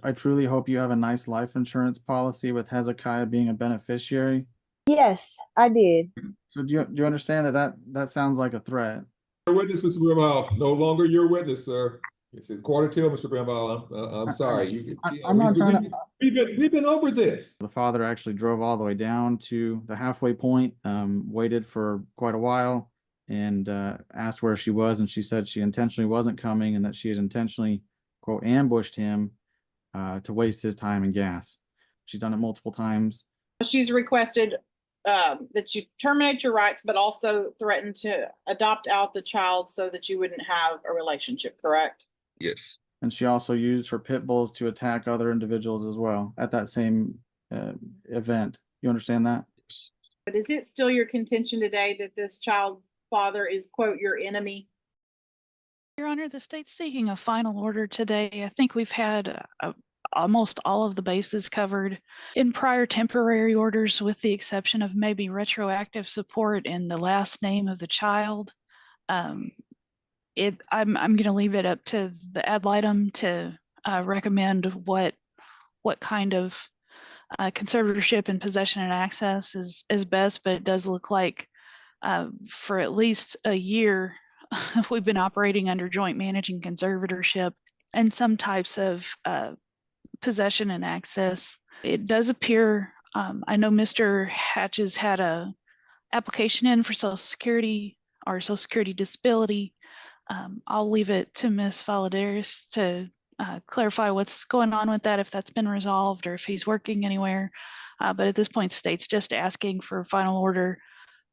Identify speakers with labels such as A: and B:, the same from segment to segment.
A: I truly hope you have a nice life insurance policy with Hezekiah being a beneficiary.
B: Yes, I did.
A: So do you understand that sounds like a threat?
C: Your witness, Mr. Grimald, no longer your witness, sir. It's in quarter till, Mr. Grimald. I'm sorry.
A: I'm not trying to.
C: We've been over this.
A: The father actually drove all the way down to the halfway point, waited for quite a while, and asked where she was, and she said she intentionally wasn't coming, and that she had intentionally, quote, ambushed him to waste his time and gas. She's done it multiple times.
D: She's requested that you terminate your rights, but also threatened to adopt out the child so that you wouldn't have a relationship, correct?
E: Yes.
A: And she also used her pit bulls to attack other individuals as well at that same event. You understand that?
E: Yes.
D: But is it still your contention today that this child's father is, quote, your enemy?
F: Your Honor, the state's seeking a final order today. I think we've had almost all of the bases covered in prior temporary orders, with the exception of maybe retroactive support in the last name of the child. I'm going to leave it up to the ad litem to recommend what kind of conservatorship and possession and access is best, but it does look like for at least a year we've been operating under joint managing conservatorship and some types of possession and access. It does appear, I know Mr. Hatches had a application in for Social Security or Social Security disability. I'll leave it to Ms. Valadares to clarify what's going on with that, if that's been resolved or if he's working anywhere. But at this point, state's just asking for a final order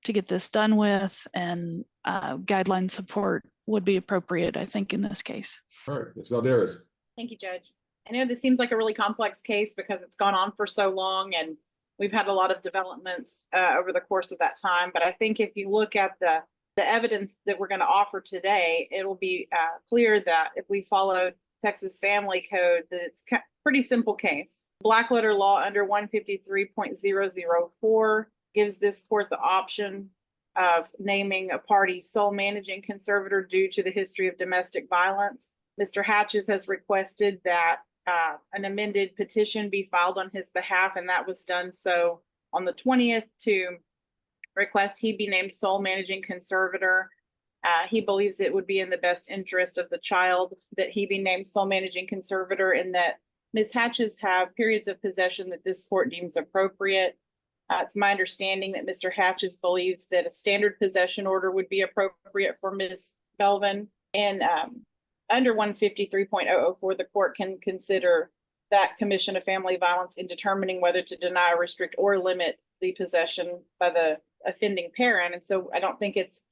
F: to get this done with, and guideline support would be appropriate, I think, in this case.
C: All right, Ms. Valadares.
D: Thank you, Judge. I know this seems like a really complex case because it's gone on for so long and we've had a lot of developments over the course of that time. But I think if you look at the evidence that we're going to offer today, it'll be clear that if we followed Texas Family Code, that it's a pretty simple case. Black letter law under 153.004 gives this court the option of naming a party sole managing conservator due to the history of domestic violence. Mr. Hatches has requested that an amended petition be filed on his behalf, and that was done so on the 20th to request he be named sole managing conservator. He believes it would be in the best interest of the child that he be named sole managing conservator, and that Ms. Hatches have periods of possession that this court deems appropriate. It's my understanding that Mr. Hatches believes that a standard possession order would be appropriate for Ms. Belvin, and under 153.004, the court can consider that Commission of Family Violence in determining whether to deny, restrict, or limit the possession by the offending parent. And so I don't think it's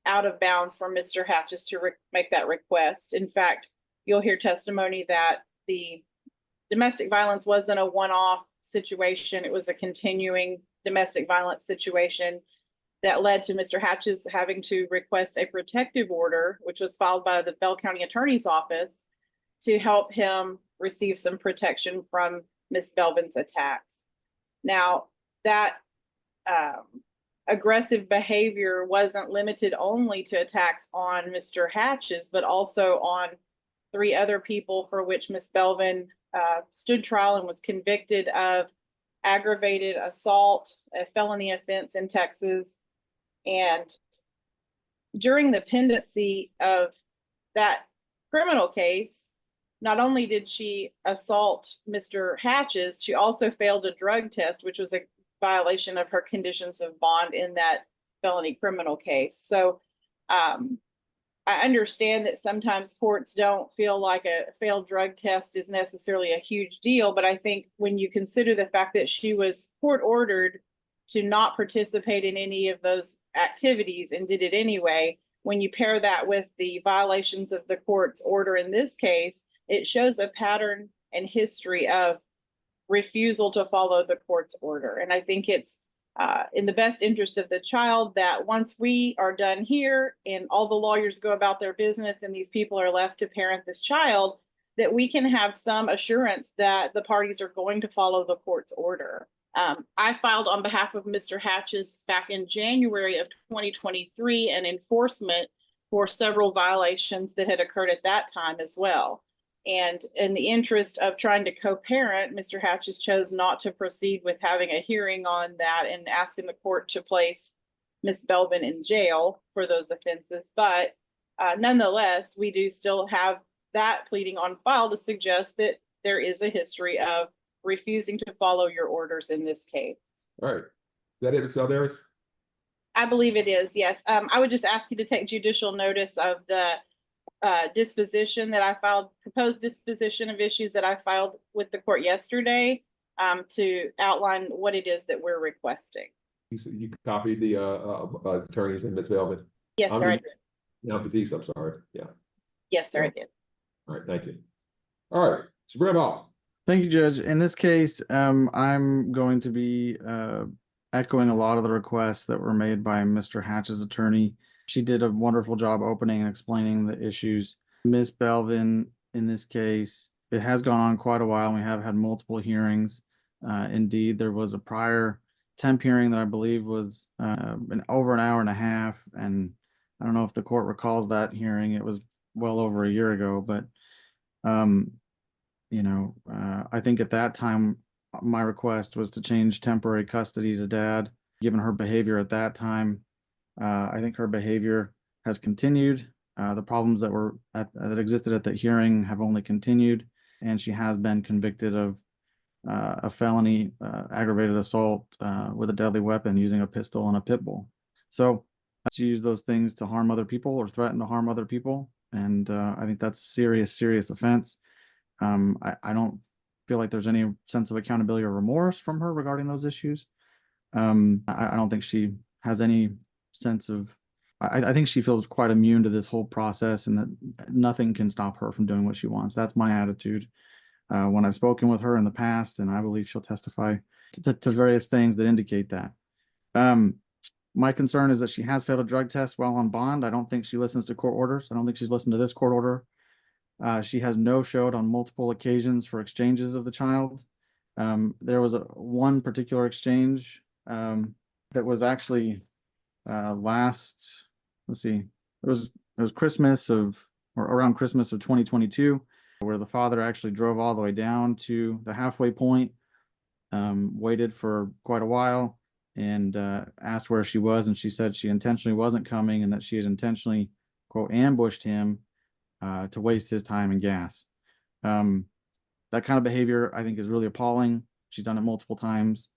D: out of bounds for Mr. Hatches to make that request. In fact, you'll hear testimony that the domestic violence wasn't a one-off situation. It was a continuing domestic violence situation that led to Mr. Hatches having to request a protective order, which was filed by the Bell County Attorney's Office, to help him receive some protection from Ms. Belvin's attacks. Now, that aggressive behavior wasn't limited only to attacks on Mr. Hatches, but also on 3 other people for which Ms. Belvin stood trial and was convicted of aggravated assault, a felony offense in Texas. And during the pendency of that criminal case, not only did she assault Mr. Hatches, she also failed a drug test, which was a violation of her conditions of bond in that felony criminal case. So I understand that sometimes courts don't feel like a failed drug test is necessarily a huge deal, but I think when you consider the fact that she was court ordered to not participate in any of those activities and did it anyway, when you pair that with the violations of the court's order in this case, it shows a pattern and history of refusal to follow the court's order. And I think it's in the best interest of the child that once we are done here and all the lawyers go about their business and these people are left to parent this child, that we can have some assurance that the parties are going to follow the court's order. I filed on behalf of Mr. Hatches back in January of 2023 an enforcement for several violations that had occurred at that time as well. And in the interest of trying to co-parent, Mr. Hatches chose not to proceed with having a hearing on that and asking the court to place Ms. Belvin in jail for those offenses. But nonetheless, we do still have that pleading on file to suggest that there is a history of refusing to follow your orders in this case.
C: All right. Is that it, Ms. Valderas?
D: I believe it is, yes. I would just ask you to take judicial notice of the disposition that I filed, proposed disposition of issues that I filed with the court yesterday, to outline what it is that we're requesting.
C: You copied the attorneys and Ms. Belvin?
D: Yes, sir, I did.
C: No, Baptiste, I'm sorry. Yeah.
D: Yes, sir, I did.
C: All right, thank you. All right, Mr. Bramall.
A: Thank you, Judge. In this case, I'm going to be echoing a lot of the requests that were made by Mr. Hatch's attorney. She did a wonderful job opening and explaining the issues. Ms. Belvin, in this case, it has gone on quite a while, and we have had multiple hearings. Indeed, there was a prior temp hearing that I believe was over an hour and a half, and I don't know if the court recalls that hearing. It was well over a year ago, but I think at that time, my request was to change temporary custody to dad. Given her behavior at that time, I think her behavior has continued. The problems that existed at that hearing have only continued, and she has been convicted of a felony aggravated assault with a deadly weapon using a pistol and a pit bull. So she used those things to harm other people or threaten to harm other people, and I think that's a serious offense. I don't feel like there's any sense of accountability or remorse from her regarding those issues. I don't think she has any sense of, I think she feels quite immune to this whole process, and that nothing can stop her from doing what she wants. That's my attitude. When I've spoken with her in the past, and I believe she'll testify to various things that indicate that. My concern is that she has failed a drug test while on bond. I don't think she listens to court orders. I don't think she's listened to this court order. She has no-showed on multiple occasions for exchanges of the child. There was one particular exchange that was actually it was Christmas or around Christmas of 2022, where the father actually drove all the way down to the halfway point, waited for quite a while, and asked where she was, and she said she intentionally wasn't coming, and that she had intentionally, quote, ambushed him to waste his time and gas. That kind of behavior, I think, is really appalling. She's done it multiple times.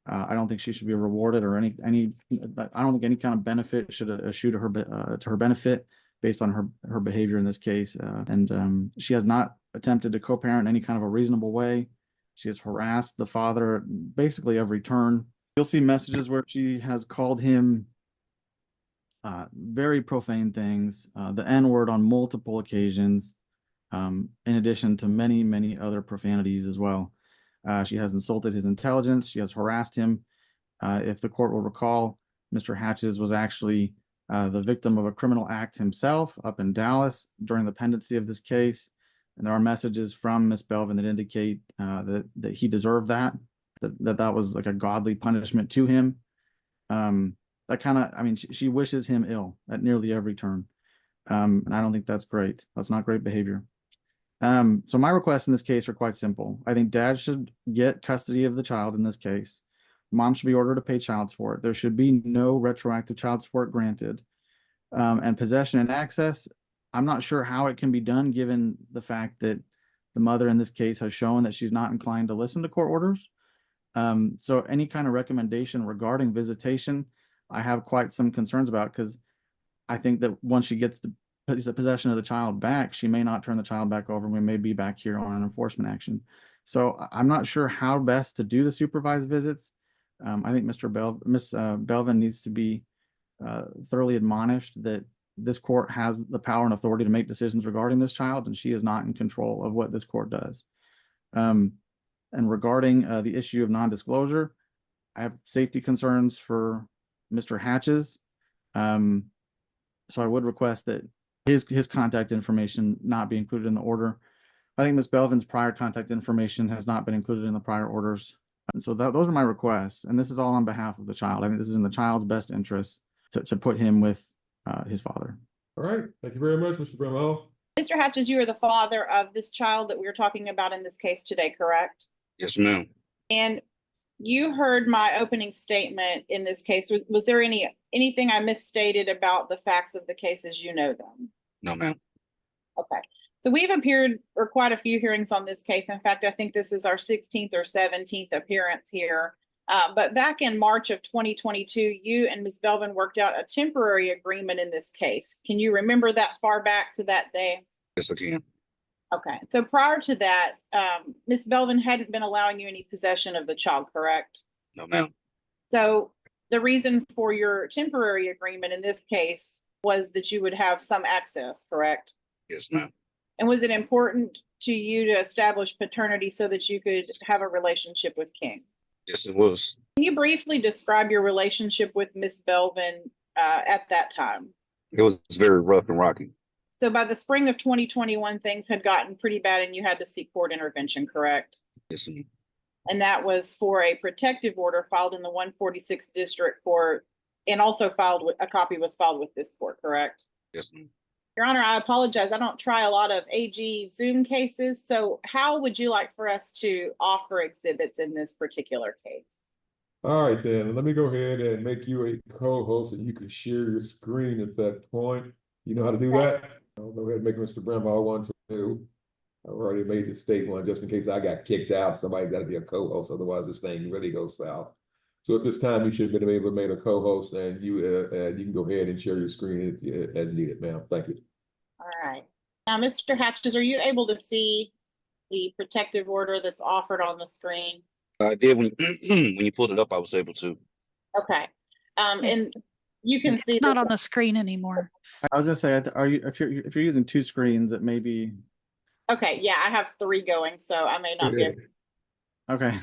A: I don't think she should be rewarded, or I don't think any kind of benefit should issue to her benefit based on her behavior in this case. And she has not attempted to co-parent in any kind of a reasonable way. She has harassed the father basically every turn. You'll see messages where she has called him very profane things, the N-word on multiple occasions, in addition to many, many other profanities as well. She has insulted his intelligence. She has harassed him. If the court will recall, Mr. Hatches was actually the victim of a criminal act himself up in Dallas during the pendency of this case. And there are messages from Ms. Belvin that indicate that he deserved that was like a godly punishment to him. She wishes him ill at nearly every turn. And I don't think that's great. That's not great behavior. So my requests in this case are quite simple. I think dad should get custody of the child in this case. Mom should be ordered to pay child support. There should be no retroactive child support granted. And possession and access, I'm not sure how it can be done given the fact that the mother in this case has shown that she's not inclined to listen to court orders. So any kind of recommendation regarding visitation, I have quite some concerns about, because I think that once she gets the possession of the child back, she may not turn the child back over, and we may be back here on an enforcement action. So I'm not sure how best to do the supervised visits. I think Miss Belvin needs to be thoroughly admonished that this court has the power and authority to make decisions regarding this child, and she is not in control of what this court does. And regarding the issue of non-disclosure, I have safety concerns for Mr. Hatches. So I would request that his contact information not be included in the order. I think Ms. Belvin's prior contact information has not been included in the prior orders. And so those are my requests. And this is all on behalf of the child. I think this is in the child's best interest to put him with his father.
C: All right. Thank you very much, Mr. Bramall.
D: Mr. Hatches, you are the father of this child that we are talking about in this case today, correct?
E: Yes, ma'am.
D: And you heard my opening statement in this case. Was there anything I misstated about the facts of the case as you know them?
E: No, ma'am.
D: Okay. So we've appeared for quite a few hearings on this case. In fact, I think this is our 16th or 17th appearance here. But back in March of 2022, you and Ms. Belvin worked out a temporary agreement in this case. Can you remember that far back to that day?
E: Yes, I can.
D: Okay. So prior to that, Ms. Belvin hadn't been allowing you any possession of the child, correct?
E: No, ma'am.
D: So the reason for your temporary agreement in this case was that you would have some access, correct?
E: Yes, ma'am.
D: And was it important to you to establish paternity so that you could have a relationship with King?
E: Yes, it was.
D: Can you briefly describe your relationship with Miss Belvin at that time?
E: It was very rough and rocky.
D: So by the spring of 2021, things had gotten pretty bad and you had to seek court intervention, correct?
E: Yes, ma'am.
D: And that was for a protective order filed in the 146th District Court and also a copy was filed with this court, correct?
E: Yes, ma'am.
D: Your Honor, I apologize. I don't try a lot of AG Zoom cases. So how would you like for us to offer exhibits in this particular case?
C: All right, then, let me go ahead and make you a co-host and you can share your screen at that point. You know how to do that? I'll go ahead and make Mr. Bramball one too. I've already made the state one just in case I got kicked out. Somebody's got to be a co-host, otherwise this thing really goes south. So at this time, you should have been able to make a co-host and you can go ahead and share your screen as needed, ma'am. Thank you.
D: All right. Now, Mr. Hatches, are you able to see the protective order that's offered on the screen?
E: I did when when you pulled it up, I was able to.
D: Okay. And you can see
F: It's not
D: that-
F: on the screen anymore.
A: I was gonna say, if you're using two screens, it may be
D: Okay, yeah, I have 3 going, so I may not be able.
A: okay.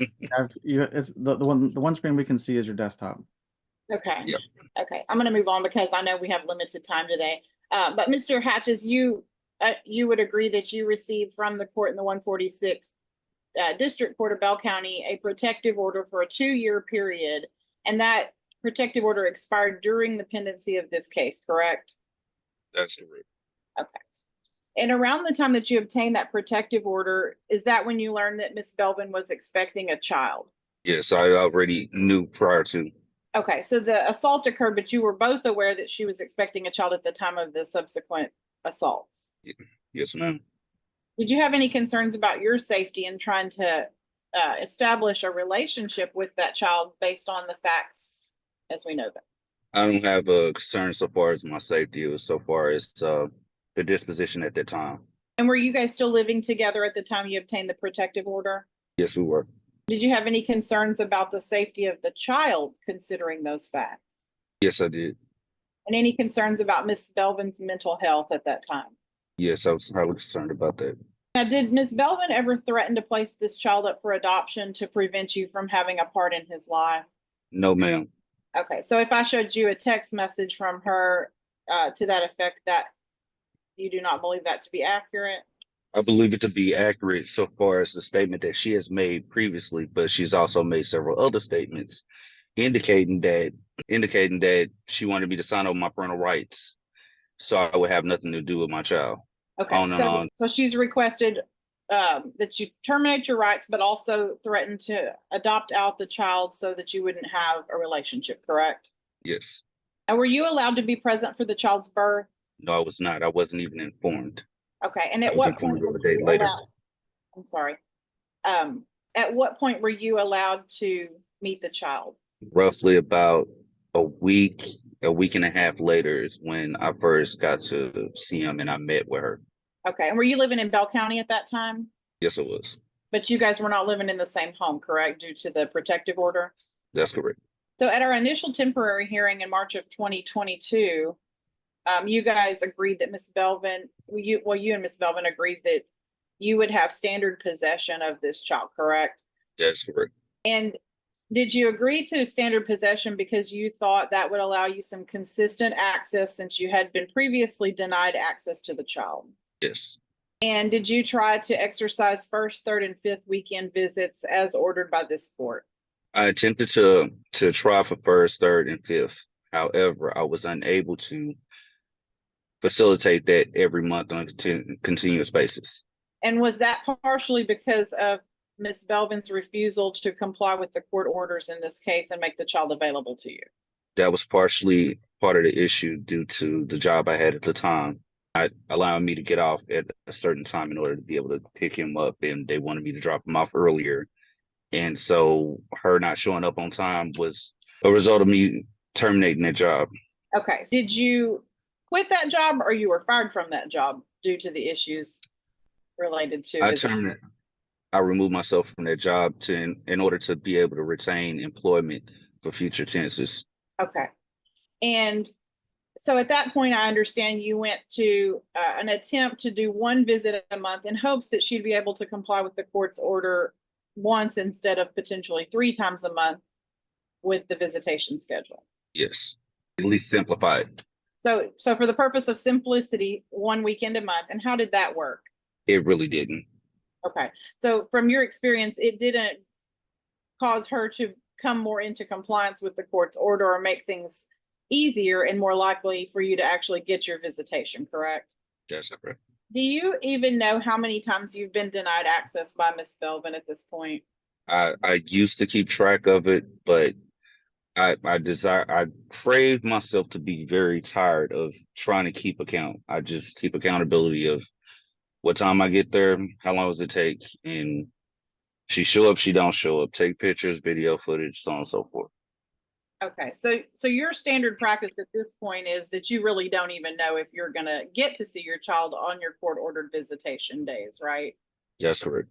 A: It's the one screen we can see is your desktop.
D: Okay.
E: Yep.
D: Okay, I'm going to move on because I know we have limited time today. But Mr. Hatches, you would agree that you received from the court in the 146th District Court of Bell County a protective order for a 2-year period, and that protective order expired during the pendency of this case, correct?
E: That's correct.
D: Okay. And around the time that you obtained that protective order, is that when you learned that Miss Belvin was expecting a child?
E: Yes, I already knew prior to.
D: Okay, so the assault occurred, but you were both aware that she was expecting a child at the time of the subsequent assaults.
E: Yes, ma'am.
D: Did you have any concerns about your safety in trying to establish a relationship with that child based on the facts as we know them?
E: I don't have a concern so far as my safety or so far as the disposition at that time.
D: And were you guys still living together at the time you obtained the protective order?
E: Yes, we were.
D: Did you have any concerns about the safety of the child considering those facts?
E: Yes, I did.
D: And any concerns about Miss Belvin's mental health at that time?
E: Yes, I was highly concerned about that.
D: Now, did Miss Belvin ever threaten to place this child up for adoption to prevent you from having a part in his life?
E: No, ma'am.
D: Okay, so if I showed you a text message from her to that effect, that you do not believe that to be accurate?
E: I believe it to be accurate so far as the statement that she has made previously, but she's also made several other statements indicating that she wanted me to sign over my parental rights, so I would have nothing to do with my child.
D: Okay,
E: On and on.
D: so she's requested that you terminate your rights, but also threatened to adopt out the child so that you wouldn't have a relationship, correct?
E: Yes.
D: And were you allowed to be present for the child's birth?
E: No, I was not. I wasn't even informed.
D: Okay, and
E: I
D: at
E: was
D: what
E: informed
D: point
E: a
D: were
E: day
D: you
E: later.
D: allowed? I'm sorry. At what point were you allowed to meet the child?
E: Roughly about a week and a half later is when I first got to see him and I met with her.
D: Okay, and were you living in Bell County at that time?
E: Yes, it was.
D: But you guys were not living in the same home, correct, due to the protective order?
E: That's correct.
D: So at our initial temporary hearing in March of 2022, you guys agreed that Miss Belvin, you and Miss Belvin agreed that you would have standard possession of this child, correct?
E: That's correct.
D: And did you agree to standard possession because you thought that would allow you some consistent access since you had been previously denied access to the child?
E: Yes.
D: And did you try to exercise first, third, and fifth weekend visits as ordered by this court?
E: I attempted to try for first, third, and fifth. However, I was unable to facilitate that every month on a continuous basis.
D: And was that partially because of Ms. Belvin's refusal to comply with the court orders in this case and make the child available to you?
E: That was partially part of the issue due to the job I had at the time, allowing me to get off at a certain time in order to be able to pick him up, and they wanted me to drop him off earlier. And so her not showing up on time was a result of me terminating that job.
D: Okay. Did you quit that job or you were fired from that job due to the issues related to
E: I removed myself from that job in order to be able to retain employment for future tenses.
D: Okay. And so at that point, I understand you went to an attempt to do one visit a month in hopes that she'd be able to comply with the court's order once instead of potentially 3 times a month with the visitation schedule.
E: Yes, at least simplify it.
D: So for the purpose of simplicity, 1 weekend a month. And how did that work?
E: It really didn't.
D: Okay. So from your experience, it didn't cause her to come more into compliance with the court's order or make things easier and more likely for you to actually get your visitation, correct?
E: That's correct.
D: Do you even know how many times you've been denied access by Ms. Belvin at this point?
E: I used to keep track of it, but I crave myself to be very tired of trying to keep account. I just keep accountability of what time I get there, how long does it take, and she show up, she don't show up, take pictures, video footage, so on and so forth.
D: Okay, so your standard practice at this point is that you really don't even know if you're going to get to see your child on your court-ordered visitation days, right?
E: That's correct.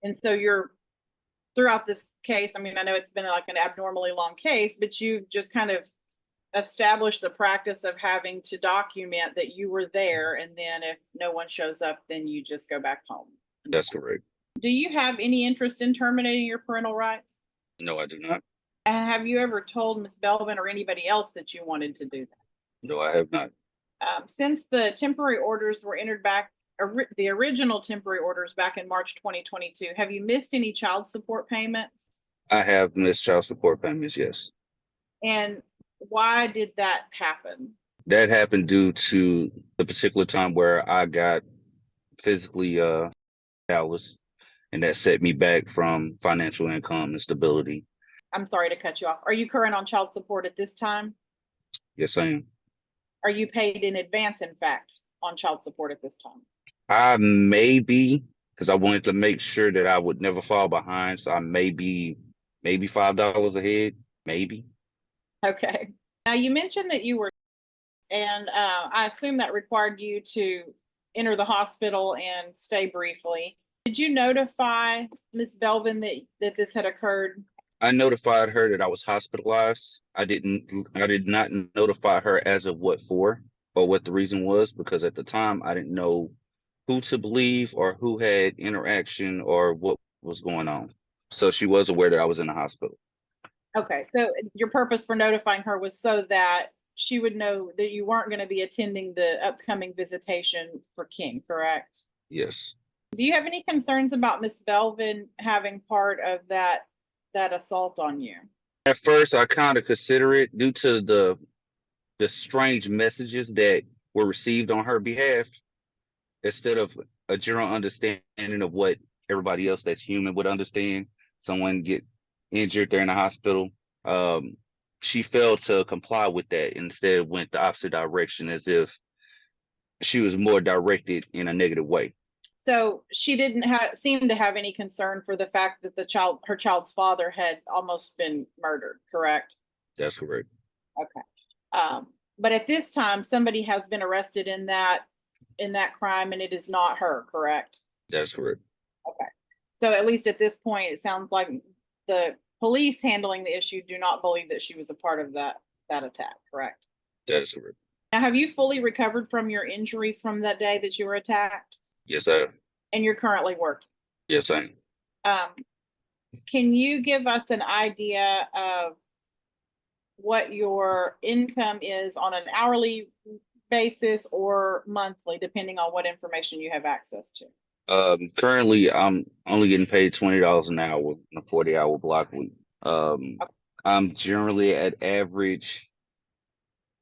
D: And so you're throughout this case, I mean, I know it's been like an abnormally long case, but you just kind of established the practice of having to document that you were there, and then if no one shows up, then you just go back home.
E: That's correct.
D: Do you have any interest in terminating your parental rights?
E: No, I do not.
D: And have you ever told Ms. Belvin or anybody else that you wanted to do that?
E: No, I have not.
D: Since the temporary orders were entered back, the original temporary orders back in March 2022, have you missed any child support payments?
E: I have missed child support payments, yes. And
D: why did that happen?
E: that happened due to the particular time where I got physically callous, and that set me back from financial income and stability.
D: I'm sorry to cut you off. Are you current on child support at this time?
E: Yes, I am.
D: Are you paid in advance, in fact, on child support at this time?
E: I may be, because I wanted to make sure that I would never fall behind. So I may be maybe $5 ahead, maybe.
D: Okay. Now you mentioned that you were, and I assume that required you to enter the hospital and stay briefly. Did you notify Ms. Belvin that this had occurred?
E: I notified her that I was hospitalized. I did not notify her as of what for or what the reason was, because at the time I didn't know who to believe or who had interaction or what was going on. So she was aware that I was in the hospital.
D: Okay, so your purpose for notifying her was so that she would know that you weren't going to be attending the upcoming visitation for King, correct?
E: Yes.
D: Do you have any concerns about Ms. Belvin having part of that assault on you?
E: At first, I kind of consider it due to the strange messages that were received on her behalf, instead of a general understanding of what everybody else that's human would understand. Someone get injured, they're in the hospital. She failed to comply with that. Instead, went the opposite direction, as if she was more directed in a negative way.
D: So she didn't seem to have any concern for the fact that her child's father had almost been murdered, correct?
E: That's correct.
D: Okay. But at this time, somebody has been arrested in that crime, and it is not her, correct?
E: That's correct.
D: Okay. So at least at this point, it sounds like the police handling the issue do not believe that she was a part of that attack, correct?
E: That is correct.
D: Now, have you fully recovered from your injuries from that day that you were attacked?
E: Yes, I am.
D: And you're currently working?
E: Yes, I am.
D: Can you give us an idea of what your income is on an hourly basis or monthly, depending on what information you have access to?
E: Currently, I'm only getting paid $20 an hour in a 40-hour block week. I'm generally at average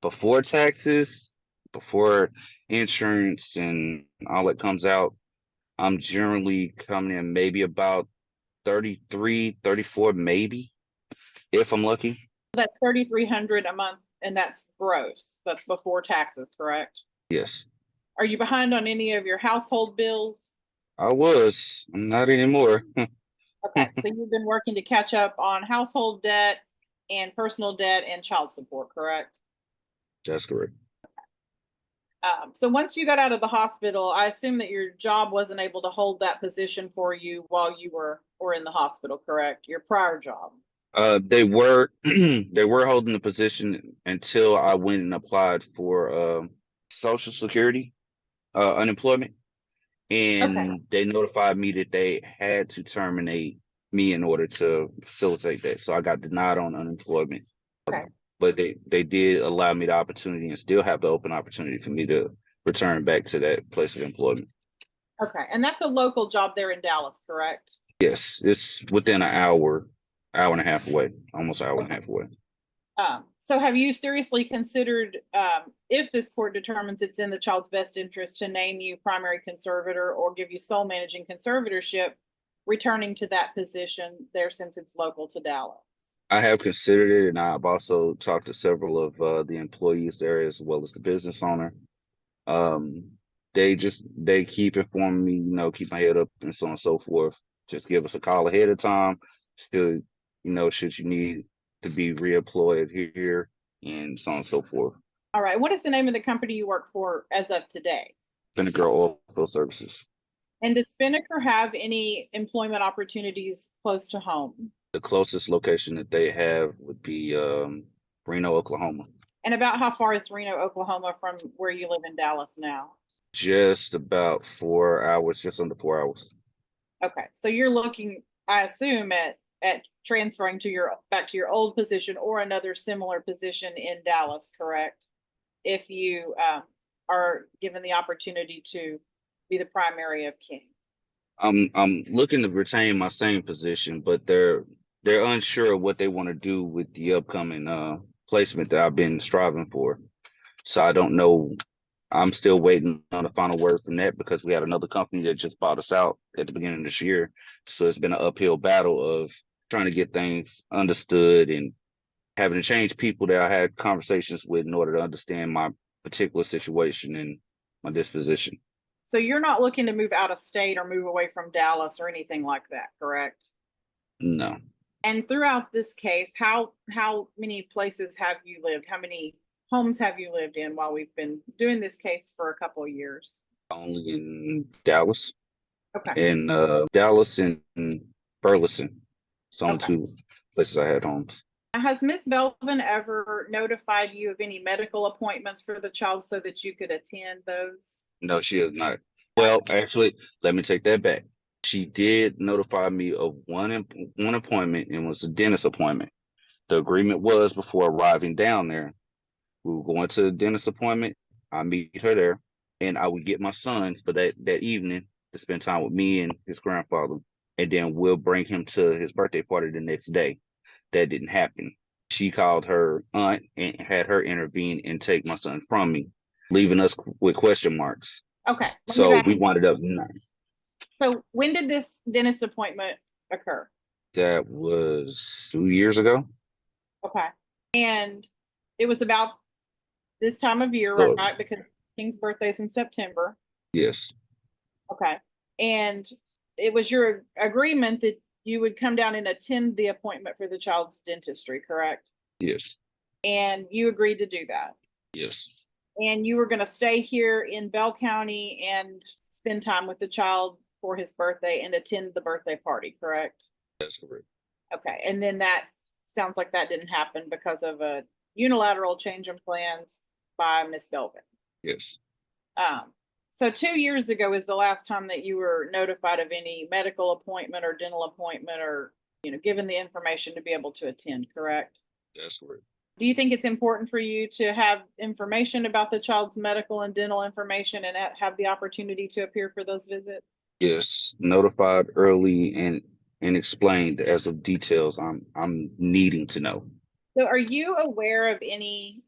E: before taxes before insurance and all that comes out, I'm generally coming in maybe about 33, 34, maybe, if I'm lucky.
D: That's 3,300 a month, and that's gross. That's before taxes, correct?
E: Yes,
D: Are you behind on any of your household bills?
E: I was. I'm not anymore.
D: Okay, so you've been working to catch up on household debt and personal debt and child support, correct?
E: That's correct.
D: So once you got out of the hospital, I assume that your job wasn't able to hold that position for you while you were in the hospital, correct? Your prior job.
E: They were they were holding the position until I went and applied for Social Security unemployment,
D: Okay.
E: and they notified me that they had to terminate me in order to facilitate that. So I got denied on unemployment.
D: Okay.
E: But they did allow me the opportunity and still have the open opportunity for me to return back to that place of employment.
D: Okay, and that's a local job there in Dallas, correct?
E: Yes, it's within an hour, hour and a half away, almost an hour and a half away.
D: So have you seriously considered, if this court determines it's in the child's best interest to name you primary conservator or give you sole managing conservatorship, returning to that position there since it's local to Dallas?
E: I have considered it, and I've also talked to several of the employees there as well as the business owner. They keep informing me, keep my head up and so on and so forth. Just give us a call ahead of time. Should you need to be reemployed here and so on and so forth.
D: All right. What is the name of the company you work for as of today?
E: Spinnaker Oilfield Services.
D: And does Spinnaker have any employment opportunities close to home?
E: The closest location that they have would be Reno, Oklahoma.
D: And about how far is Reno, Oklahoma from where you live in Dallas now?
E: Just about 4 hours, just under 4 hours.
D: Okay. So you're looking, I assume, at transferring back to your old position or another similar position in Dallas, correct? If you are given the opportunity to be the primary of kin.
E: I'm looking to retain my same position, but they're unsure of what they want to do with the upcoming placement that I've been striving for. So I don't know. I'm still waiting on the final word from that because we had another company that just bought us out at the beginning of this year. So it's been an uphill battle of trying to get things understood and having to change people that I had conversations with in order to understand my particular situation and my disposition.
D: So you're not looking to move out of state or move away from Dallas or anything like that, correct?
E: No.
D: And throughout this case, how many places have you lived? How many homes have you lived in while we've been doing this case for a couple of years?
E: Only in Dallas.
D: Okay.
E: In Dallas and Burleson. It's only
D: Okay.
E: 2 places I had homes.
D: Has Ms. Belvin ever notified you of any medical appointments for the child so that you could attend those?
E: No, she has not. Well, actually, let me take that back. She did notify me of one appointment, and it was a dentist appointment. The agreement was before arriving down there, we were going to the dentist appointment. I meet her there, and I would get my son for that evening to spend time with me and his grandfather, and then we'll bring him to his birthday party the next day. That didn't happen. She called her aunt and had her intervene and take my son from me, leaving us with question marks.
D: Okay.
E: So we wound up not.
D: So when did this dentist appointment occur?
E: That was 2 years ago.
D: Okay. And it was about this time of year,
E: So-
D: right? Because King's birthday is in September.
E: Yes.
D: Okay. And it was your agreement that you would come down and attend the appointment for the child's dentistry, correct?
E: Yes.
D: And you agreed to do that.
E: Yes.
D: And you were going to stay here in Bell County and spend time with the child for his birthday and attend the birthday party, correct?
E: That's correct.
D: Okay. And then that sounds like that didn't happen because of a unilateral change in plans by Ms. Belvin.
E: Yes.
D: So 2 years ago is the last time that you were notified of any medical appointment or dental appointment or, given the information to be able to attend, correct?
E: That's correct.
D: Do you think it's important for you to have information about the child's medical and dental information and have the opportunity to appear for those visits?
E: Yes. Notified early and explained as of details I'm needing to know.
D: So are you aware of any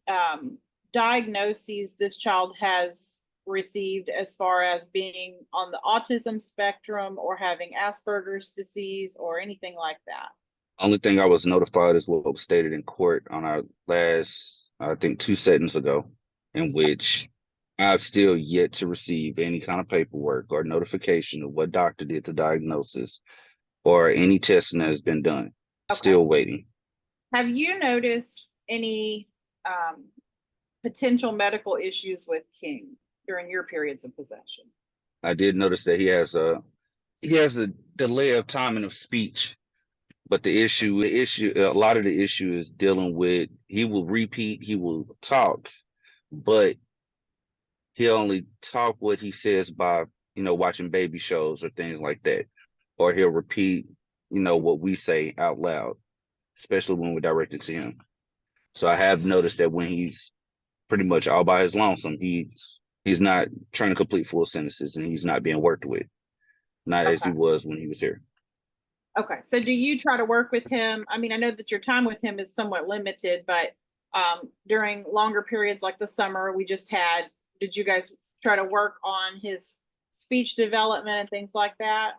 D: diagnoses this child has received as far as being on the autism spectrum or having Asperger's disease or anything like that?
E: Only thing I was notified is what was stated in court on our last, I think, 2 settings ago, in which I've still yet to receive any kind of paperwork or notification of what doctor did the diagnosis or any testing that has been done.
D: Okay.
E: Still waiting.
D: Have you noticed any potential medical issues with King during your periods of possession?
E: I did notice that he has a delay of timing of speech, but a lot of the issue is dealing with, he will repeat, he will talk, but he'll only talk what he says by, watching baby shows or things like that. Or he'll repeat, what we say out loud, especially when we're directed to him. So I have noticed that when he's pretty much all by his lonesome, he's not trying to complete full sentences, and he's not being worked with, not as he was when he was here.
D: Okay, so do you try to work with him? I mean, I know that your time with him is somewhat limited, but during longer periods like the summer we just had, did you guys try to work on his speech development and things like that?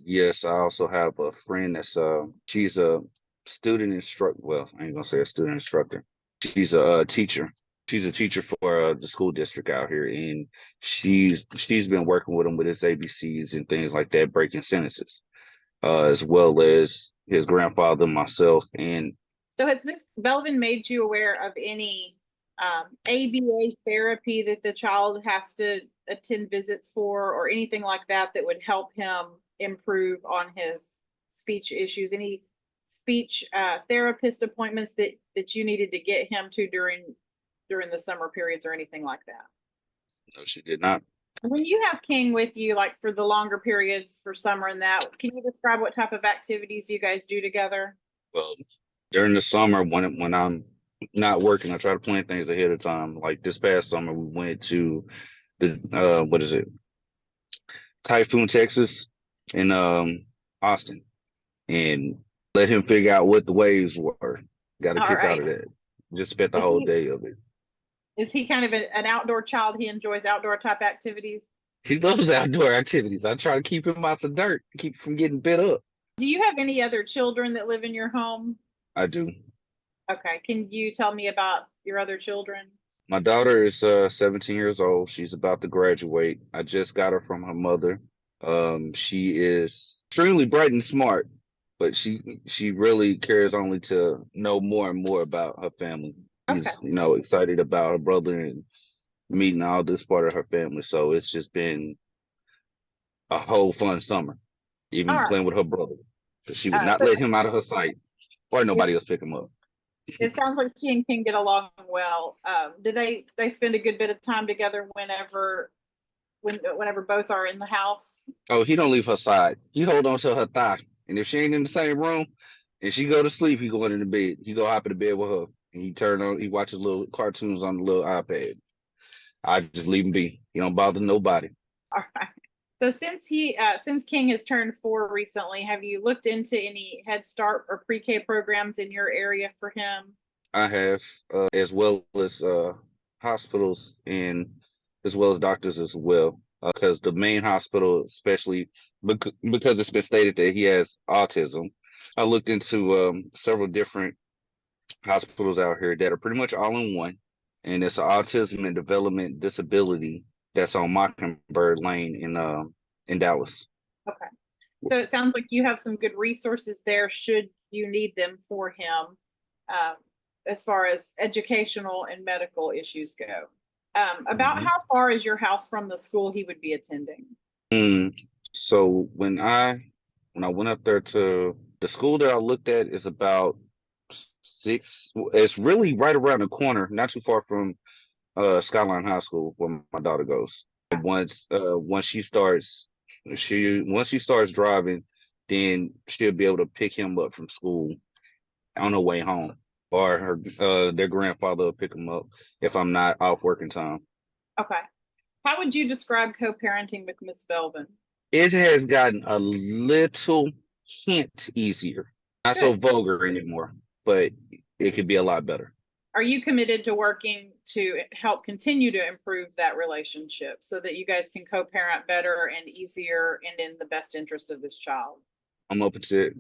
E: Yes, I also have a friend that's she's a student instructor. Well, I ain't gonna say a student instructor. She's a teacher. She's a teacher for the school district out here, and she's been working with him with his ABCs and things like that, breaking sentences, as well as his grandfather, myself, and.
D: So has Ms. Belvin made you aware of any ABA therapy that the child has to attend visits for, or anything like that that would help him improve on his speech issues? Any speech therapist appointments that you needed to get him to during the summer periods or anything like that?
E: No, she did not.
D: When you have King with you, like for the longer periods for summer and that, can you describe what type of activities you guys do together?
E: Well, during the summer, when I'm not working, I try to plan things ahead of time. Like this past summer, we went to the Typhoon, Texas, in Austin, and let him figure out what the waves were. Got a kick out of that. Just spent the whole day of it.
D: Is he kind of an outdoor child? He enjoys outdoor type activities?
E: He loves outdoor activities. I try to keep him out the dirt, keep him from getting bit up.
D: Do you have any other children that live in your home?
E: I do. Okay.
D: Can you tell me about your other children?
E: My daughter is 17 years old. She's about to graduate. I just got her from her mother. She is extremely bright and smart, but she really cares only to know more and more about her family. She's, excited about her brother and meeting all this part of her family. So it's just been a whole fun summer, even playing with her brother. Because she would not let him out of her sight, or nobody else pick him up.
D: It sounds like she and King get along well. Do they spend a good bit of time together whenever both are in the house? Oh,
E: he don't leave her side. He hold on to her thigh, and if she ain't in the same room and she go to sleep, he go into the bed. He go hop in the bed with her, and he watches little cartoons on the little iPad. I just leave him be. He don't bother nobody.
D: All right. So since King has turned 4 recently, have you looked into any Head Start or pre-K programs in your area for him?
E: I have, as well as hospitals and as well as doctors as well. Because the main hospital, especially because it's been stated that he has autism, I looked into several different hospitals out here that are pretty much all in one, and it's an autism and development disability that's on Mockingbird Lane in Dallas.
D: Okay. So it sounds like you have some good resources there should you need them for him, as far as educational and medical issues go. About how far is your house from the school he would be attending?
E: So when I went up there to the school that I looked at is about 6. It's really right around the corner, not too far from Skyline High School where my daughter goes. And once she starts driving, then she'll be able to pick him up from school on her way home, or their grandfather will pick him up if I'm not off working time.
D: Okay. How would you describe co-parenting with Miss Belvin?
E: It has gotten a little hint easier. Not so vulgar anymore, but it could be a lot better.
D: Are you committed to working to help continue to improve that relationship so that you guys can co-parent better and easier and in the best interest of this child.
E: I'm open to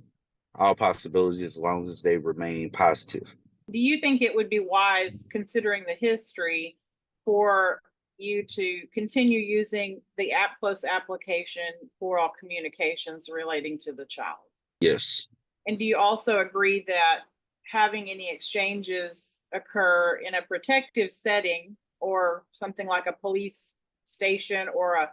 E: all possibilities as long as they remain positive.
D: Do you think it would be wise, considering the history, for you to continue using the AppClose application for all communications relating to the child?
E: Yes.
D: And do you also agree that having any exchanges occur in a protective setting or something like a police station or a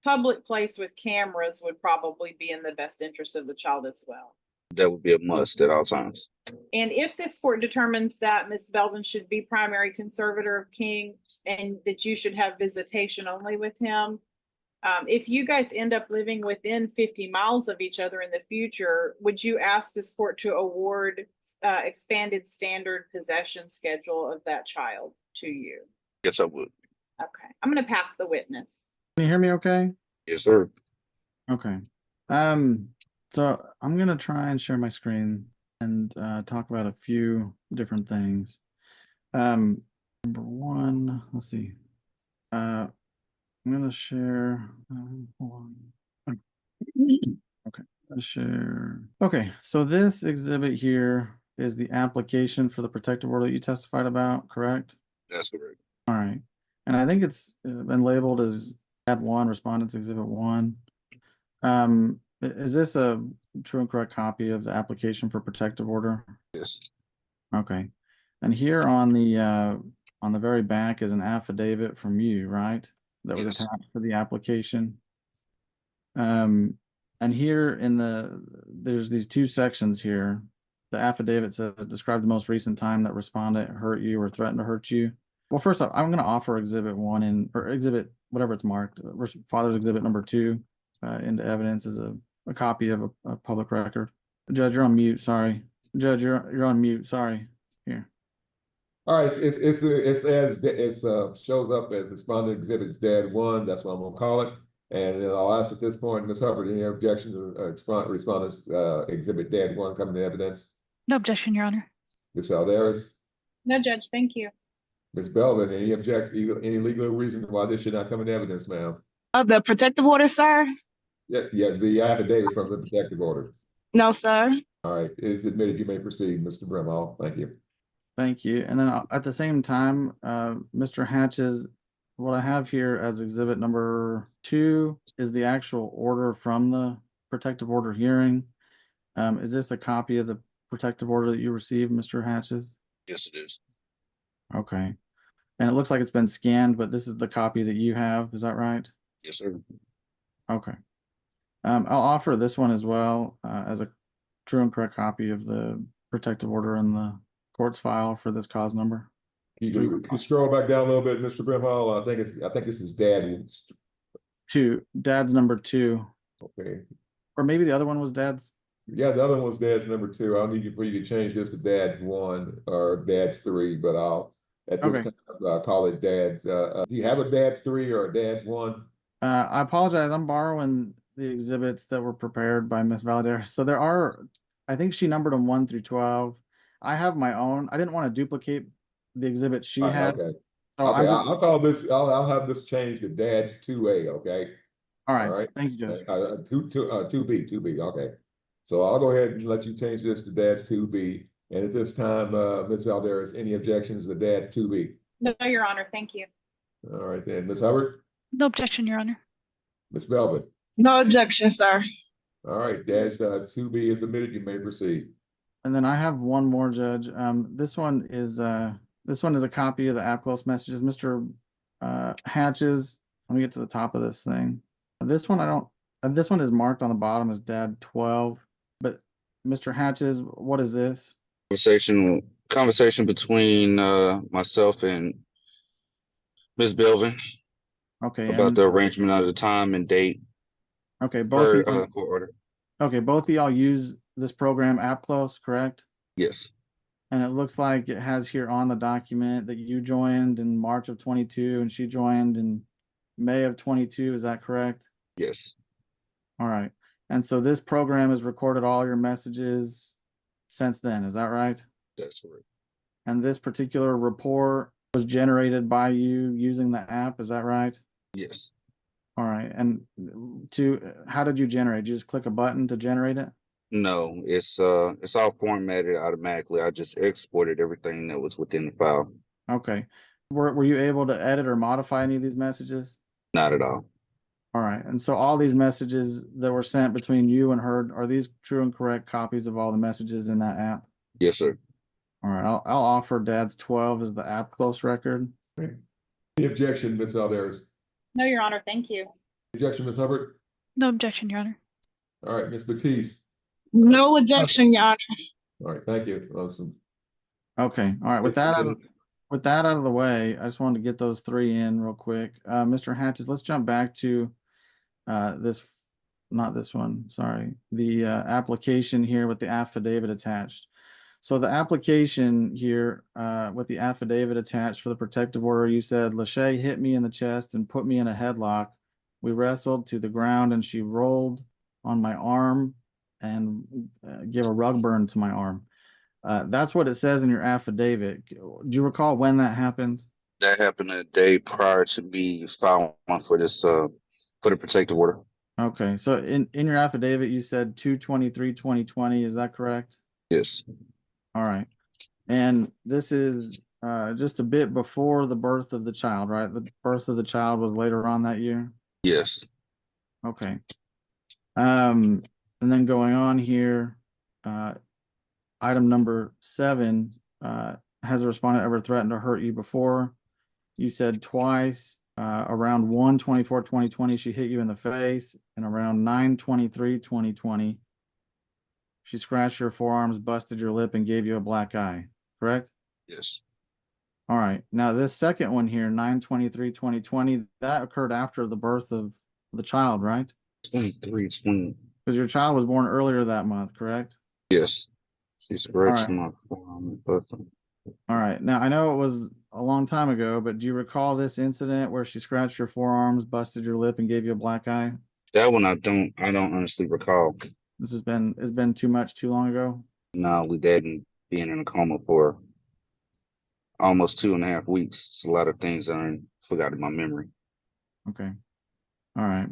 D: public place with cameras would probably be in the best interest of the child as well?
E: That would be a must at all times.
D: And if this court determines that Ms. Belvin should be primary conservator of King and that you should have visitation only with him, if you guys end up living within 50 miles of each other in the future, would you ask this court to award expanded standard possession schedule of that child to you?
E: Yes, I would.
D: Okay, I'm going to pass the witness.
A: Can you hear me okay?
E: Yes, sir.
A: Okay. So I'm gonna try and share my screen and talk about a few different things. Number one, let's see. I'm gonna share. Hold on. Okay, let's share. Okay, so this exhibit here is the application for the protective order that you testified about, correct?
E: That's correct.
A: All right, and I think it's been labeled as Ad 1, Respondents Exhibit 1. Is this a true and correct copy of the application for protective order?
E: Yes.
A: Okay, and here on the very back is an affidavit from you, right? That was
E: Yes.
A: attached to the application. And here there's these two sections here. The affidavit says, describe the most recent time that respondent hurt you or threatened to hurt you. Well, first off, I'm going to offer exhibit 1 or exhibit, whatever it's marked, father's exhibit number 2 into evidence as a copy of a public record. Judge, you're on mute. Sorry. Judge, you're on mute. Sorry. Here.
C: All right, it's shows up as respondent exhibits DAD 1. That's what I'm gonna call it. And I'll ask at this point, Ms. Hubbard, any objections to respondents exhibit DAD 1 coming to evidence?
F: No objection, Your Honor.
C: Ms. Valderas,
D: No, Judge, thank you.
C: Ms. Belvin, any legal reason why this should not come into evidence, ma'am?
B: Of the protective order, sir?
C: Yeah, the affidavit from the protective order.
B: No, sir.
C: All right, it is admitted. You may proceed, Mr. Brimall. Thank you.
A: Thank you. And then at the same time, Mr. Hatches, what I have here as exhibit number 2 is the actual order from the protective order hearing. Is this a copy of the protective order that you received, Mr. Hatches?
E: Yes, it is.
A: Okay. And it looks like it's been scanned, but this is the copy that you have. Is that right?
E: Yes, sir.
A: Okay. I'll offer this one as well as a true and correct copy of the protective order in the court's file for this cause number.
C: You scroll back down a little bit, Mr. Brimall. I think this is DAD
A: 2. Dad's number 2.
C: Okay.
A: Or maybe the other one was dad's.
C: Yeah, the other one was DAD's number 2. I'll need you for you to change this to DAD 1 or DAD's 3, but at this time I'll call it DAD's. Do you have a DAD's 3 or a DAD's 1?
A: I apologize. I'm borrowing the exhibits that were prepared by Miss Valadares. So there are, I think she numbered them 1 through 12. I have my own. I didn't want to duplicate the exhibit she had.
C: Okay.
A: So
C: Okay, I'll call this. I'll have this changed to DAD's 2A. Okay.
A: all right.
C: All right.
A: Thank you, Judge.
C: 2B. Okay. So I'll go ahead and let you change this to DAD's 2B. And at this time, Ms. Valderas, any objections to DAD's 2B?
D: No, Your Honor, thank you.
C: All right then, Ms. Hubbard,
F: No objection, Your Honor.
C: Ms. Belvin.
B: No objection, sir.
C: All right, DAD's 2B is submitted. You may proceed.
A: And then I have one more, Judge. This one is a copy of the AppClose messages. Mr. Hatches, let me get to the top of this thing. This one this one is marked on the bottom as DAD 12. But Mr. Hatches, what is this?
E: Conversation between myself and Ms. Belvin
A: Okay.
E: about the arrangement of the time and date
A: Okay,
E: per court order.
A: Okay, both of y'all use this program AppClose, correct?
E: Yes.
A: And it looks like it has here on the document that you joined in March of 22 and she joined in May of 22. Is that correct?
E: Yes.
A: All right. And so this program has recorded all your messages since then. Is that right?
E: That's correct.
A: And this particular report was generated by you using the app, is that right?
E: Yes.
A: All right, and how did you generate? Did you just click a button to generate it?
E: No, it's all formatted automatically. I just exported everything that was within the file.
A: Okay. Were you able to edit or modify any of these messages?
E: Not at all.
A: All right, and so all these messages that were sent between you and her, are these true and correct copies of all the messages in that app?
E: Yes, sir.
A: All right, I'll offer Dad's 12 as the app close record.
C: Any objection, Ms. Alderis?
D: No, Your Honor, thank you.
C: Objection, Ms. Hubbard?
F: No objection, Your Honor.
C: All right, Ms. Baptiste?
B: No objection, Your Honor.
C: All right, thank you. Awesome.
A: Okay, all right, with that out of the way, I just wanted to get those three in real quick. Mr. Hatches, let's jump back to not this one, sorry, the application here with the affidavit attached. So the application here with the affidavit attached for the protective order, you said Lachey hit me in the chest and put me in a headlock. We wrestled to the ground and she rolled on my arm and gave a rug burn to my arm. That's what it says in your affidavit. Do you recall when that happened?
E: That happened a day prior to me filing for this for the protective order.
A: Okay, so in your affidavit, you said 2/23/2020, is that correct?
E: Yes.
A: All right. And this is just a bit before the birth of the child, right? The birth of the child was later on that year?
E: Yes.
A: Okay. And then going on here, item number 7, has the respondent ever threatened to hurt you before? You said twice. Around 1/24/2020, she hit you in the face, and around 9/23/2020, she scratched your forearms, busted your lip, and gave you a black eye, correct?
E: Yes.
A: All right. Now this second one here, 9/23/2020, that occurred after the birth of the child, right?
E: 23, 20.
A: Because your child was born earlier that month, correct?
E: Yes. She scratched
A: right.
E: my forearm. But
A: All right. Now I know it was a long time ago, but do you recall this incident where she scratched your forearms, busted your lip, and gave you a black eye?
E: that one I don't honestly recall.
A: This has been too long ago.
E: No, we didn't being in a coma for almost 2.5 weeks. It's a lot of things I forgot in my memory.
A: Okay. All right.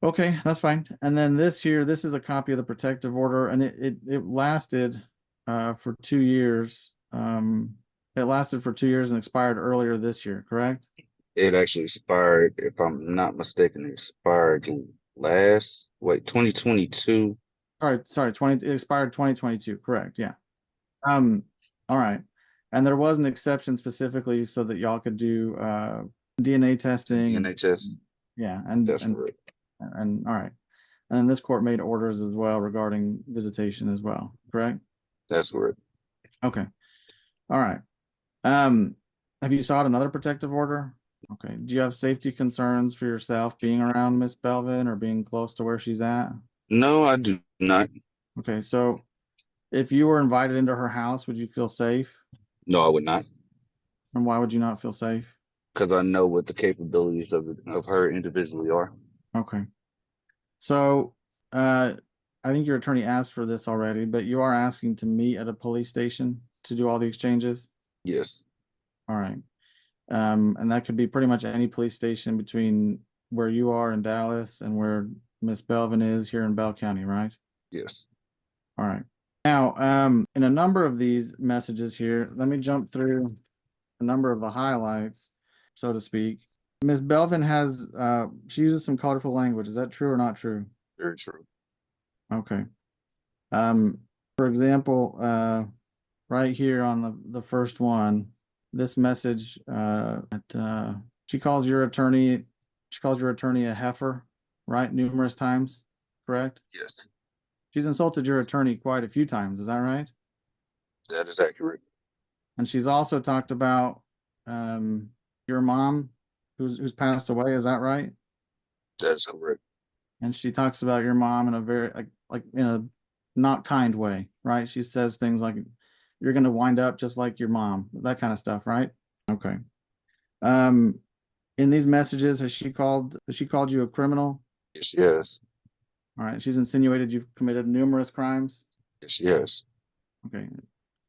A: Okay, that's fine. And then this here, this is a copy of the protective order, and it lasted for 2 years. It lasted for 2 years and expired earlier this year, correct?
E: It actually expired, if I'm not mistaken, it expired 2022.
A: Sorry, it expired 2022, correct, yeah. All right. And there was an exception specifically so that y'all could do DNA testing.
E: DNA test.
A: Yeah,
E: That's correct.
A: and all right. And then this court made orders as well regarding visitation as well, correct?
E: That's correct.
A: Okay. All right. Have you sought another protective order? Okay. Do you have safety concerns for yourself being around Miss Belvin or being close to where she's at?
E: No, I do not.
A: Okay, so if you were invited into her house, would you feel safe?
E: No, I would not.
A: And why would you not feel safe?
E: Because I know what the capabilities of her individually are.
A: Okay. So I think your attorney asked for this already, but you are asking to meet at a police station to do all the exchanges?
E: Yes.
A: All right. And that could be pretty much any police station between where you are in Dallas and where Miss Belvin is here in Bell County, right?
E: Yes.
A: All right. Now, in a number of these messages here, let me jump through a number of the highlights, so to speak. Ms. Belvin has, she uses some colorful language. Is that true or not true?
E: Very true.
A: Okay. For example, right here on the first one, this message, she calls your attorney a heifer, right? Numerous times, correct?
E: Yes.
A: She's insulted your attorney quite a few times. Is that right?
E: That is accurate.
A: And she's also talked about your mom who's passed away. Is that right?
E: That is correct.
A: And she talks about your mom in a very like in a not kind way, right? She says things like you're going to wind up just like your mom, that kind of stuff, right? Okay. In these messages, has she called you a criminal?
E: Yes, yes.
A: All right. She's insinuated you've committed numerous crimes.
E: Yes, yes.
A: Okay.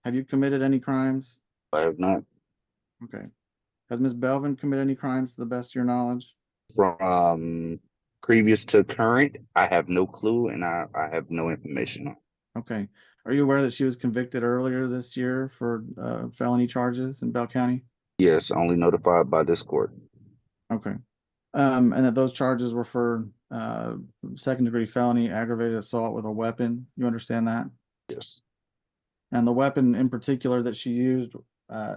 A: Have you committed any crimes?
E: I have not.
A: Okay. Has Ms. Belvin committed any crimes to the best of your knowledge?
E: From previous to current, I have no clue and I have no information on.
A: Okay. Are you aware that she was convicted earlier this year for felony charges in Bell County?
E: Yes, only notified by this court.
A: Okay. And that those charges were for second-degree felony, aggravated assault with a weapon. You understand that?
E: Yes.
A: And the weapon in particular that she used,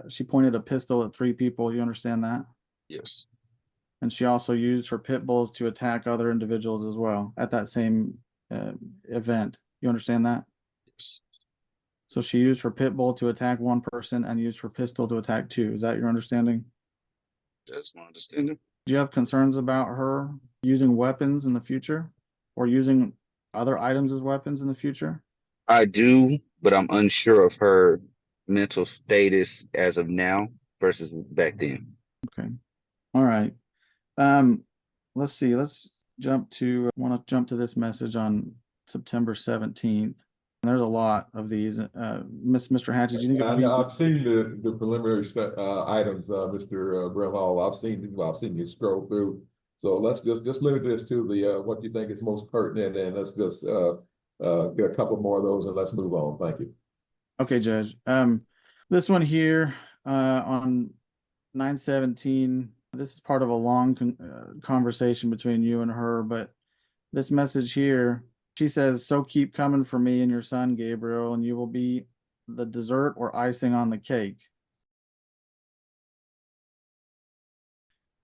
A: she pointed a pistol at 3 people. You understand that?
E: Yes.
A: And she also used her pit bulls to attack other individuals as well at that same event. You understand that?
E: Yes.
A: So she used her pit bull to attack 1 person and used her pistol to attack 2. Is that your understanding?
E: That's my understanding.
A: Do you have concerns about her using weapons in the future or using other items as weapons in the future?
E: I do, but I'm unsure of her mental status as of now versus back then.
A: Okay. All right. Let's see. Let's jump to, I want to jump to this message on September 17th. There's a lot of these. Mr. Hatches, do you think it would be?
C: I've seen the preliminary items, Mr. Breville. I've seen you scroll through. So let's just limit this to the what you think is most pertinent, and let's just get a couple more of those and let's move on. Thank you.
A: Okay, Judge. This one here on 9/17. This is part of a long conversation between you and her, but this message here, she says, "So keep coming for me and your son, Gabriel, and you will be the dessert or icing on the cake.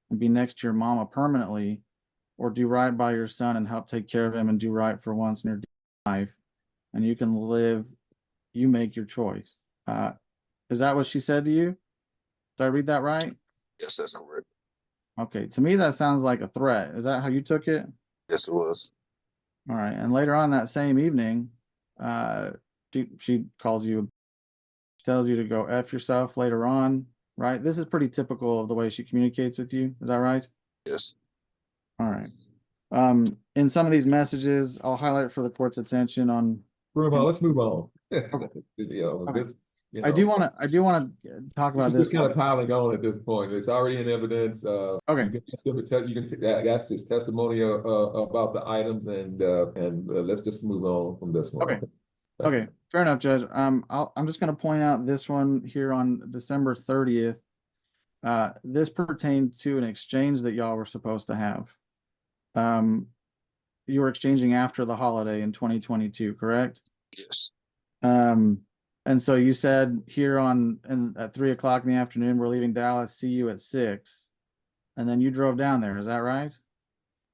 A: And be next to your mama permanently, or do right by your son and help take care of him and do right for once in your life. And you can live, you make your choice." Is that what she said to you? Did I read that right?
E: Yes, that's correct.
A: Okay, to me, that sounds like a threat. Is that how you took it?
E: Yes, it was.
A: All right. And later on that same evening, she calls you, tells you to go F yourself later on, right? This is pretty typical of the way she communicates with you. Is that right?
E: Yes.
A: All right. In some of these messages, I'll highlight for the court's attention on.
C: Breville, let's move on.
A: Okay.
C: This,
A: I do want to talk about
C: this is
A: this.
C: just kind of piling on at this point. It's already in evidence.
A: Okay.
C: You can ask this testimony about the items, and let's just move on from this one.
A: Okay. Okay, fair enough, Judge. I'm just going to point out this one here on December 30th. This pertained to an exchange that y'all were supposed to have. You were exchanging after the holiday in 2022, correct?
E: Yes.
A: And so you said here at 3 o'clock in the afternoon, we're leaving Dallas, see you at 6. And then you drove down there, is that right?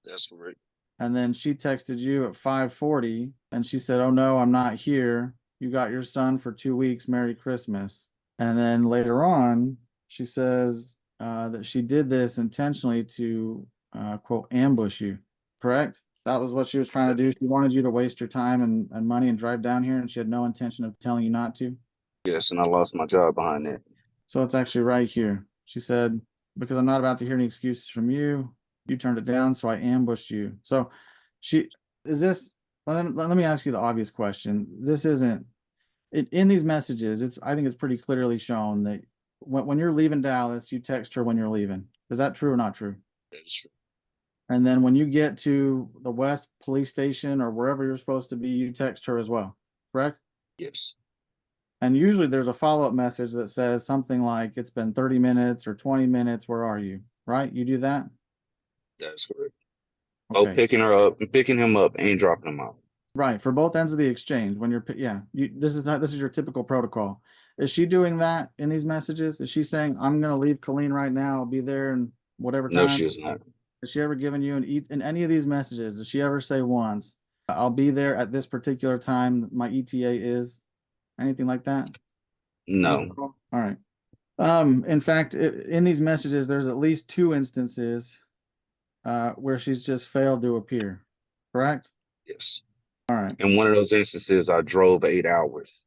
E: That's correct.
A: And then she texted you at 5:40 and she said, "Oh no, I'm not here. You got your son for 2 weeks. Merry Christmas." And then later on, she says that she did this intentionally to quote, ambush you, correct? That was what she was trying to do. She wanted you to waste your time and money and drive down here, and she had no intention of telling you not to.
E: Yes, and I lost my job behind that.
A: So it's actually right here. She said, "Because I'm not about to hear any excuses from you. You turned it down, so I ambushed you." So let me ask you the obvious question. This isn't, in these messages, I think it's pretty clearly shown that when you're leaving Dallas, you text her when you're leaving. Is that true or not true?
E: That's true.
A: And then when you get to the West Police Station or wherever you're supposed to be, you text her as well, correct?
E: Yes.
A: And usually there's a follow-up message that says something like, "It's been 30 minutes or 20 minutes, where are you?" Right? You do that?
E: That's correct.
A: Okay.
E: Oh, picking him up and dropping him off.
A: Right, for both ends of the exchange, when this is your typical protocol. Is she doing that in these messages? Is she saying, "I'm going to leave Colleen right now, I'll be there in whatever time"?
E: No, she is not.
A: Has she ever given you in any of these messages, does she ever say once, "I'll be there at this particular time, my ETA is"? Anything like that?
E: No.
A: All right. In fact, in these messages, there's at least 2 instances where she's just failed to appear, correct?
E: Yes.
A: All right.
E: In one of those instances, I drove 8 hours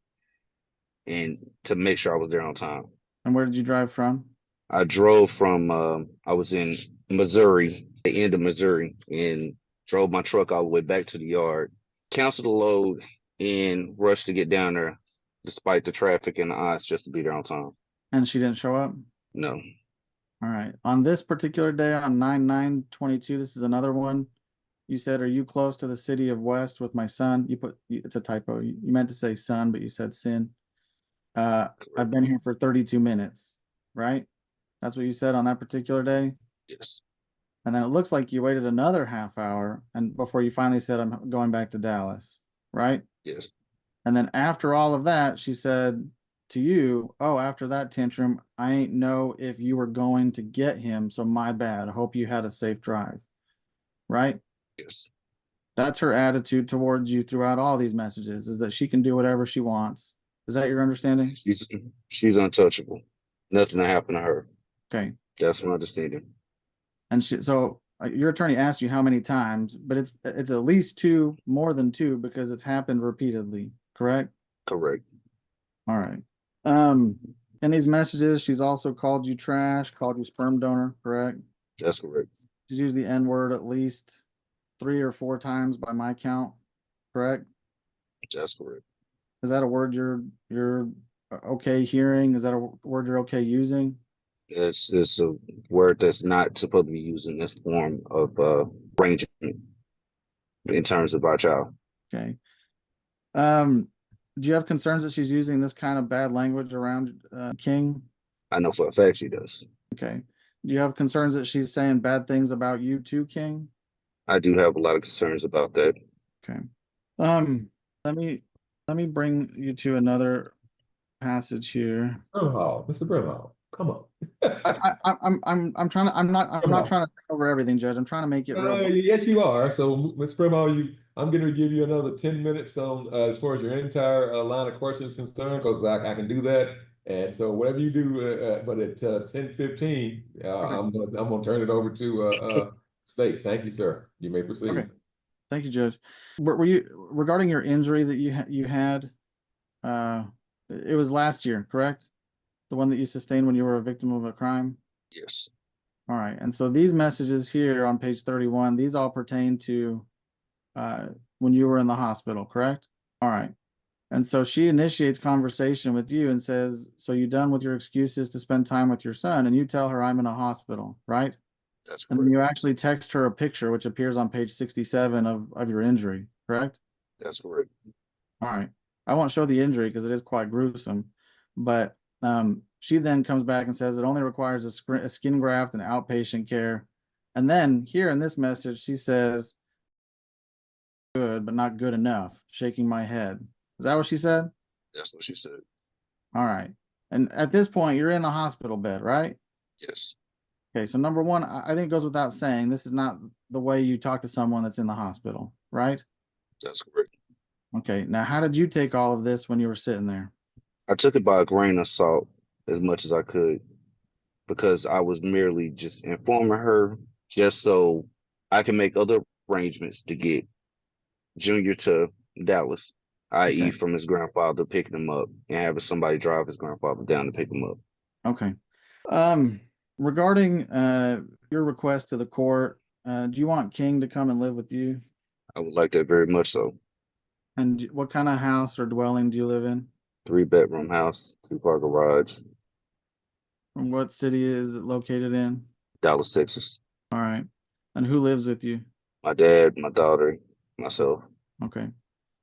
E: and to make sure I was there on time.
A: And where did you drive from?
E: I drove from I was in Missouri, the end of Missouri, and drove my truck all the way back to the yard, canceled the load, and rushed to get down there despite the traffic and the odds just to be there on time.
A: And she didn't show up?
E: No.
A: All right. On this particular day, on 9/9/22, this is another one. You said, "Are you close to the city of West with my son?" It's a typo. You meant to say son, but you said sin. I've been here for 32 minutes, right? That's what you said on that particular day.
E: Yes.
A: And then it looks like you waited another half hour and before you finally said, "I'm going back to Dallas," right?
E: Yes.
A: And then after all of that, she said to you, "Oh, after that tantrum, I ain't know if you were going to get him, so my bad. I hope you had a safe drive." Right?
E: Yes.
A: That's her attitude towards you throughout all these messages, is that she can do whatever she wants. Is that your understanding?
E: She's untouchable. Nothing to happen to her.
A: Okay.
E: That's my understanding.
A: And your attorney asked you how many times, but it's at least two, more than two, because it's happened repeatedly, correct?
E: Correct.
A: All right. In these messages, she's also called you trash, called you sperm donor, correct?
E: That's correct.
A: She's used the N word at least 3 or 4 times by my count, correct?
E: That's correct.
A: Is that a word you're okay hearing? Is that a word you're okay using?
E: It's a word that's not supposed to be used in this form of arrangement in terms of our child.
A: Okay. Do you have concerns that she's using this kind of bad language around King?
E: I know for a fact she does.
A: Okay. Do you have concerns that she's saying bad things about you too, King?
E: I do have a lot of concerns about that.
A: Okay. Let me bring you to another passage here.
C: Brimhall, Mr. Brimhall, come on.
A: I'm trying to I'm not trying to cover everything, Judge. I'm trying to make it real.
C: Yes, you are. So, Ms. Brimhall, I'm going to give you another 10 minutes on as far as your entire line of questions concerned, because I can do that. And so, whatever you do, but at 10:15, I'm gonna turn it over to State. Thank you, sir. You may proceed.
A: Okay. Thank you, Judge. Were you regarding your injury that you had? It was last year, correct? The one that you sustained when you were a victim of a crime?
E: Yes.
A: All right. And so these messages here on page 31, these all pertain to when you were in the hospital, correct? All right. And so she initiates conversation with you and says, "So you done with your excuses to spend time with your son?" And you tell her, "I'm in a hospital," right?
E: That's
A: And
E: correct.
A: then you actually text her a picture, which appears on page 67 of your injury, correct?
E: That's correct.
A: All right. I won't show the injury because it is quite gruesome, but she then comes back and says it only requires a skin graft and outpatient care. And then here in this message, she says, "Good, but not good enough," shaking my head. Is that what she said?
E: That's what she said.
A: All right. And at this point, you're in the hospital bed, right?
E: Yes.
A: Okay. So number one, I think it goes without saying, this is not the way you talk to someone that's in the hospital, right?
E: That's correct.
A: Okay. Now, how did you take all of this when you were sitting there?
E: I took it by a grain of salt as much as I could because I was merely just informing her just so I can make other arrangements to get Junior to Dallas, i.e.,
A: Okay.
E: from his grandfather picking him up and having somebody drive his grandfather down to pick him up.
A: Okay. Regarding your request to the court, do you want King to come and live with you?
E: I would like that very much so.
A: And what kind of house or dwelling do you live in?
E: 3-bedroom house, 2-car garage,
A: And what city is it located in?
E: Dallas, Texas.
A: All right. And who lives with you?
E: My dad, my daughter, myself.
A: Okay.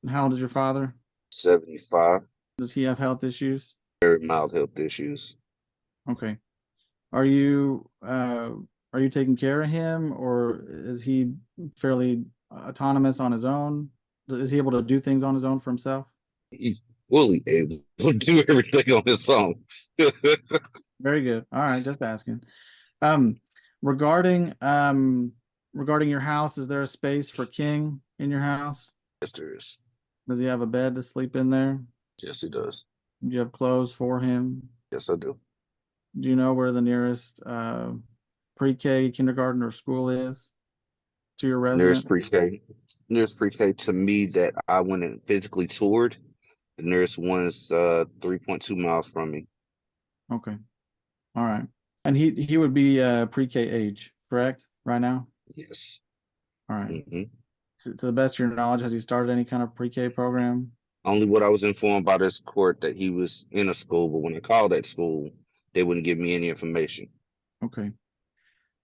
A: And how old is your father?
E: 75,
A: Does he have health issues?
E: very mild health issues.
A: Okay. Are you taking care of him, or is he fairly autonomous on his own? Is he able to do things on his own for himself?
E: He's fully able to do everything on his own.
A: Very good. All right, just asking. Um, regarding your house, is there a space for King in your house?
E: Yes, there is.
A: Does he have a bed to sleep in there?
E: Yes, he does.
A: Do you have clothes for him?
E: Yes, I do.
A: Do you know where the nearest pre-K, kindergarten, or school is to your residence?
E: Nearest pre-K to me that I went and physically toured. The nearest one is 3.2 miles from me.
A: Okay. All right. And he would be pre-K age, correct? Right now?
E: Yes.
A: All right.
E: hmm
A: To the best of your knowledge, has he started any kind of pre-K program?
E: Only what I was informed by this court that he was in a school, but when I called that school, they wouldn't give me any information.
A: Okay.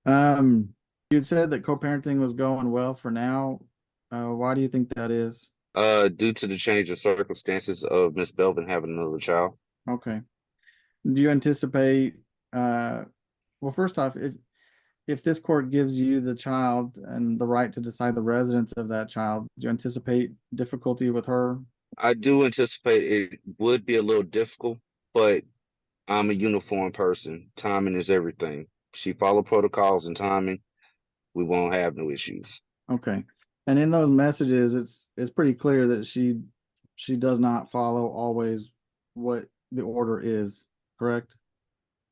A: You had said that co-parenting was going well for now. Why do you think that is?
E: Due to the change of circumstances of Miss Belvin having another child.
A: Okay. Do you anticipate, well, first off, if this court gives you the child and the right to decide the residence of that child, do you anticipate difficulty with her?
E: I do anticipate it would be a little difficult, but I'm a uniform person. Timing is everything. She follow protocols and timing, we won't have no issues.
A: Okay. And in those messages, it's pretty clear that she does not follow always what the order is, correct?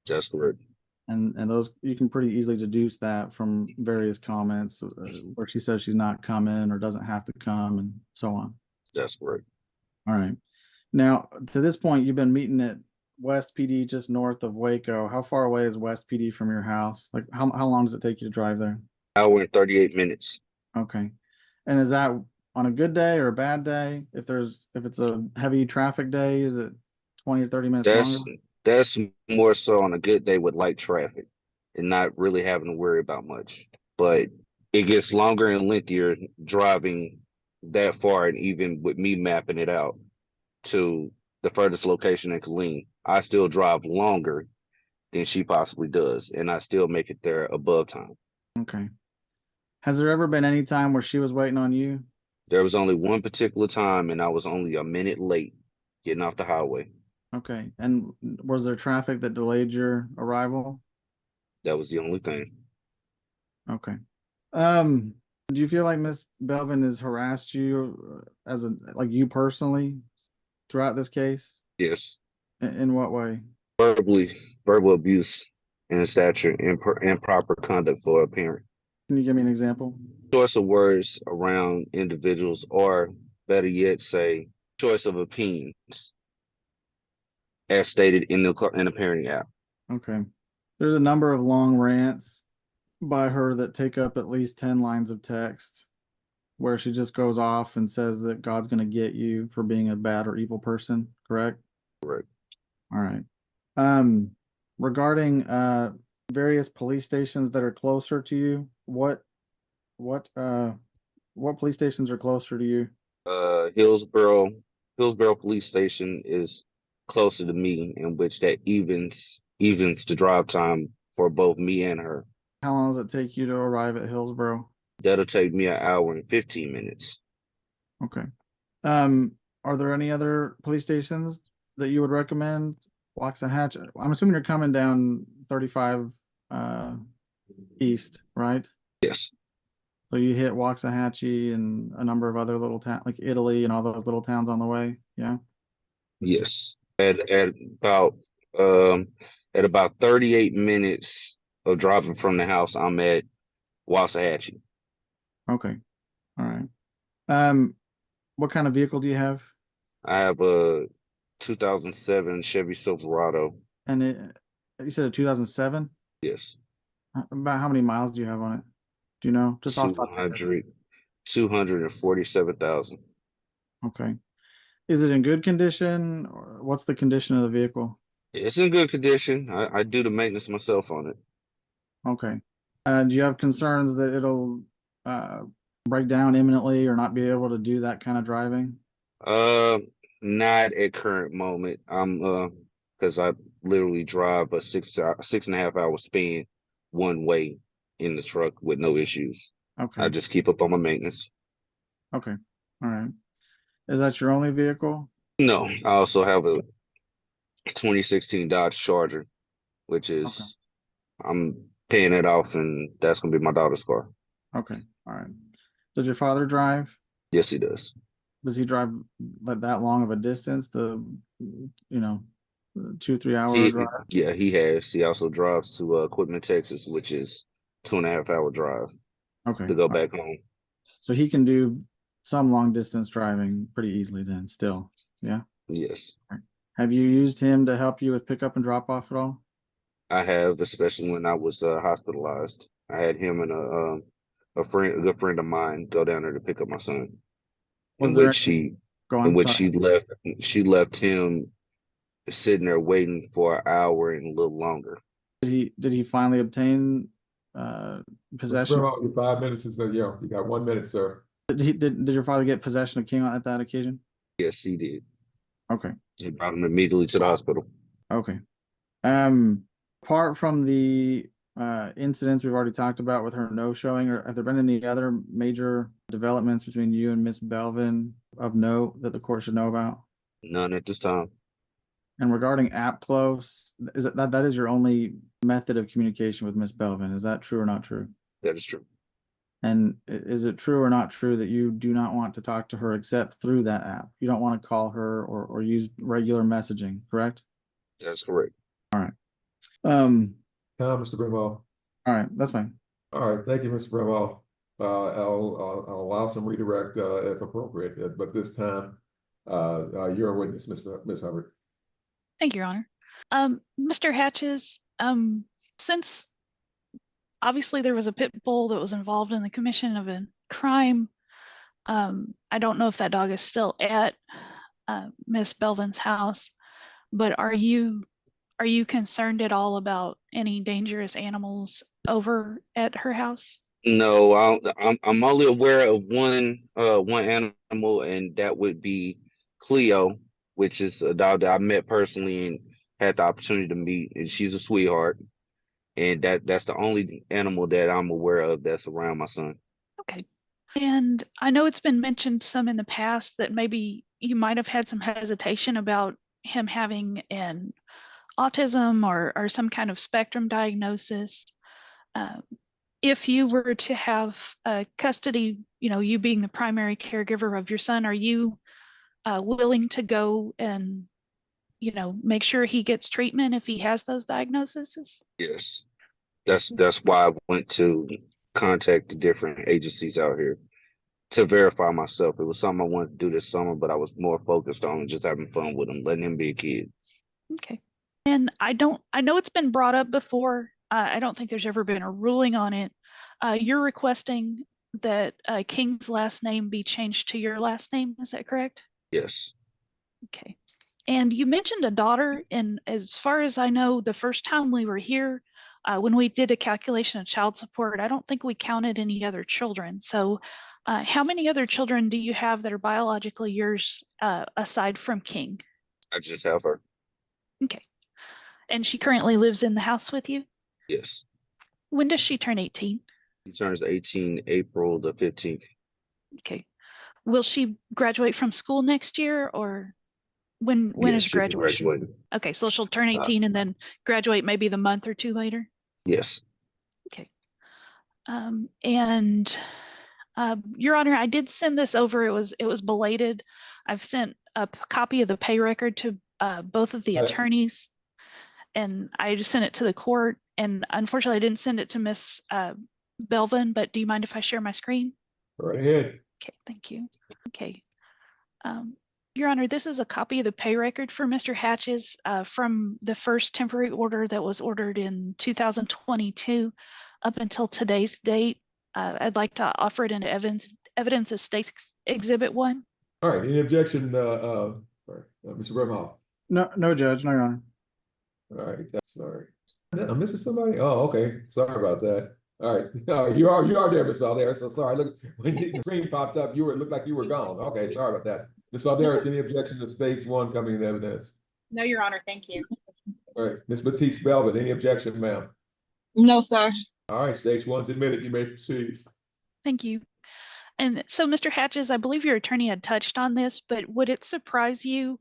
E: That's correct.
A: And those, you can pretty easily deduce that from various comments where she says she's not coming or doesn't have to come and so on.
E: That's correct.
A: All right. Now, to this point, you've been meeting at West PD just north of Waco. How far away is West PD from your house? Like how long does it take you to drive there?
E: Hour and 38 minutes.
A: Okay. And is that on a good day or a bad day? If it's a heavy traffic day, is it 20 or 30 minutes longer?
E: That's more so on a good day with light traffic and not really having to worry about much. But it gets longer and lengthier driving that far, and even with me mapping it out to the furthest location in Killeen, I still drive longer than she possibly does, and I still make it there above time.
A: Okay. Has there ever been any time where she was waiting on you?
E: There was only one particular time, and I was only a minute late getting off the highway.
A: Okay. And was there traffic that delayed your arrival?
E: That was the only thing.
A: Okay. Do you feel like Miss Belvin has harassed you as like you personally throughout this case?
E: Yes.
A: In what way?
E: Verbal abuse and stature, improper conduct for a parent.
A: Can you give me an example?
E: Choice of words around individuals, or better yet, say choice of opinions, as stated in the parenting app.
A: Okay. There's a number of long rants by her that take up at least 10 lines of text where she just goes off and says that God's going to get you for being a bad or evil person, correct?
E: Correct.
A: All right. Regarding various police stations that are closer to you, what police stations are closer to you?
E: Hillsborough Police Station is closer to me, in which that evens the drive time for both me and her.
A: How long does it take you to arrive at Hillsborough?
E: That'll take me an hour and 15 minutes.
A: Okay. Are there any other police stations that you would recommend? Waxahachie. I'm assuming you're coming down 35 east, right?
E: Yes.
A: So you hit Waxahachie and a number of other little towns like Italy and all those little towns on the way. Yeah.
E: Yes. At about 38 minutes of driving from the house, I'm at Waxahachie.
A: Okay. All right. What kind of vehicle do you have?
E: I have a 2007 Chevy Silverado.
A: And you said a 2007?
E: Yes.
A: About how many miles do you have on it? Do you know? Just off the top of your head.
E: 247,000.
A: Okay. Is it in good condition, or what's the condition of the vehicle?
E: It's in good condition. I do the maintenance myself on it.
A: Okay. Do you have concerns that it'll break down imminently or not be able to do that kind of driving?
E: Not at current moment. Because I literally drive a 6.5 hour span one way in the truck with no issues.
A: Okay.
E: I just keep up on my maintenance.
A: Okay. All right. Is that your only vehicle?
E: No, I also have a 2016 Dodge Charger, which is I'm paying it off, and that's gonna be my daughter's car.
A: Okay. All right. Does your father drive?
E: Yes, he does.
A: Does he drive that long of a distance? The 2-3 hour drive?
E: Yeah, he has. He also drives to Equipment, Texas, which is 2.5 hour drive
A: Okay.
E: to go back home.
A: So he can do some long distance driving pretty easily then still. Yeah.
E: Yes.
A: Have you used him to help you with pickup and drop off at all?
E: I have, especially when I was hospitalized. I had him and a good friend of mine go down there to pick up my son.
A: Was
E: in
A: there
E: which
A: any-
E: she
A: Go on,
E: in which
A: sorry.
E: she left him sitting there waiting for an hour and a little longer.
A: Did he finally obtain
C: Mr.
A: possession?
C: Bramall, your 5 minutes is, you got 1 minute, sir.
A: Did your father get possession of King at that occasion?
E: Yes, he did.
A: Okay.
E: He brought him immediately to the hospital.
A: Okay. Apart from the incidents we've already talked about with her no showing, or have there been any other major developments between you and Miss Belvin of note that the court should know about?
E: None at this time.
A: And regarding app close, is it that is your only method of communication with Miss Belvin? Is that true or not true?
E: That is true.
A: And is it true or not true that you do not want to talk to her except through that app? You don't want to call her or use regular messaging, correct?
E: That's correct.
A: Um,
C: Time, Mr. Bramall.
A: all right, that's fine.
C: All right, thank you, Mr. Bramall. I'll allow some redirect if appropriate, but this time, you're a witness, Ms. Hubbard.
F: Thank you, Your Honor. Mr. Hatches, since obviously there was a pit bull that was involved in the commission of a crime, I don't know if that dog is still at Miss Belvin's house, but are you concerned at all about any dangerous animals over at her house?
E: No, I'm only aware of one animal, and that would be Cleo, which is a dog that I met personally and had the opportunity to meet, and she's a sweetheart. And that's the only animal that I'm aware of that's around my son.
F: Okay. And I know it's been mentioned some in the past that maybe you might have had some hesitation about him having an autism or some kind of spectrum diagnosis. If you were to have custody, you being the primary caregiver of your son, are you willing to go and, make sure he gets treatment if he has those diagnoses?
E: Yes, that's why I went to contact the different agencies out here to verify myself. It was something I wanted to do this summer, but I was more focused on just having fun with him, letting him be a kid.
F: Okay. And I know it's been brought up before. I don't think there's ever been a ruling on it. You're requesting that King's last name be changed to your last name. Is that correct?
E: Yes.
F: Okay. And you mentioned a daughter, and as far as I know, the first time we were here, when we did a calculation of child support, I don't think we counted any other children. So how many other children do you have that are biologically yours aside from King?
E: I just have her.
F: Okay. And she currently lives in the house with you?
E: Yes.
F: When does she turn 18?
E: She turns 18 April the 15th.
F: Okay. Will she graduate from school next year, or when
E: Yes,
F: is
E: she'll be
F: graduation?
E: graduating.
F: Okay, so she'll turn 18 and then graduate maybe the month or two later?
E: Yes.
F: Okay. Your Honor, I did send this over. It was belated. I've sent a copy of the pay record to both of the attorneys, and I just sent it to the court. And unfortunately, I didn't send it to Miss Belvin, but do you mind if I share my screen?
C: Go right ahead.
F: Okay, thank you. Okay. Your Honor, this is a copy of the pay record for Mr. Hatches from the first temporary order that was ordered in 2022 up until today's date. I'd like to offer it into evidence as State's Exhibit 1.
C: All right, any objection, Mr. Bramall?
A: No, Judge, no, Your Honor.
C: All right, sorry. I'm missing somebody? Oh, okay, sorry about that. All right, you are there, Ms. Valdez, so sorry. Look, when the screen popped up, it looked like you were gone. Okay, sorry about that. Ms. Valdez, any objection to States 1 coming in evidence?
D: No, Your Honor, thank you.
C: All right, Ms. Baptiste Belvin, any objection, ma'am?
B: No, sir.
C: All right, Stage 1's admitted, you may proceed.
F: Thank you. And so, Mr. Hatches, I believe your attorney had touched on this, but would it surprise you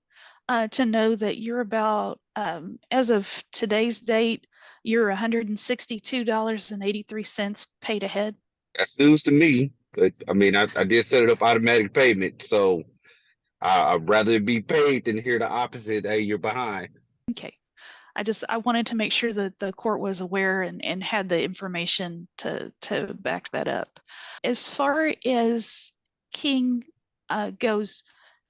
F: to know that you're about, as of today's date, you're $162.83 paid ahead?
E: That's news to me, but I mean, I did set it up automatic payment, so I'd rather it be paid than hear the opposite. Hey, you're behind.
F: Okay. I wanted to make sure that the court was aware and had the information to back that up. As far as King goes,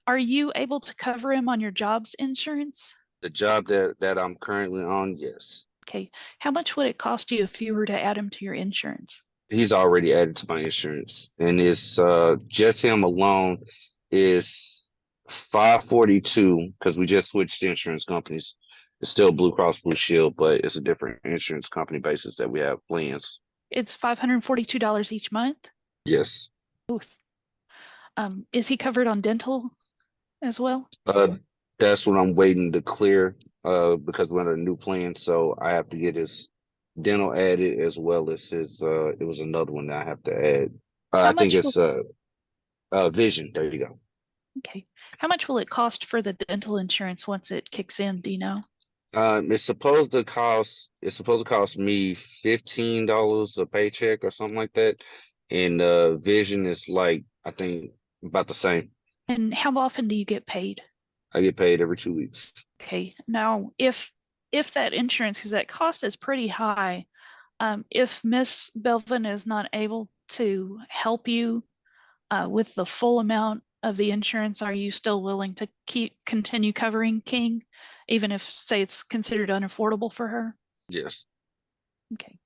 F: are you able to cover him on your job's insurance?
E: The job that I'm currently on, yes.
F: Okay. How much would it cost you if you were to add him to your insurance?
E: He's already added to my insurance, and it's just him alone is $542 because we just switched insurance companies, It's still Blue Cross Blue Shield, but it's a different insurance company basis that we have plans.
F: It's $542 each month.
E: Yes.
F: Oof. Is he covered on dental as well?
E: That's what I'm waiting to clear, because we're under a new plan, so I have to get his dental added as well as his, it was another one that I have to add.
F: How
E: I think
F: much
E: it's, vision. There you go.
F: Okay. How much will it cost for the dental insurance once it kicks in? Do you know?
E: It's supposed to cost me $15 a paycheck or something like that. And vision is like, I think about the same.
F: And how often do you get paid?
E: I get paid every 2 weeks.
F: Okay. Now, if that insurance, because that cost is pretty high, if Miss Belvin is not able to help you with the full amount of the insurance, are you still willing to continue covering King, even if, say, it's considered unaffordable for her?
E: Yes.
F: Okay.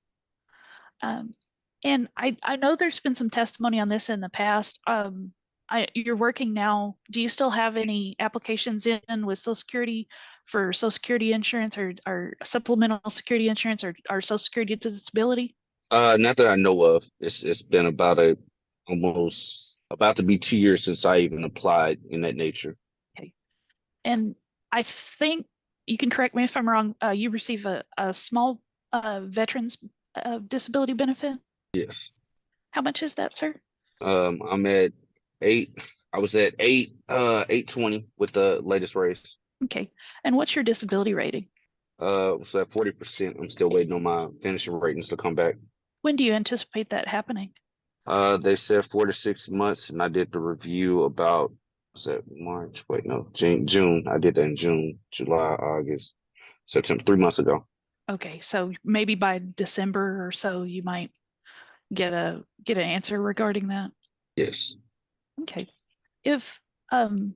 F: And I know there's been some testimony on this in the past. You're working now. Do you still have any applications in with Social Security for Social Security insurance or supplemental security insurance or Social Security disability?
E: Not that I know of. It's been almost about to be 2 years since I even applied in that nature.
F: Okay. And I think you can correct me if I'm wrong. You receive a small veterans disability benefit.
E: Yes.
F: How much is that, sir?
E: I'm at 8. I was at 820 with the latest raise.
F: Okay. And what's your disability rating?
E: So at 40%. I'm still waiting on my finishing ratings to come back.
F: When do you anticipate that happening?
E: They said 4 to 6 months, and I did the review about, was that March? Wait, no, June. I did that in June, July, August, September, 3 months ago.
F: Okay, so maybe by December or so, you might get an answer regarding that.
E: Yes.
F: Okay. If that's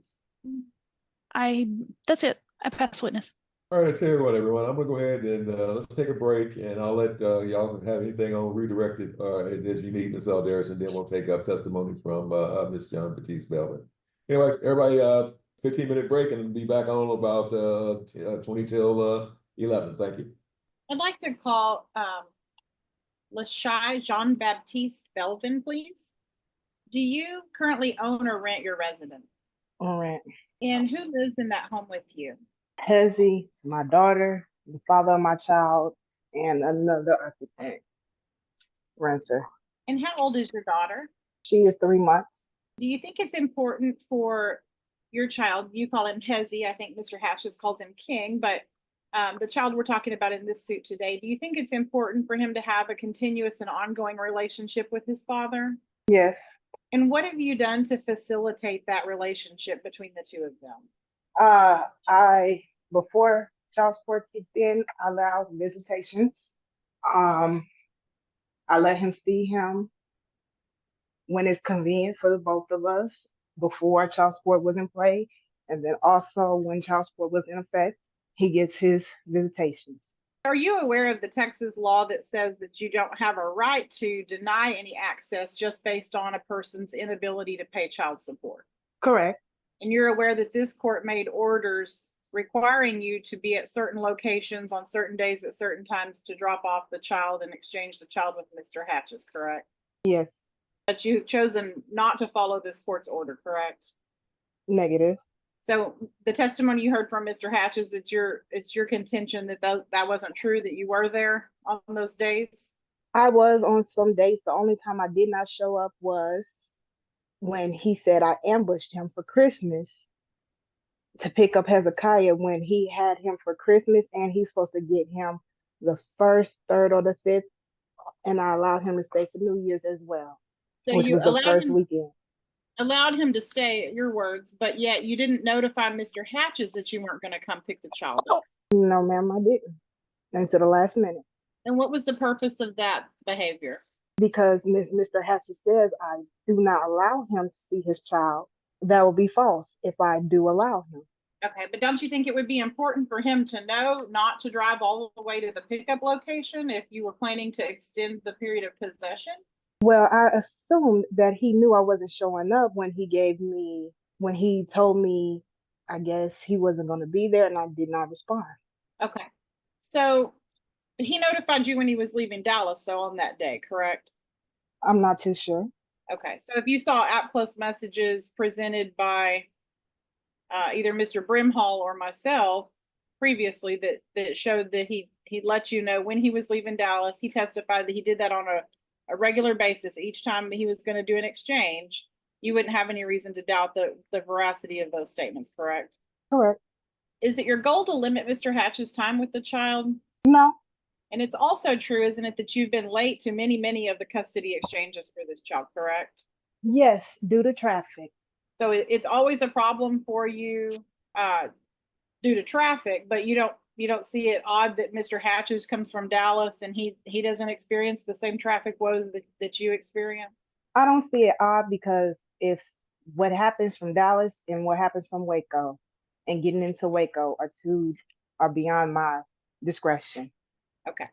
F: it. I pass witness.
C: All right, I tell you what, everyone, I'm gonna go ahead and let's take a break, and I'll let y'all have anything on redirected as you need, Ms. Alderis, and then we'll take up testimony from Ms. John Baptiste Belvin. Anyway, everybody, 15-minute break, and be back on about 20 till 11. Thank you.
D: I'd like to call Lashai Jean Baptiste Belvin, please. Do you currently own or rent your residence?
B: All right.
D: And who lives in that home with you?
B: Hezzy, my daughter, the father of my child, and another occupant renter.
D: And how old is your daughter?
B: She is 3 months.
D: Do you think it's important for your child, you call him Hezzy, I think Mr. Hatches calls him King, but the child we're talking about in this suit today, do you think it's important for him to have a continuous and ongoing relationship with his father?
B: Yes.
D: And what have you done to facilitate that relationship between the two of them?
B: Before child support kicked in, I allowed visitations. I let him see him when it's convenient for the both of us before child support was in play. And then also when child support was in effect, he gets his visitations.
D: Are you aware of the Texas law that says that you don't have a right to deny any access just based on a person's inability to pay child support?
B: Correct.
D: And you're aware that this court made orders requiring you to be at certain locations on certain days at certain times to drop off the child and exchange the child with Mr. Hatches, correct?
B: Yes.
D: But you've chosen not to follow this court's order, correct?
B: Negative.
D: So the testimony you heard from Mr. Hatches, it's your contention that that wasn't true, that you were there on those days?
B: I was on some days. The only time I did not show up was when he said I ambushed him for Christmas to pick up Hezekiah when he had him for Christmas, and he's supposed to get him the 1st, 3rd, or the 5th, and I allowed him to stay for New Year's as well,
D: So
B: which
D: you
B: was the first weekend.
D: Allowed him to stay, at your words, but yet you didn't notify Mr. Hatches that you weren't going to come pick the child up.
B: No, ma'am, I didn't until the last minute.
D: And what was the purpose of that behavior?
B: Because Mr. Hatches says I do not allow him to see his child. That would be false if I do allow him.
D: Okay, but don't you think it would be important for him to know not to drive all the way to the pickup location if you were planning to extend the period of possession?
B: Well, I assumed that he knew I wasn't showing up when he told me, I guess he wasn't going to be there, and I did not respond.
D: Okay. So he notified you when he was leaving Dallas, though, on that day, correct?
B: I'm not too sure.
D: Okay. So if you saw app close messages presented by either Mr. Brimhall or myself previously that showed that he let you know when he was leaving Dallas, he testified that he did that on a regular basis each time he was going to do an exchange. You wouldn't have any reason to doubt the veracity of those statements, correct?
B: Correct.
D: Is it your goal to limit Mr. Hatch's time with the child?
B: No.
D: And it's also true, isn't it, that you've been late to many of the custody exchanges for this child, correct?
B: Yes, due to traffic.
D: So it's always a problem for you due to traffic, but you don't see it odd that Mr. Hatches comes from Dallas and he doesn't experience the same traffic woes that you experience?
B: I don't see it odd because if what happens from Dallas and what happens from Waco and getting into Waco are beyond my discretion.
D: Okay.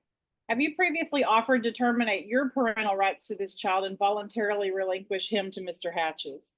D: Have you previously offered to terminate your parental rights to this child and voluntarily relinquish him to Mr. Hatches?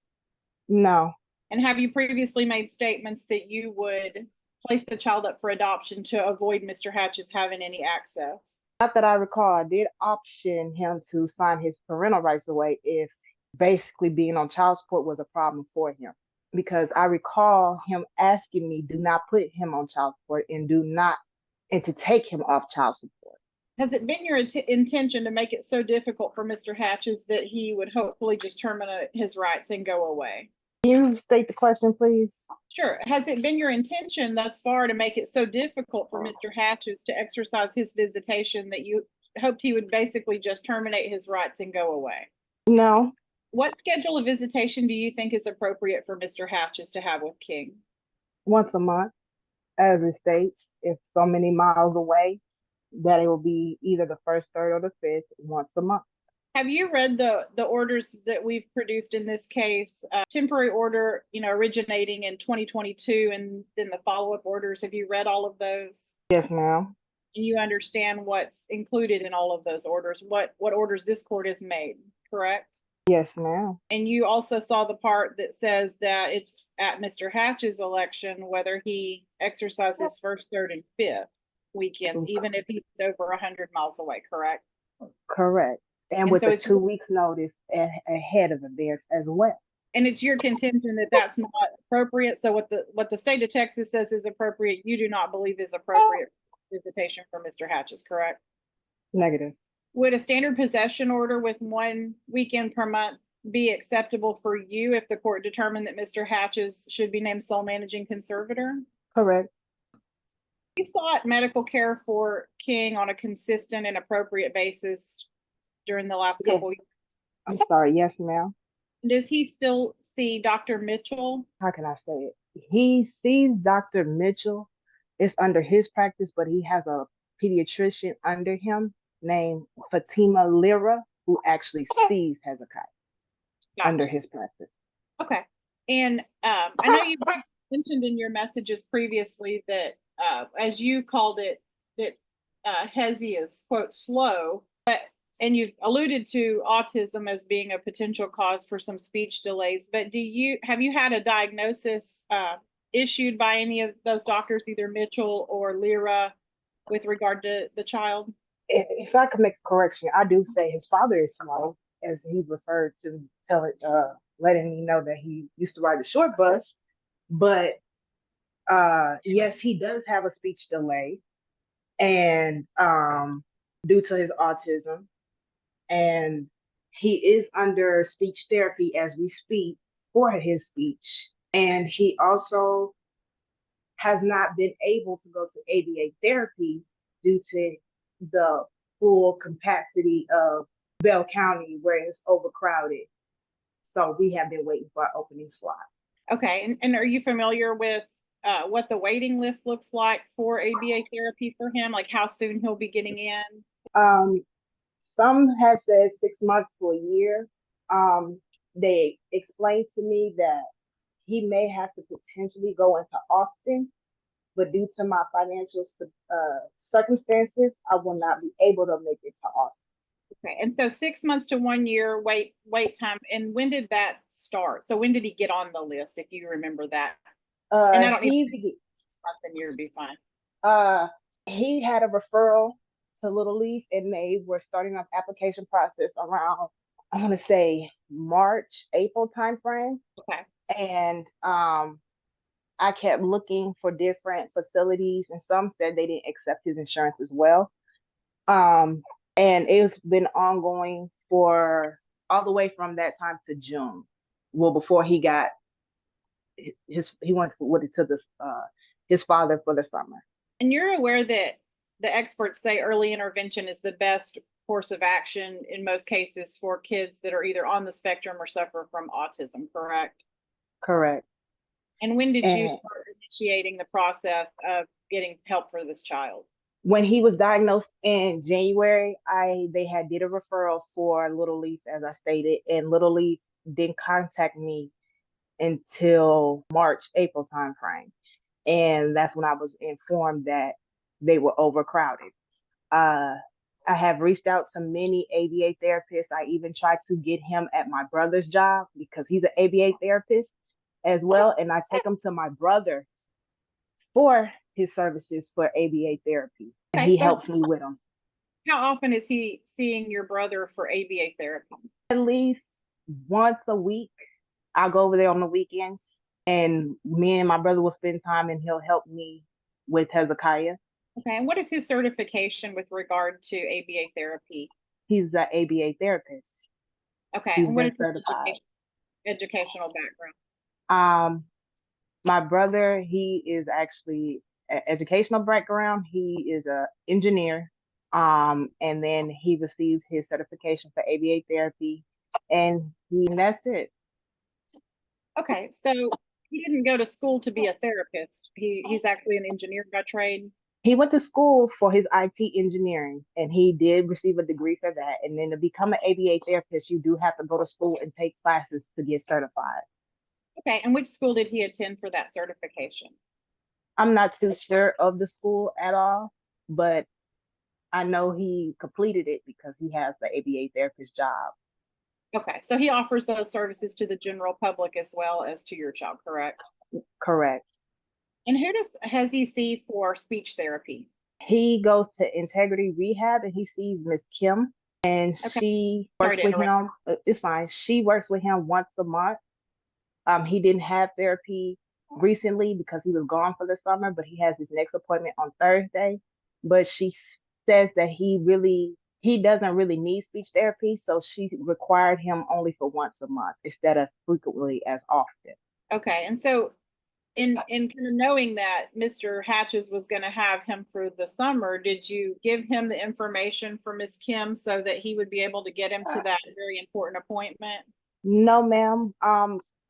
B: No.
D: And have you previously made statements that you would place the child up for adoption to avoid Mr. Hatches having any access?
B: Not that I recall. I did option him to sign his parental rights away if basically being on child support was a problem for him. Because I recall him asking me, do not put him on child support and to take him off child support.
D: Has it been your intention to make it so difficult for Mr. Hatches that he would hopefully just terminate his rights and go away?
B: Can you state the question, please?
D: Sure. Has it been your intention thus far to make it so difficult for Mr. Hatches to exercise his visitation that you hoped he would basically just terminate his rights and go away?
B: No.
D: What schedule of visitation do you think is appropriate for Mr. Hatches to have with King?
B: Once a month, as it states, if so many miles away, that it will be either the 1st, 3rd, or the 5th, once a month.
D: Have you read the orders that we've produced in this case? Temporary order, originating in 2022, and then the follow-up orders. Have you read all of those?
B: Yes, ma'am.
D: And you understand what's included in all of those orders, what orders this court has made, correct?
B: Yes, ma'am.
D: And you also saw the part that says that it's at Mr. Hatch's election whether he exercises 1st, 3rd, and 5th weekends, even if he's over 100 miles away, correct?
B: Correct. And with
D: so
B: a 2 weeks notice ahead of events as well.
D: And it's your contention that that's not appropriate. So what the state of Texas says is appropriate, you do not believe is appropriate visitation for Mr. Hatches, correct?
B: Negative.
D: Would a standard possession order with 1 weekend per month be acceptable for you if the court determined that Mr. Hatches should be named sole managing conservator?
B: Correct.
D: You sought medical care for King on a consistent and appropriate basis during the last couple of years.
B: I'm sorry. Yes, ma'am.
D: Does he still see Dr. Mitchell?
B: How can I say it? He sees Dr. Mitchell. It's under his practice, but he has a pediatrician under him named Fatima Lira, who actually sees Hezekiah under his practice.
D: Okay. And I know you mentioned in your messages previously that, as you called it, that Hezi is, quote, slow, and you've alluded to autism as being a potential cause for some speech delays, but have you had a diagnosis issued by any of those doctors, either Mitchell or Lira, with regard to the child?
B: If I could make a correction, I do say his father is slow, as he referred to letting me know that he used to ride the short bus. But yes, he does have a speech delay, and due to his autism. And he is under speech therapy as we speak for his speech. And he also has not been able to go to ABA therapy due to the full capacity of Bell County, where it's overcrowded. So we have been waiting for our opening slot.
D: Okay. And are you familiar with what the waiting list looks like for ABA therapy for him? Like how soon he'll be getting in?
B: Some have said 6 months to a year. They explained to me that he may have to potentially go into Austin, but due to my financial circumstances, I will not be able to make it to Austin.
D: Okay, and so 6 months to 1 year wait time. And when did that start? So when did he get on the list, if you remember that? And I don't need month and year would be fine.
B: He had a referral to Little Leaf, and they were starting up application process around, I want to say March, April timeframe.
D: Okay.
B: And I kept looking for different facilities, and some said they didn't accept his insurance as well. And it's been ongoing for all the way from that time to June. Well, before he got he went with it to this his father for the summer.
D: And you're aware that the experts say early intervention is the best course of action in most cases for kids that are either on the spectrum or suffer from autism, correct?
B: Correct.
D: And when did you
B: And
D: start initiating the process of getting help for this child?
B: when he was diagnosed in January, they had did a referral for Little Leaf, as I stated, and Little Leaf didn't contact me until March, April timeframe. And that's when I was informed that they were overcrowded. I have reached out to many ABA therapists. I even tried to get him at my brother's job because he's an ABA therapist as well. And I take him to my brother for his services for ABA therapy. And
D: Okay,
B: he
D: so
B: helps me with them.
D: how often is he seeing your brother for ABA therapy?
B: At least once a week. I'll go over there on the weekends, and me and my brother will spend time, and he'll help me with Hezekiah.
D: Okay, and what is his certification with regard to ABA therapy?
B: He's an ABA therapist.
D: Okay,
B: He's
D: and what
B: been
D: is his
B: certified.
D: educational background?
B: My brother, he is actually an educational background. He is an engineer. And then he received his certification for ABA therapy, and that's it.
D: Okay, so he didn't go to school to be a therapist. He's actually an engineer by trade.
B: He went to school for his IT engineering, and he did receive a degree for that. And then to become an ABA therapist, you do have to go to school and take classes to get certified.
D: Okay, and which school did he attend for that certification?
B: I'm not too sure of the school at all, but I know he completed it because he has the ABA therapist job.
D: Okay, so he offers those services to the general public as well as to your child, correct?
B: Correct.
D: And who has he see for speech therapy?
B: He goes to Integrity Rehab, and he sees Miss Kim, and
D: Okay.
B: she works with him. It's fine. She works with him once a month. He didn't have therapy recently because he was gone for the summer, but he has his next appointment on Thursday. But she says that he doesn't really need speech therapy, so she required him only for once a month instead of frequently as often.
D: Okay, and so in kind of knowing that Mr. Hatches was going to have him for the summer, did you give him the information for Miss Kim so that he would be able to get him to that very important appointment?
B: No, ma'am.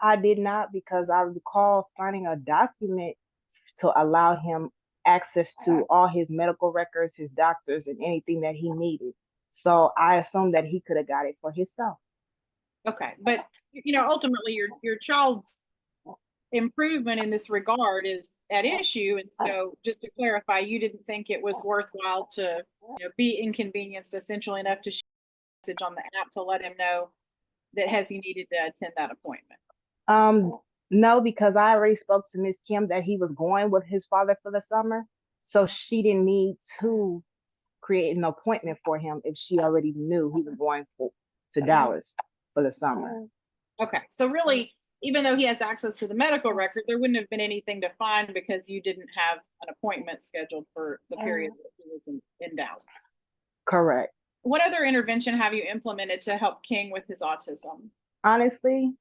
B: I did not, because I recall signing a document to allow him access to all his medical records, his doctors, and anything that he needed. So I assumed that he could have got it for himself.
D: Okay, but ultimately your child's improvement in this regard is at issue, and so just to clarify, you didn't think it was worthwhile to be inconvenienced essentially enough to share a message on the app to let him know that he needed to attend that appointment?
B: No, because I already spoke to Miss Kim that he was going with his father for the summer, so she didn't need to create an appointment for him if she already knew he was going to Dallas for the summer.
D: Okay, so really, even though he has access to the medical record, there wouldn't have been anything to find because you didn't have an appointment scheduled for the period that he was in Dallas.
B: Correct.
D: What other intervention have you implemented to help King with his autism?
B: Honestly,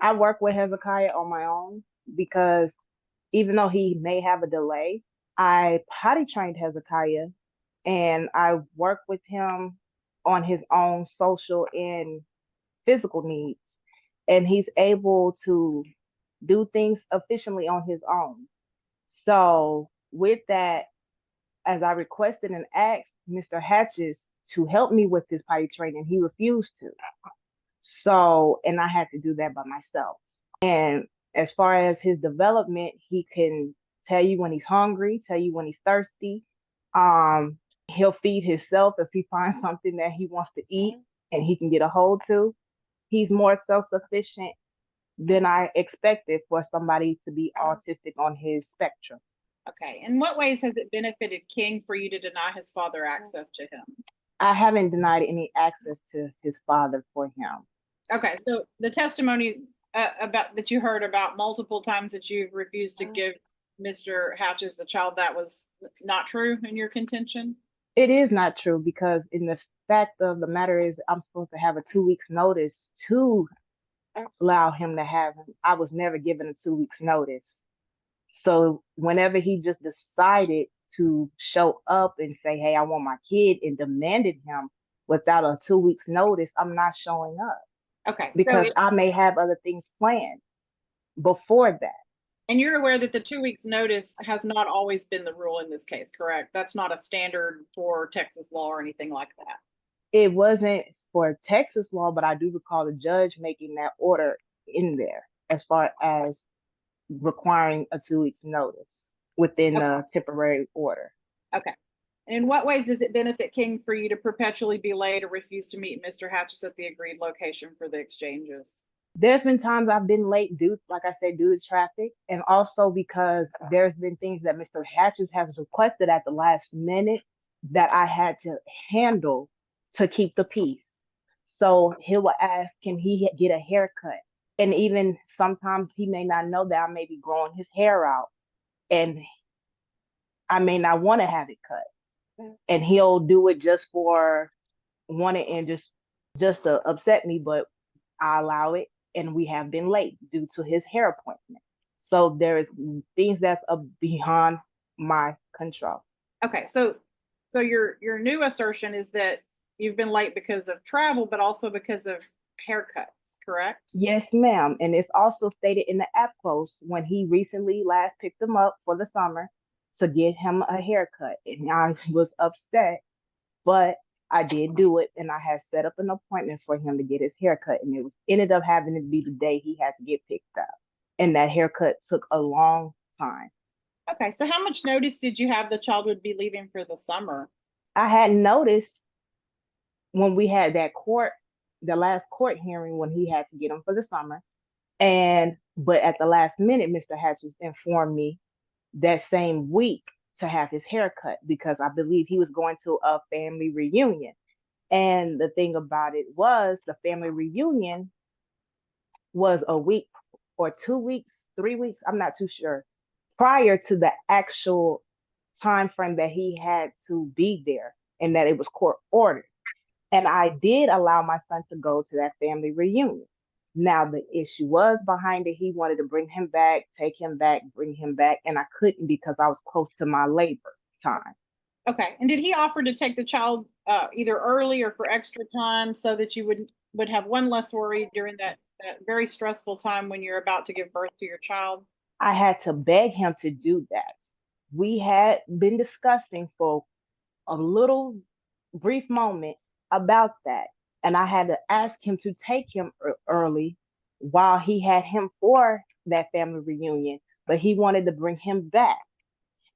B: I work with Hezekiah on my own because even though he may have a delay, I potty trained Hezekiah, and I work with him on his own social and physical needs. And he's able to do things efficiently on his own. So with that, as I requested and asked Mr. Hatches to help me with his potty training, he refused to. So, and I had to do that by myself. And as far as his development, he can tell you when he's hungry, tell you when he's thirsty. He'll feed himself if he finds something that he wants to eat and he can get a hold to. He's more self-sufficient than I expected for somebody to be autistic on his spectrum.
D: Okay. In what ways has it benefited King for you to deny his father access to him?
B: I haven't denied any access to his father for him.
D: Okay, so the testimony about that you heard about multiple times that you've refused to give Mr. Hatches the child, that was not true in your contention?
B: It is not true because in the fact of the matter is I'm supposed to have a 2 weeks notice to allow him to have him. I was never given a 2 weeks notice. So whenever he just decided to show up and say, hey, I want my kid and demanded him without a 2 weeks notice, I'm not showing up
D: Okay,
B: because
D: so
B: I may have other things planned before that.
D: and you're aware that the 2 weeks notice has not always been the rule in this case, correct? That's not a standard for Texas law or anything like that.
B: It wasn't for Texas law, but I do recall the judge making that order in there as far as requiring a 2 weeks notice within the temporary order.
D: Okay. And in what ways does it benefit King for you to perpetually be late or refuse to meet Mr. Hatches at the agreed location for the exchanges?
B: There's been times I've been late due, like I said, due to traffic, and also because there's been things that Mr. Hatches has requested at the last minute that I had to handle to keep the peace. So he will ask, can he get a haircut? And even sometimes he may not know that I may be growing his hair out and I may not want to have it cut. And he'll do it just for wanting and just to upset me, but I allow it. And we have been late due to his hair appointment. So there is things that's beyond my control.
D: Okay, so your new assertion is that you've been late because of travel, but also because of haircuts, correct?
B: Yes, ma'am. And it's also stated in the app post when he recently last picked him up for the summer to get him a haircut. And I was upset, but I did do it, and I had set up an appointment for him to get his haircut, and it ended up having to be the day he had to get picked up. And that haircut took a long time.
D: Okay, so how much notice did you have the child would be leaving for the summer?
B: I had noticed when we had that the last court hearing when he had to get him for the summer. But at the last minute, Mr. Hatches informed me that same week to have his haircut because I believe he was going to a family reunion. And the thing about it was the family reunion was a week or 2 weeks, 3 weeks, I'm not too sure, prior to the actual time frame that he had to be there and that it was court ordered. And I did allow my son to go to that family reunion. Now, the issue was behind it. He wanted to bring him back, take him back, bring him back. And I couldn't because I was close to my labor time.
D: Okay, and did he offer to take the child either early or for extra time so that you would have one less worry during that very stressful time when you're about to give birth to your child?
B: I had to beg him to do that. We had been discussing for a little brief moment about that. And I had to ask him to take him early while he had him for that family reunion, but he wanted to bring him back.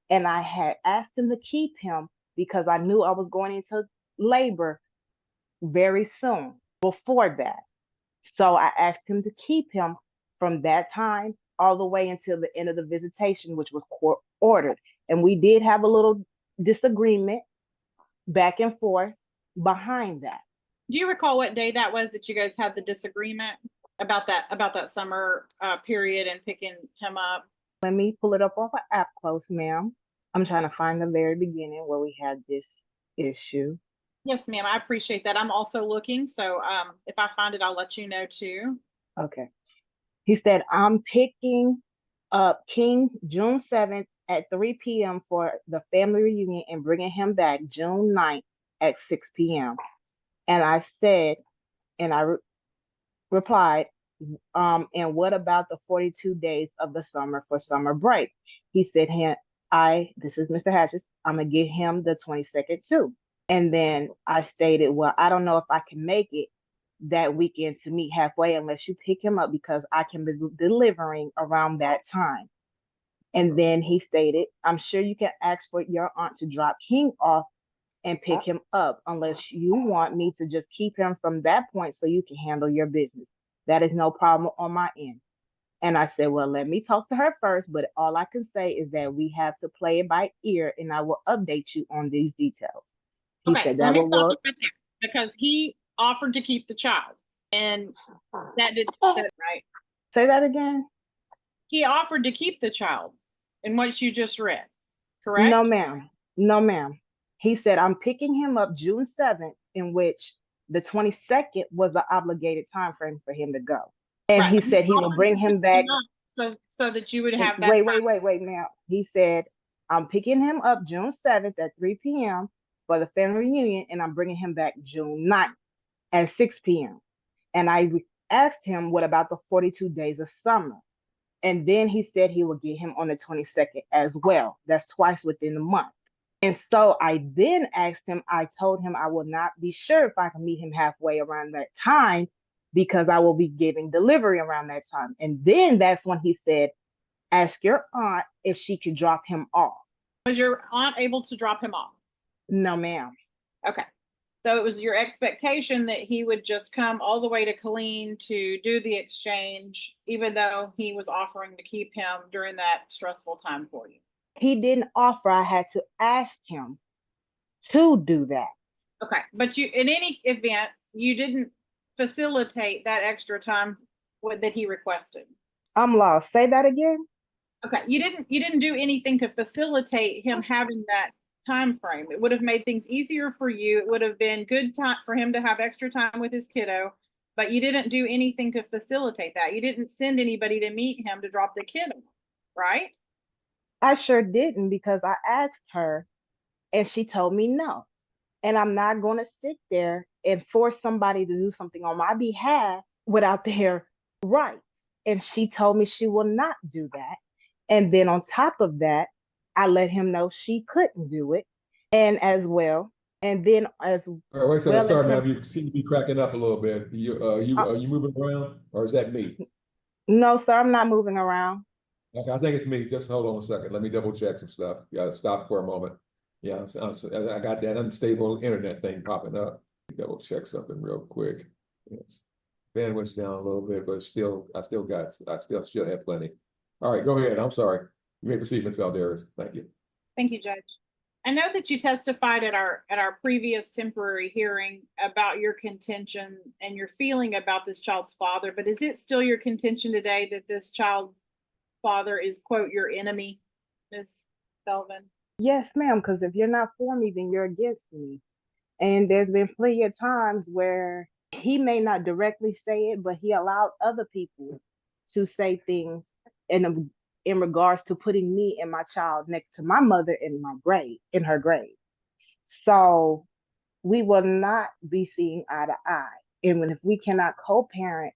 B: And I had asked him to keep him because I knew I was going into labor very soon before that. So I asked him to keep him from that time all the way until the end of the visitation, which was court ordered. And we did have a little disagreement back and forth behind that.
D: Do you recall what day that was that you guys had the disagreement about that summer period and picking him up?
B: Let me pull it up off an app close, ma'am. I'm trying to find the very beginning where we had this issue.
D: Yes, ma'am. I appreciate that. I'm also looking, so if I find it, I'll let you know too.
B: Okay. He said, I'm picking up King June 7th at 3 p.m. for the family reunion and bringing him back June 9th at 6 p.m. And I said, and I replied, and what about the 42 days of the summer for summer break? He said, this is Mr. Hatches, I'm going to get him the 22nd too. And then I stated, well, I don't know if I can make it that weekend to meet halfway unless you pick him up because I can be delivering around that time. And then he stated, I'm sure you can ask for your aunt to drop King off and pick him up unless you want me to just keep him from that point so you can handle your business. That is no problem on my end. And I said, well, let me talk to her first, but all I can say is that we have to play it by ear and I will update you on these details. He
D: Okay,
B: said
D: so let
B: that
D: me
B: will
D: stop
B: work.
D: you right there, because he offered to keep the child, and that didn't, right?
B: Say that again?
D: He offered to keep the child in what you just read,
B: No,
D: correct?
B: ma'am. No, ma'am. He said, I'm picking him up June 7th, in which the 22nd was the obligated time frame for him to go. And
D: Right,
B: he
D: but
B: said he will
D: offered
B: bring
D: to
B: him
D: pick
B: back.
D: up so that you would have that.
B: Wait, ma'am. He said, I'm picking him up June 7th at 3 p.m. for the family reunion, and I'm bringing him back June 9th at 6 p.m. And I asked him, what about the 42 days of summer? And then he said he would get him on the 22nd as well. That's twice within the month. And so I then asked him, I told him I will not be sure if I can meet him halfway around that time because I will be giving delivery around that time. And then that's when he said, ask your aunt if she could drop him off.
D: Was your aunt able to drop him off?
B: No, ma'am.
D: Okay. So it was your expectation that he would just come all the way to Colleen to do the exchange, even though he was offering to keep him during that stressful time for you.
B: He didn't offer. I had to ask him to do that.
D: Okay. But you, in any event, you didn't facilitate that extra time that he requested.
B: I'm lost. Say that again.
D: Okay. You didn't do anything to facilitate him having that time frame. It would have made things easier for you. It would have been good time for him to have extra time with his kiddo, but you didn't do anything to facilitate that. You didn't send anybody to meet him to drop the kid off, right?
B: I sure didn't, because I asked her and she told me no. And I'm not going to sit there and force somebody to do something on my behalf without their right. And she told me she will not do that. And then on top of that, I let him know she couldn't do it. And as well, and then as
C: All right, wait a second.
B: well as
C: Sorry,
B: her,
C: ma'am. You seem to be cracking up a little bit. Are you moving around, or is that me?
B: no, sir, I'm not moving around.
C: Okay, I think it's me. Just hold on a second. Let me double check some stuff. Gotta stop for a moment. Yeah, I got that unstable internet thing popping up. Double check something real quick. Yes. Bandwidth's down a little bit, but I still have plenty. All right, go ahead. I'm sorry. You may proceed, Ms. Valderas. Thank you.
D: Thank you, Judge. I know that you testified at our previous temporary hearing about your contention and your feeling about this child's father, but is it still your contention today that this child's father is, quote, your enemy, Ms. Belvin?
B: Yes, ma'am, because if you're not for me, then you're against me. And there's been plenty of times where he may not directly say it, but he allowed other people to say things in regards to putting me and my child next to my mother in her grave. So we will not be seeing eye to eye. And if we cannot co-parent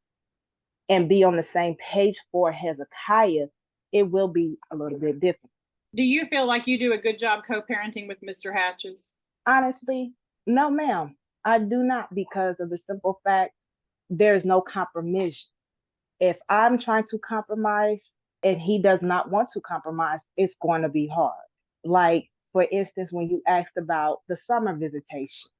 B: and be on the same page for Hezekiah, it will be a little bit different.
D: Do you feel like you do a good job co-parenting with Mr. Hatches?
B: Honestly, no, ma'am. I do not, because of the simple fact there's no compromise. If I'm trying to compromise and he does not want to compromise, it's going to be hard. Like, for instance, when you asked about the summer visitation,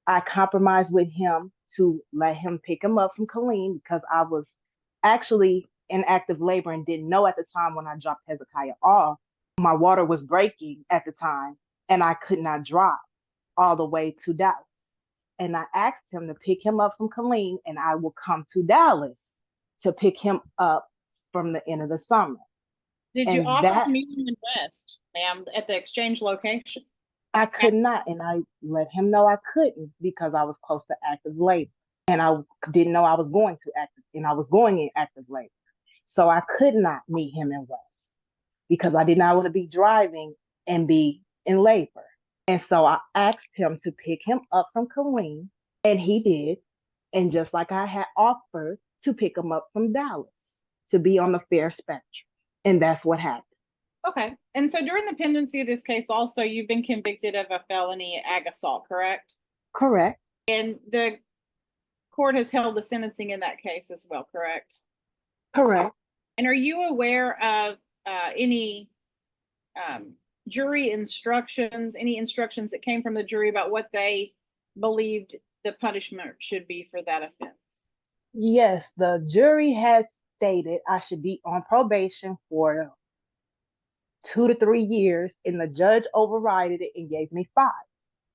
B: I compromised with him to let him pick him up from Colleen because I was actually in active labor and didn't know at the time when I dropped Hezekiah off. My water was breaking at the time and I could not drive all the way to Dallas. And I asked him to pick him up from Colleen and I will come to Dallas to pick him up from the end of the summer.
D: Did you
B: And
D: offer
B: that
D: to meet him in West, ma'am, at the exchange location?
B: I could not, and I let him know I couldn't because I was close to active labor, and I didn't know I was going in active labor. So I could not meet him in West because I did not want to be driving and be in labor. And so I asked him to pick him up from Colleen, and he did. And just like I had offered to pick him up from Dallas to be on the fair spectrum. And that's what happened.
D: Okay. And so during the pendency of this case, also, you've been convicted of a felony ag assault, correct?
B: Correct.
D: And the court has held the sentencing in that case as well, correct?
B: Correct.
D: And are you aware of any jury instructions, any instructions that came from the jury about what they believed the punishment should be for that offense?
B: Yes, the jury has stated I should be on probation for 2 to 3 years, and the judge overrided it and gave me 5.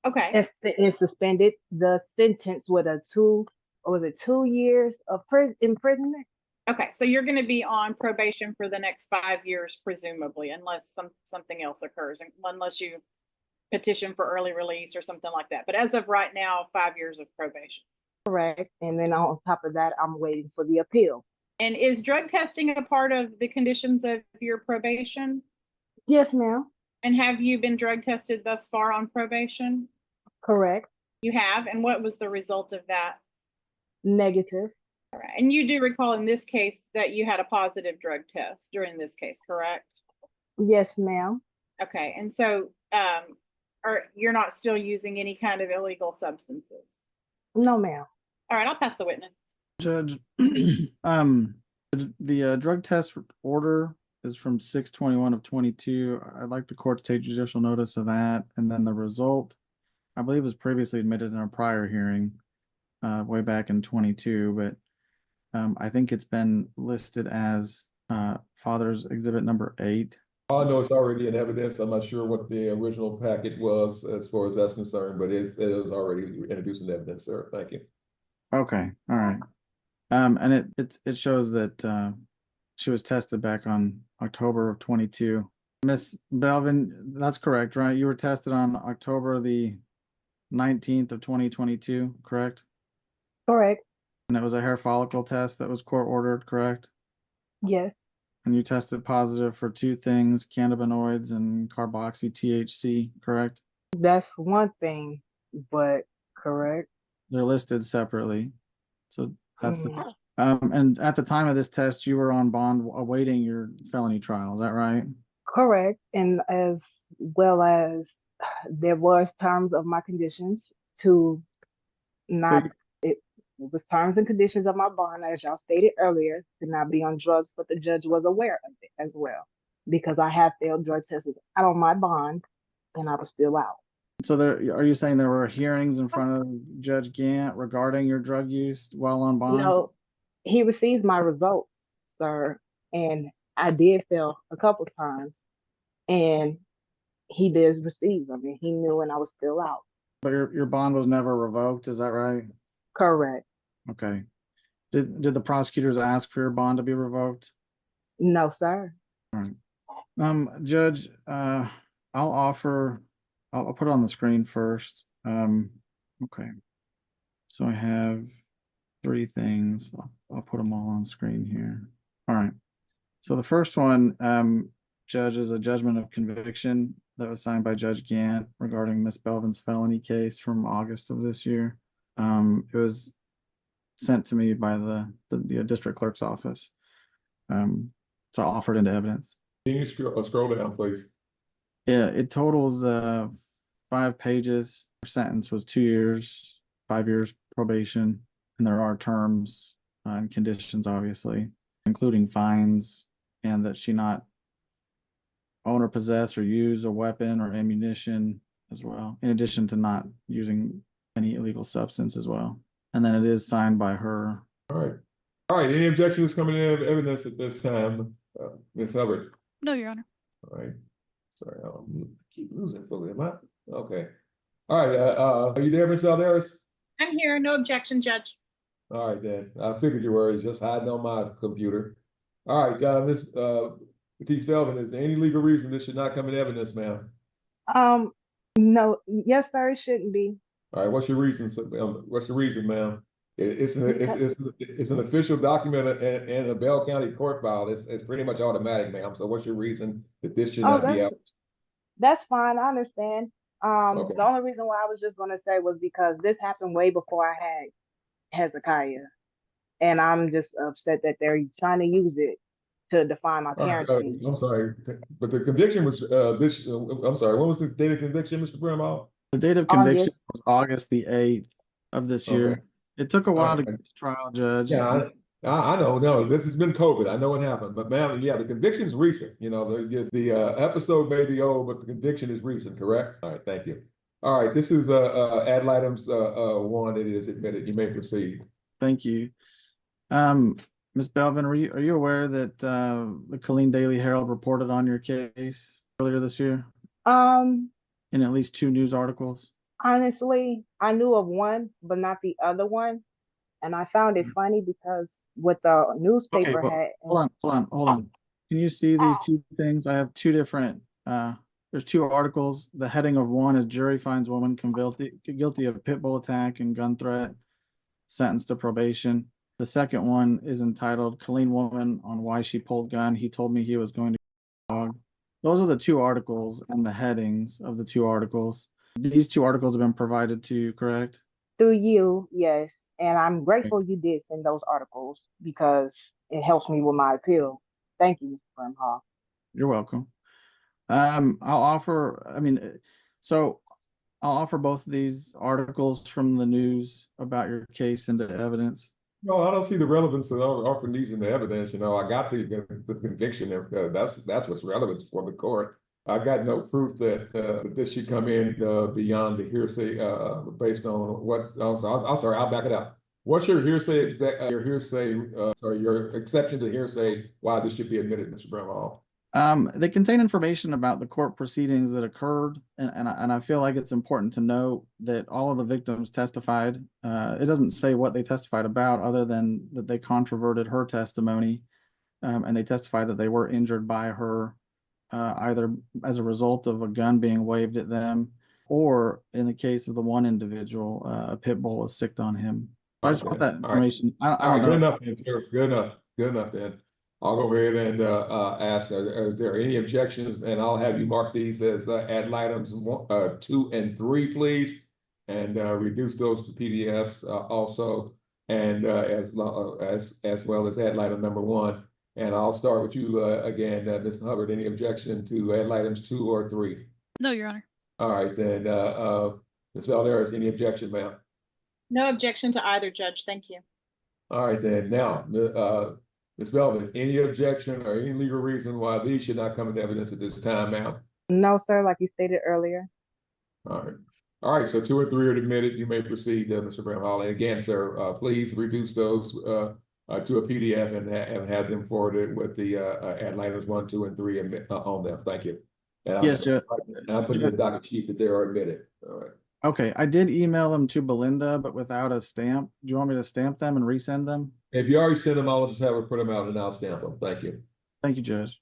D: Okay,
B: And suspended the sentence with a 2 years of imprisonment.
D: okay, so you're gonna be on probation for the next 5 years presumably, unless something else occurs, unless you petition for early release or something like that. But as of right now, 5 years of probation.
B: Correct. And then on top of that, I'm waiting for the appeal.
D: And is drug testing a part of the conditions of your probation?
B: Yes, ma'am.
D: And have you been drug tested thus far on probation?
B: Correct.
D: You have, and what was the result of that?
B: Negative.
D: All right. And you do recall in this case that you had a positive drug test during this case, correct?
B: Yes, ma'am.
D: Okay, and so you're not still using any kind of illegal substances?
B: No, ma'am.
D: All right, I'll pass the witness.
A: Judge, the drug test order is from 6/21 of 22. I'd like the court to take judicial notice of that. And then the result, I believe, was previously admitted in a prior hearing way back in 22, but I think it's been listed as father's exhibit number 8.
C: I know it's already in evidence. I'm not sure what the original packet was as far as that's concerned, but it is already introduced in evidence, sir. Thank you.
A: Okay, all right. And it shows that she was tested back on October of 22. Miss Belvin, that's correct, right? You were tested on October the 19th of 2022, correct?
B: Correct.
A: And it was a hair follicle test that was court ordered, correct?
B: Yes.
A: And you tested positive for 2 things, cannabinoids and carboxy THC, correct?
B: That's one thing, but correct.
A: They're listed separately. So that's the
B: Mhm.
A: and at the time of this test, you were on bond awaiting your felony trial, is that right?
B: Correct. And as well as there was terms of my conditions to not, it was terms and conditions of my bond, as y'all stated earlier, to not be on drugs, but the judge was aware of it as well, because I have failed drug tests out on my bond and I was still out.
A: So are you saying there were hearings in front of Judge Gant regarding your drug use while on bond?
B: No, he receives my results, sir, and I did fail a couple times, and he did receive them, and he knew, and I was still out.
A: But your bond was never revoked, is that right?
B: Correct.
A: Okay. Did the prosecutors ask for your bond to be revoked?
B: No, sir.
A: All right. Judge, I'll put it on the screen first. Okay. So I have 3 things. I'll put them all on screen here. All right. So the first one, Judge, is a judgment of conviction that was signed by Judge Gant regarding Miss Belvin's felony case from August of this year. It was sent to me by the district clerk's office. So I offered into evidence.
C: Can you scroll down, please?
A: Yeah, it totals 5 pages. Her sentence was 2 years, 5 years probation, and there are terms and conditions, obviously, including fines, and that she not own or possess or use a weapon or ammunition as well, in addition to not using any illegal substance as well. And then it is signed by her.
C: All right. All right. Any objections coming in of evidence at this time? Ms. Hubbard?
F: No, Your Honor.
C: All right. Sorry, I keep losing fully, am I? Okay. All right. Are you there, Ms. Valderas?
D: I'm here, no objection, Judge.
C: All right, then. I figured you were. It's just hiding on my computer. All right, Ms. Baptiste Belvin, is there any legal reason this should not come in evidence, ma'am?
B: No, yes, sir, it shouldn't be.
C: All right, what's your reason? What's the reason, ma'am? It's an official document in a Bell County court file. It's pretty much automatic, ma'am. So what's your reason that this should not be out?
B: That's fine. I understand.
C: Okay.
B: The only reason why I was just gonna say was because this happened way before I had Hezekiah, and I'm just upset that they're trying to use it to define my parenting.
C: I'm sorry, but the conviction was I'm sorry. When was the date of conviction, Mr. Bramall?
A: The date of conviction was August the 8th of this year.
C: Okay.
A: It took a while to get to trial, Judge.
C: Yeah, I know. No, this has been COVID. I know what happened, but ma'am, yeah, the conviction's recent. You know, the episode may be old, but the conviction is recent. Correct? All right. Thank you. All right. This is ad items 1. It is admitted. You may proceed.
A: Thank you. Ms. Belvin, are you aware that the Killeen Daily Herald reported on your case earlier this year
B: Um,
A: in at least 2 news articles?
B: honestly, I knew of one, but not the other one. And I found it funny because what the
A: Okay,
B: newspaper
A: well,
B: had,
A: hold on. Can you see these 2 things? I have 2 different, there's 2 articles. The heading of one is jury finds woman guilty of pit bull attack and gun threat, sentenced to probation. The second one is entitled Killeen Woman on Why She Pulled Gun. He told me he was going to dog. Those are the 2 articles and the headings of the 2 articles. These 2 articles have been provided to you, correct?
B: through you, yes. And I'm grateful you did send those articles because it helps me with my appeal. Thank you, Mr. Brimhall.
A: You're welcome. I'll offer, so I'll offer both of these articles from the news about your case into evidence.
C: No, I don't see the relevance of offering these in the evidence. I got the conviction. That's what's relevant for the court. I got no proof that this should come in beyond the hearsay based on what. I'm sorry. I'll back it up. What's your hearsay? Your exception to hearsay? Why this should be admitted, Mr. Brimhall?
A: They contain information about the court proceedings that occurred, and I feel like it's important to note that all of the victims testified. It doesn't say what they testified about, other than that they controverted her testimony, and they testified that they were injured by her, either as a result of a gun being waved at them, or in the case of the one individual, a pit bull was sicked on him. I just want that information. I don't know.
C: Good enough, sir. Good enough then. I'll go ahead and ask, are there any objections? And I'll have you mark these as ad items 2 and 3, please. And reduce those to PDFs also. And as well as ad item number 1. And I'll start with you again, Ms. Hubbard. Any objection to ad items 2 or 3?
F: No, Your Honor.
C: All right, then, Ms. Valderas, any objection, ma'am?
D: No objection to either, Judge. Thank you.
C: All right, then. Now, Ms. Belvin, any objection or any legal reason why these should not come into evidence at this time, ma'am?
B: No, sir, like you stated earlier.
C: All right. All right, so 2 and 3 are admitted. You may proceed, Mr. Brimhall. And again, sir, please reduce those to a PDF and have them forwarded with the ad items 1, 2, and 3 on them. Thank you. And
A: Yes, Judge.
C: I'll put in the docket sheet that they are admitted. All right.
A: Okay, I did email them to Belinda, but without a stamp. Do you want me to stamp them and resend them?
C: If you already sent them, I'll just have her put them out and I'll stamp them. Thank you.
A: Thank you, Judge.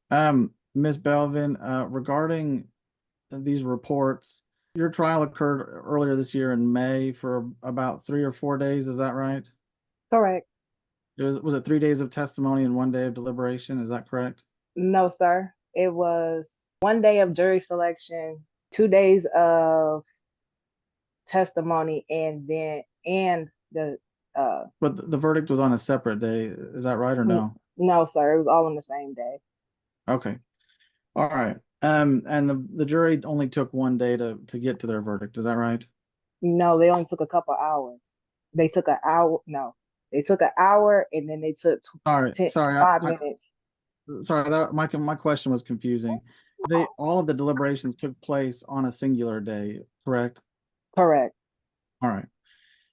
A: Ms. Belvin, regarding these reports, your trial occurred earlier this year in May for about 3 or 4 days. Is that right?
B: Correct.
A: Was it 3 days of testimony and 1 day of deliberation? Is that correct?
B: No, sir. It was 1 day of jury selection, 2 days of testimony, and the
A: But the verdict was on a separate day. Is that right or no?
B: no, sir. It was all on the same day.
A: Okay. All right. And the jury only took 1 day to get to their verdict. Is that right?
B: No, they only took a couple hours. They took an hour. No, they took an hour, and then they took
A: Sorry,
B: 5 minutes.
A: Sorry, that my question was confusing. All of the deliberations took place on a singular day, correct?
B: Correct.
A: All right.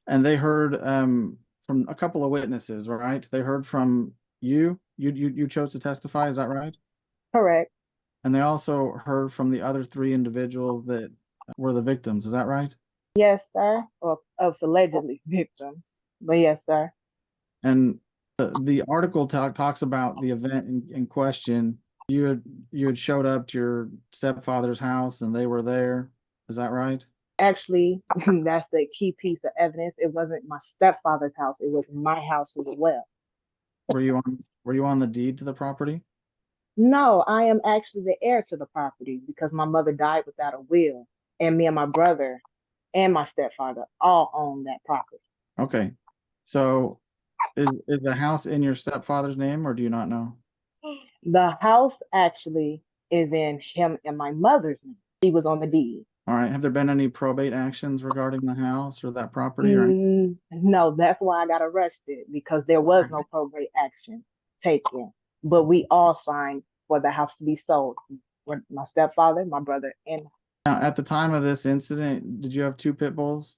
A: And they heard from a couple of witnesses, right? They heard from you. You chose to testify, is that right?
B: Correct.
A: And they also heard from the other 3 individuals that were the victims, is that right?
B: Yes, sir. Or of allegedly victims. But yes, sir.
A: And the article talks about the event in question. You had showed up to your stepfather's house and they were there. Is that right?
B: Actually, that's the key piece of evidence. It wasn't my stepfather's house. It was my house as well.
A: Were you on the deed to the property?
B: No, I am actually the heir to the property because my mother died without a will, and me and my brother and my stepfather all own that property.
A: Okay. So is the house in your stepfather's name or do you not know?
B: The house actually is in him and my mother's name. She was on the deed.
A: All right. Have there been any probate actions regarding the house or that property? Or
B: no, that's why I got arrested, because there was no probate action taken. But we all signed for the house to be sold. My stepfather, my brother, and
A: now, at the time of this incident, did you have 2 pit bulls?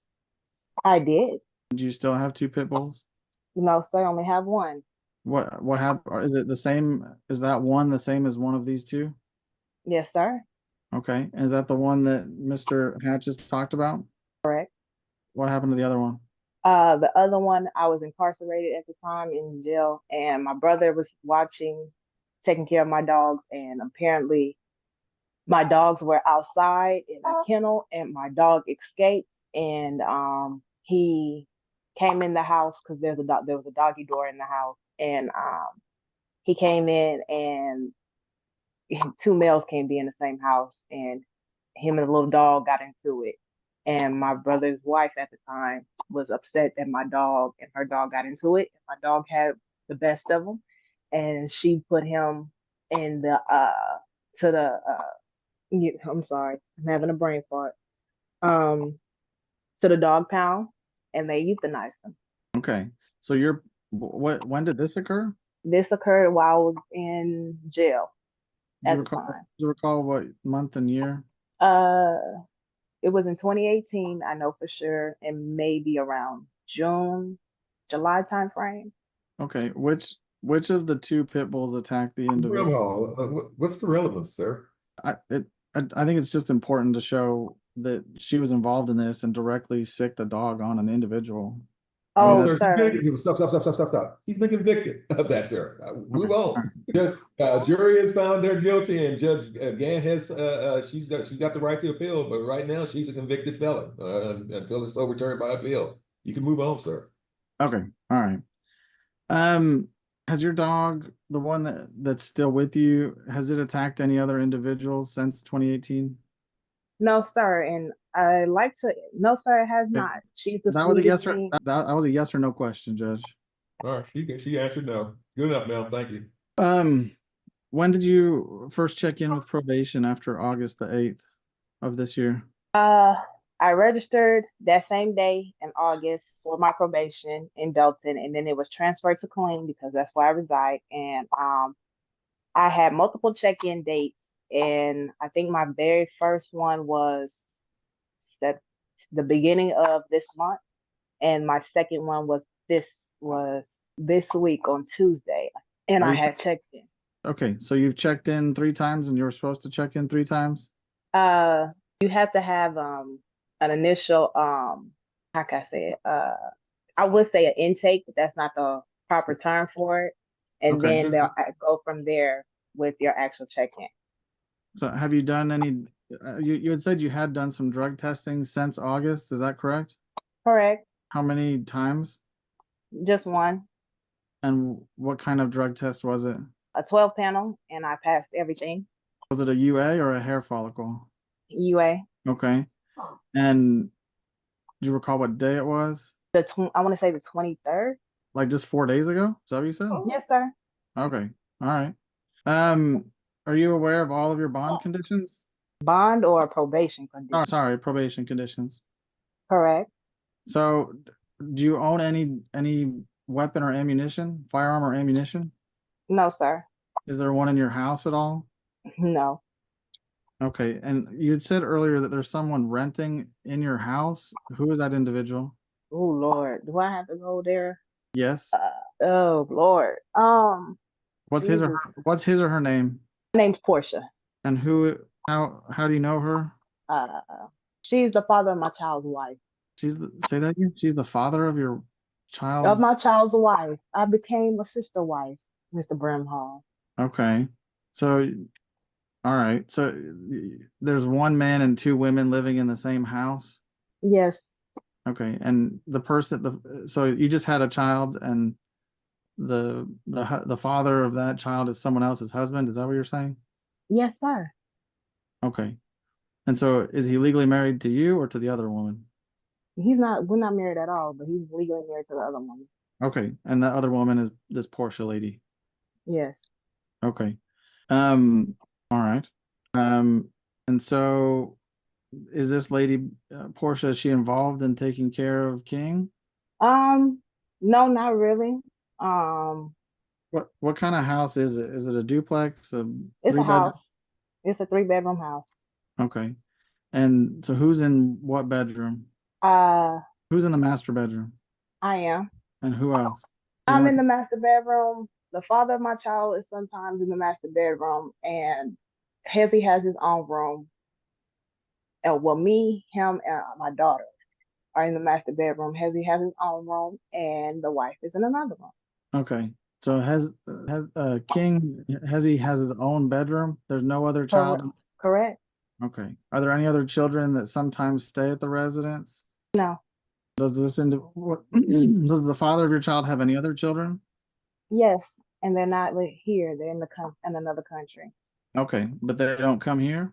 B: I did.
A: Do you still have 2 pit bulls?
B: No, sir, I only have 1.
A: What happened? Is it the same? Is that one the same as one of these two?
B: Yes, sir.
A: Okay. Is that the one that Mr. Hatches talked about?
B: Correct.
A: What happened to the other one?
B: The other one, I was incarcerated at the time in jail, and my brother was watching, taking care of my dogs, and apparently my dogs were outside in a kennel, and my dog escaped, and he came in the house because there was a doggy door in the house, and he came in, and two males came be in the same house, and him and the little dog got into it. And my brother's wife at the time was upset that my dog and her dog got into it. My dog had the best of them, and she put him in the to the I'm sorry, I'm having a brain fart. To the dog pound, and they euthanized him.
A: Okay. So when did this occur?
B: This occurred while I was in jail
A: Do you
B: at the
A: recall,
B: time.
A: do you recall what month and year?
B: It was in 2018, I know for sure, and maybe around June, July timeframe.
A: Okay. Which of the two pit bulls attacked the individual?
C: Grandma, what's the relevance, sir?
A: I think it's just important to show that she was involved in this and directly sicked the dog on an individual. I mean,
B: Oh,
A: that's-
B: sir.
C: Stop. He's been convicted of that, sir. Move on. Jury has found her guilty, and Judge Gann has she's got the right to appeal, but right now she's a convicted felon until it's overturned by appeal. You can move on, sir.
A: Okay. All right. Has your dog, the one that's still with you, has it attacked any other individuals since 2018?
B: No, sir. And I like to, no, sir, it has not. She's the
A: That was a
B: sweetest
A: yes or
B: thing.
A: that was a yes or no question, Judge.
C: All right, she answered no. Good enough, ma'am. Thank you.
A: When did you first check in with probation after August the 8th of this year?
B: I registered that same day in August for my probation in Belton, and then it was transferred to Killeen because that's where I reside. And I had multiple check-in dates, and I think my very first one was the beginning of this month, and my second one was this week on Tuesday, and I had checked in.
A: Okay, so you've checked in 3 times and you were supposed to check in 3 times?
B: You have to have an initial how can I say it? I would say an intake, but that's not the proper term for it. And
A: Okay.
B: then they'll go from there with your actual check-in.
A: So have you done any, you had said you had done some drug testing since August, is that correct?
B: Correct.
A: How many times?
B: Just one.
A: And what kind of drug test was it?
B: A 12 panel, and I passed everything.
A: Was it a UA or a hair follicle?
B: UA.
A: Okay. And do you recall what day it was?
B: I want to say the 23rd.
A: Like just 4 days ago? Is that what you said?
B: Yes, sir.
A: Okay. All right. Are you aware of all of your bond conditions?
B: Bond or probation condition?
A: Oh, sorry, probation conditions.
B: Correct.
A: So, do you own any weapon or ammunition, firearm or ammunition?
B: No, sir.
A: Is there one in your house at all?
B: No.
A: Okay. And you had said earlier that there's someone renting in your house. Who is that individual?
B: Oh Lord, do I have to go there?
A: Yes.
B: Oh Lord.
A: What's his or her name?
B: My name's Portia.
A: And how do you know her?
B: She's the father of my child's wife.
A: Say that again? She's the father of your child's.
B: Of my child's wife. I became a sister wife, Mr. Brimhall.
A: Okay. So, all right. So there's one man and 2 women living in the same house?
B: Yes.
A: Okay. And so you just had a child, and the father of that child is someone else's husband? Is that what you're saying?
B: Yes, sir.
A: Okay. And so is he legally married to you or to the other woman?
B: We're not married at all, but he's legally married to the other woman.
A: Okay. And that other woman is this Portia lady?
B: Yes.
A: Okay. All right. And so is this lady, Portia, is she involved in taking care of King?
B: No, not really.
A: What kind of house is it? Is it a duplex?
B: It's a house. It's a 3-bedroom house.
A: Okay. And so who's in what bedroom? Who's in the master bedroom?
B: I am.
A: And who else?
B: I'm in the master bedroom. The father of my child is sometimes in the master bedroom, and Hezzy has his own room. Well, me, him, and my daughter are in the master bedroom. Hezzy has his own room, and the wife is in another room.
A: Okay, so King, he has his own bedroom? There's no other child?
B: Correct.
A: Okay. Are there any other children that sometimes stay at the residence?
B: No.
A: Does does the father of your child have any other children?
B: Yes, and they're not here. They're in another country.
A: Okay, but they don't come here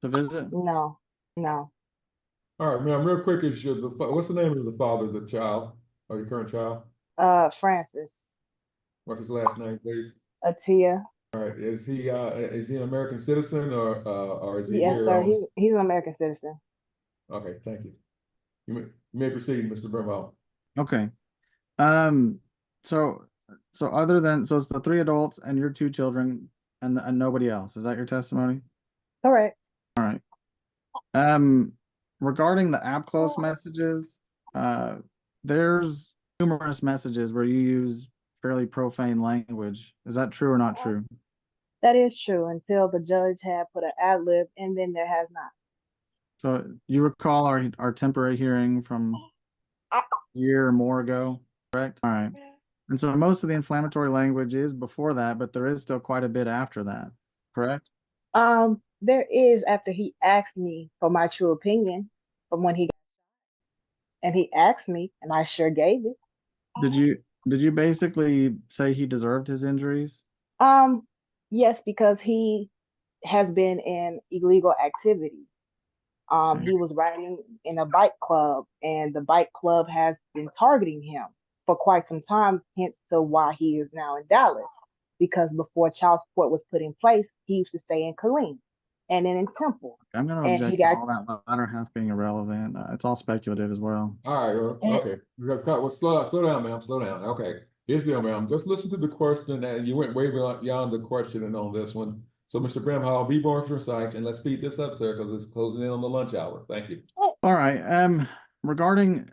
A: to visit?
B: No, no.
C: All right, ma'am, real quick, what's the name of the father of the child, or your current child?
B: Francis.
C: What's his last name, please?
B: Atia.
C: All right, is he an American citizen or is he
B: Yes,
C: here
B: sir.
C: on?
B: He's an American citizen.
C: Okay, thank you. You may proceed, Mr. Brimwell.
A: Okay. So it's the 3 adults and your 2 children and nobody else. Is that your testimony?
B: Correct.
A: All right. Regarding the app close messages, there's numerous messages where you use fairly profane language. Is that true or not true?
B: That is true until the judge had put an ad lib, and then there has not.
A: So you recall our temporary hearing from a year or more ago, correct? All right. And so most of the inflammatory language is before that, but there is still quite a bit after that, correct?
B: There is after he asked me for my true opinion from when he got shot, and he asked me, and I sure gave it.
A: Did you basically say he deserved his injuries?
B: Yes, because he has been in illegal activity. He was riding in a bike club, and the bike club has been targeting him for quite some time, hence to why he is now in Dallas. Because before child support was put in place, he used to stay in Killeen and then in Temple.
A: I'm going to object to all that latter half being irrelevant. It's all speculative as well.
C: All right, well, okay. Well, slow down, ma'am. Slow down. Okay. Here's the deal, ma'am. Just listen to the question, and you went way beyond the questioning on this one. So, Mr. Bramhall, be more precise, and let's speed this up, sir, because it's closing in on the lunch hour. Thank you.
A: All right. Regarding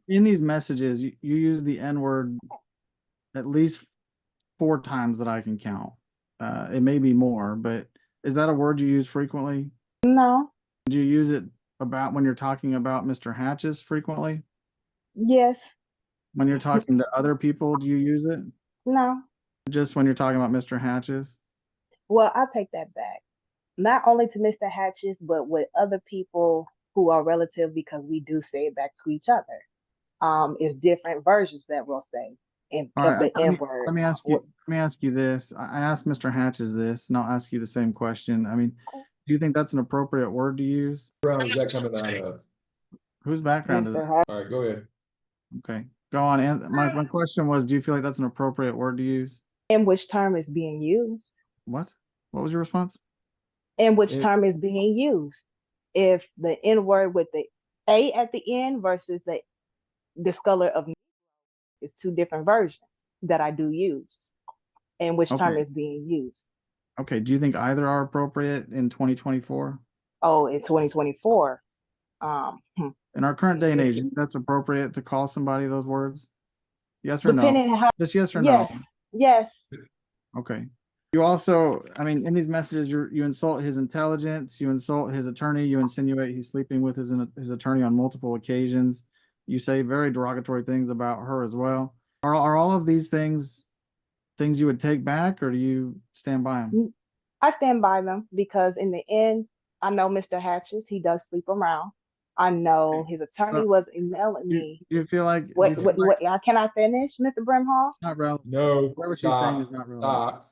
A: in these messages, you use the N-word at least 4 times that I can count. It may be more, but is that a word you use frequently?
B: No.
A: Do you use it about when you're talking about Mr. Hatches frequently?
B: Yes.
A: When you're talking to other people, do you use it?
B: No.
A: Just when you're talking about Mr. Hatches?
B: Well, I'll take that back. Not only to Mr. Hatches, but with other people who are relative, because we do say it back to each other. It's different versions that we'll say in the N-word.
A: Let me ask you this. I asked Mr. Hatches this, and I'll ask you the same question. I mean, do you think that's an appropriate word to use?
C: Is that coming out of?
A: Whose background is it?
C: All right, go ahead.
A: Okay, go on. And my question was, do you feel like that's an appropriate word to use?
B: In which term is being used?
A: What? What was your response?
B: In which term is being used? If the N-word with the A at the end versus the discolor of is 2 different versions that I do use. And which term is being used?
A: Okay. Do you think either are appropriate in 2024?
B: Oh, in 2024.
A: In our current day and age, that's appropriate to call somebody those words? Yes or no? Just yes or no?
B: Yes.
A: Okay. You also, I mean, in these messages, you insult his intelligence, you insult his attorney, you insinuate he's sleeping with his attorney on multiple occasions. You say very derogatory things about her as well. Are all of these things you would take back, or do you stand by them?
B: I stand by them because in the end, I know Mr. Hatches, he does sleep around. I know his attorney was emailing me.
A: Do you feel like?
B: Can I finish, Mr. Brimhall?
A: It's not relevant.
C: No.
A: Whatever she's saying is not relevant.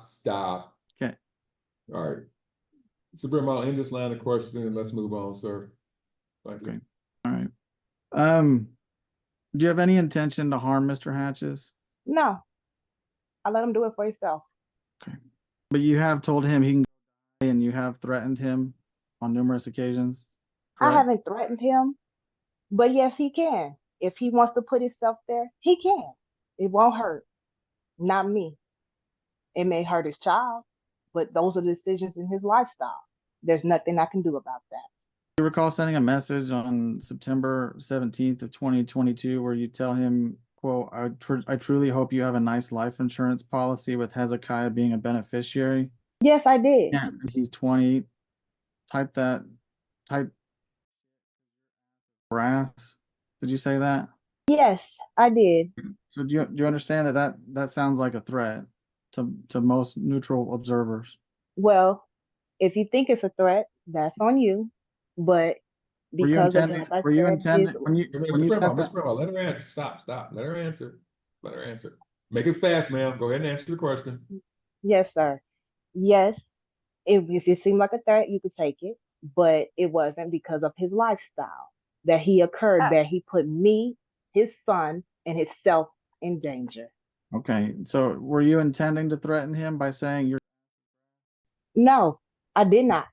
C: Stop.
A: Okay.
C: All right. So Brimhall, end this line of questioning and let's move on, sir. Thank you.
A: Okay. All right. Do you have any intention to harm Mr. Hatches?
B: No. I let him do it for himself.
A: Okay. But you have told him he can go, and you have threatened him on numerous occasions? Correct?
B: I haven't threatened him, but yes, he can. If he wants to put himself there, he can. It won't hurt. Not me. It may hurt his child, but those are decisions in his lifestyle. There's nothing I can do about that.
A: Do you recall sending a message on September 17th of 2022 where you tell him quote, I truly hope you have a nice life insurance policy with Hezekiah being a beneficiary.
B: Yes, I did.
A: Yeah, and he's 20. Type that, type brass. Did you say that?
B: Yes, I did.
A: So do you understand that sounds like a threat to most neutral observers?
B: Well, if you think it's a threat, that's on you. But
A: Were you
B: because of,
A: intending,
B: like I
A: were you
B: said, his
A: intending, when you,
C: Hey,
A: when
C: Miss
A: you
C: Grandma,
A: said
C: Miss
A: that?
C: Grandma, let her answer. Stop. Let her answer. Let her answer. Make it fast, ma'am. Go ahead and answer the question.
B: yes, sir. Yes, if it seemed like a threat, you could take it, but it wasn't because of his lifestyle that he occurred, that he put me, his son, and himself in danger.
A: Okay, so were you intending to threaten him by saying you're,
B: No, I did not.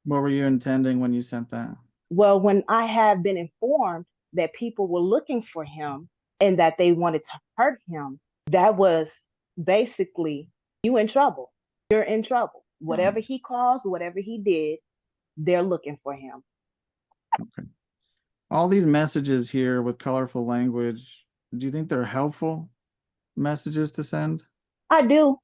A: what were you intending when you sent that?
B: Well, when I have been informed that people were looking for him and that they wanted to hurt him, that was basically, you in trouble. You're in trouble. Whatever he caused, whatever he did, they're looking for him.
A: Okay. All these messages here with colorful language, do you think they're helpful messages to send?
B: I do,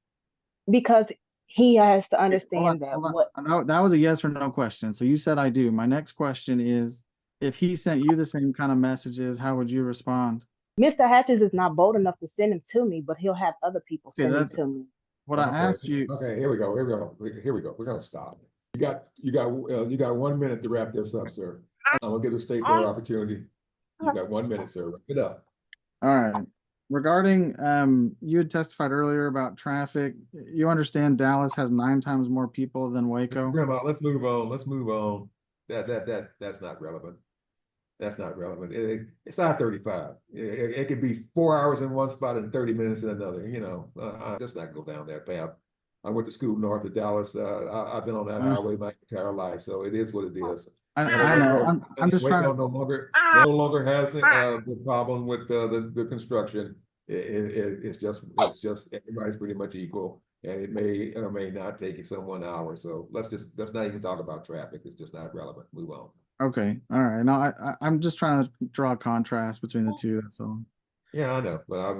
B: because he has to
A: Okay,
B: understand that
A: hold
B: what
A: on. That was a yes or no question. So you said I do. My next question is, if he sent you the same kind of messages, how would you respond?
B: Mr. Hatches is not bold enough to send him to me, but he'll have other people
A: Okay,
B: send him
A: that
B: to me.
A: what I
C: Okay,
A: asked you.
C: okay, here we go. We're gonna stop. You got 1 minute to wrap this up, sir. I'm gonna give the state their opportunity. You got 1 minute, sir. Wrap it up.
A: All right. Regarding, you had testified earlier about traffic. You understand Dallas has 9 times more people than
C: Mr.
A: Waco?
C: Grandma, let's move on. Let's move on. That's not relevant. That's not relevant. It's I-35. It could be 4 hours in one spot and 30 minutes in another. Let's not go down that path. I went to school north of Dallas. I've been on that highway my entire life, so it is what it is.
A: I know. I'm just trying
C: Waco
A: to.
C: no longer has the problem with the construction. It's just everybody's pretty much equal, and it may or may not take someone hours. So let's not even talk about traffic. It's just not relevant. Move on.
A: Okay. All right. No, I'm just trying to draw a contrast between the two. That's all.
C: Yeah, I know, but I've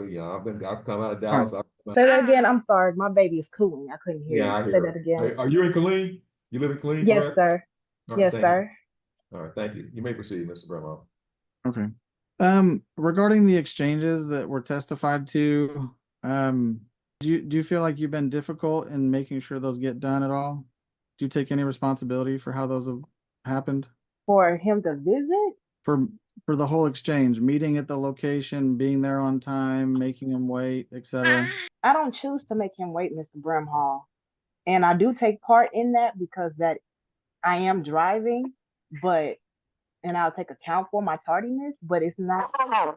C: come out of
A: All right.
C: Dallas.
B: Say that again. I'm sorry. My baby is cooing. I couldn't hear
C: Yeah,
B: you.
C: I
B: Say
C: hear
B: that
C: her.
B: again.
C: Are you in Killeen? You live in Killeen,
B: Yes,
C: correct?
B: sir.
C: All right,
B: Yes,
C: thank you.
B: sir.
C: All right, thank you. You may proceed, Mr. Bremo.
A: Okay. Regarding the exchanges that were testified to, do you feel like you've been difficult in making sure those get done at all? Do you take any responsibility for how those have happened?
B: For him to visit?
A: For the whole exchange, meeting at the location, being there on time, making him wait, etc.
B: I don't choose to make him wait, Mr. Brimhall. And I do take part in that because that I am driving, but and I'll take account for my tardiness, but it's not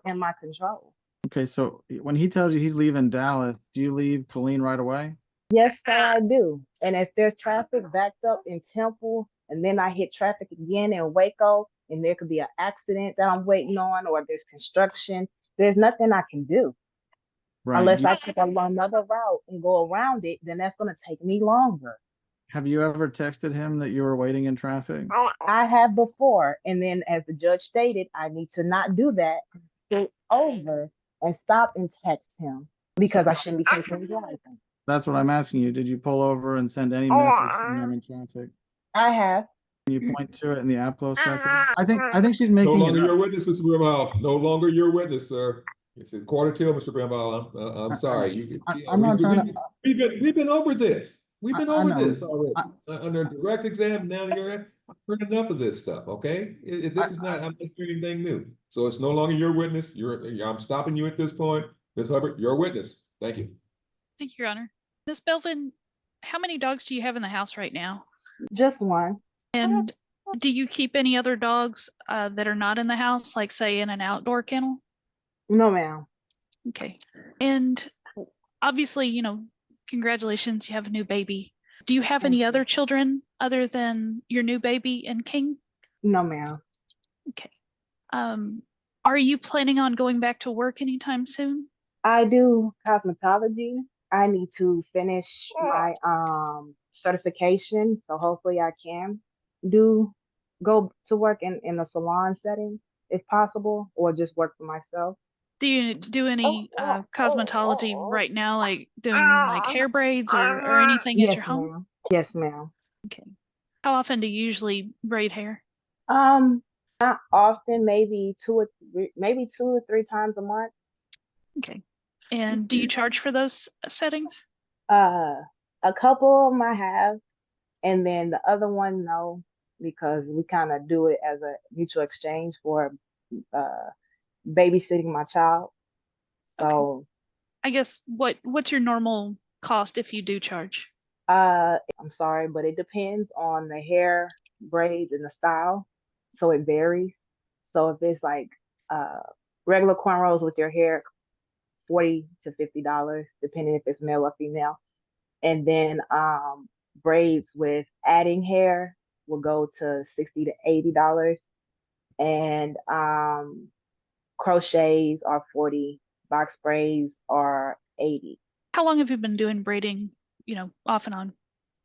B: in my control.
A: Okay, so when he tells you he's leaving Dallas, do you leave Colleen right away?
B: Yes, sir, I do. And if there's traffic backed up in Temple, and then I hit traffic again in Waco, and there could be an accident that I'm waiting on, or there's construction, there's nothing I can do.
A: Right.
B: Unless I take another route and go around it, then that's going to take me longer.
A: Have you ever texted him that you were waiting in traffic?
B: I have before, and then as the judge stated, I need to not do that. Get over and stop and text him because I shouldn't be taking driving.
A: That's what I'm asking you. Did you pull over and send any message when I'm in traffic?
B: I have.
A: Can you point to it in the app close record? I think she's making
C: No longer
A: it up.
C: your witness, Mr. Bremo. No longer your witness, sir. It's a quarter till, Mr. Bremo. I'm sorry.
A: I'm not trying to.
C: We've been over this. We've been over
A: know.
C: this already. Under direct exam, now you're I've heard enough of this stuff, okay? This is not, I'm not doing anything new. So it's no longer your witness. I'm stopping you at this point. Ms. Hubbard, your witness. Thank you.
F: Thank you, Your Honor. Ms. Belvin, how many dogs do you have in the house right now?
B: Just one.
F: And do you keep any other dogs that are not in the house, like say in an outdoor kennel?
B: No, ma'am.
F: Okay. And obviously, congratulations, you have a new baby. Do you have any other children other than your new baby and King?
B: No, ma'am.
F: Okay. Are you planning on going back to work anytime soon?
B: I do cosmetology. I need to finish my certification, so hopefully I can go to work in a salon setting if possible, or just work for myself.
F: Do you do any cosmetology right now, like doing like hair braids or anything at
B: Yes,
F: your home?
B: ma'am. Yes, ma'am.
F: Okay. How often do you usually braid hair?
B: Not often, maybe maybe 2 or 3 times a month.
F: Okay. And do you charge for those settings?
B: A couple of them I have, and then the other one, no, because we kind of do it as a mutual exchange for uh babysitting my child.
F: Okay.
B: So,
F: I guess what's your normal cost if you do charge?
B: I'm sorry, but it depends on the hair, braids, and the style. So it varies. So if it's like uh regular cornrows with your hair, $40 to $50, depending if it's male or female. And then braids with adding hair will go to $60 to $80. And crochets are 40, box braids are 80.
F: How long have you been doing braiding, off and on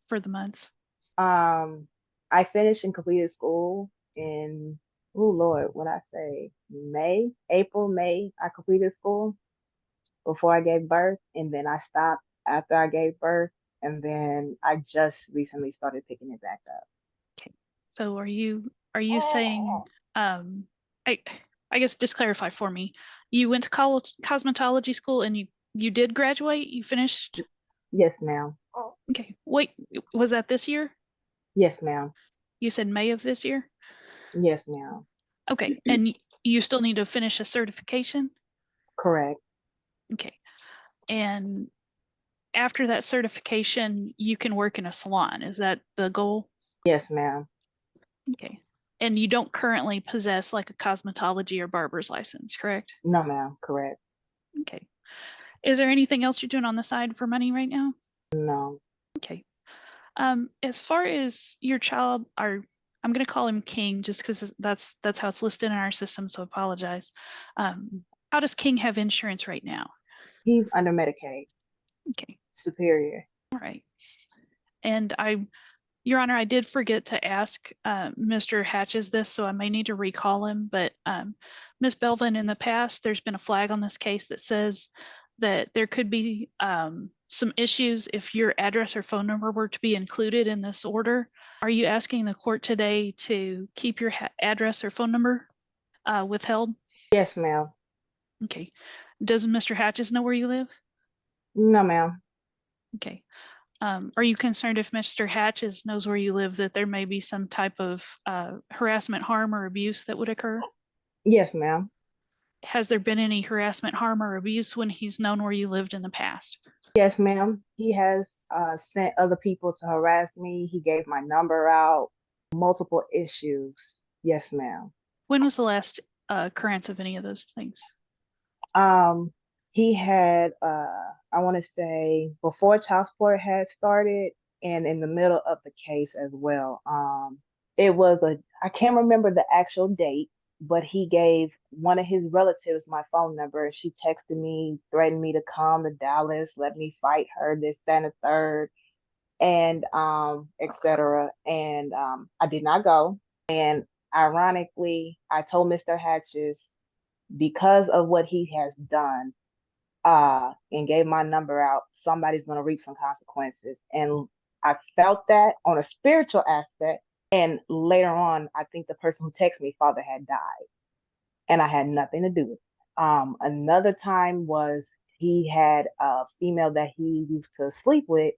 F: for the months?
B: I finished and completed school in, oh Lord, what I say, April, May, I completed school before I gave birth, and then I stopped after I gave birth, and then I just recently started picking it back up.
F: Okay. So are you saying I I guess just clarify for me. You went to college cosmetology school and you did graduate, you finished?
B: Yes, ma'am.
F: Okay. Wait, was that this year?
B: Yes, ma'am.
F: You said May of this year?
B: Yes, ma'am.
F: Okay. And you still need to finish a certification?
B: Correct.
F: Okay. And after that certification, you can work in a salon. Is that the goal?
B: Yes, ma'am.
F: Okay. And you don't currently possess like a cosmetology or barber's license, correct?
B: No, ma'am. Correct.
F: Okay. Is there anything else you're doing on the side for money right now?
B: No.
F: Okay. As far as your child, I'm gonna call him King just because that's how it's listed in our system, so apologize. How does King have insurance right now?
B: He's under Medicaid.
F: Okay.
B: Superior.
F: All right. And Your Honor, I did forget to ask Mr. Hatches this, so I may need to recall him, but Ms. Belvin, in the past, there's been a flag on this case that says that there could be some issues if your address or phone number were to be included in this order. Are you asking the court today to keep your address or phone number withheld?
B: Yes, ma'am.
F: Okay. Does Mr. Hatches know where you live?
B: No, ma'am.
F: Okay. Are you concerned if Mr. Hatches knows where you live that there may be some type of harassment, harm, or abuse that would occur?
B: Yes, ma'am.
F: Has there been any harassment, harm, or abuse when he's known where you lived in the past?
B: Yes, ma'am. He has sent other people to harass me. He gave my number out. Multiple issues. Yes, ma'am.
F: When was the last occurrence of any of those things?
B: He had I want to say before child support had started and in the middle of the case as well. It was I can't remember the actual date, but he gave one of his relatives my phone number, and she texted me, threatened me to come to Dallas, let me fight her, this, that, and the third, and etc. And I did not go. And ironically, I told Mr. Hatches, because of what he has done, and gave my number out, somebody's going to reap some consequences. And I felt that on a spiritual aspect. And later on, I think the person who texted me, father had died, and I had nothing to do with it. Another time was he had a female that he used to sleep with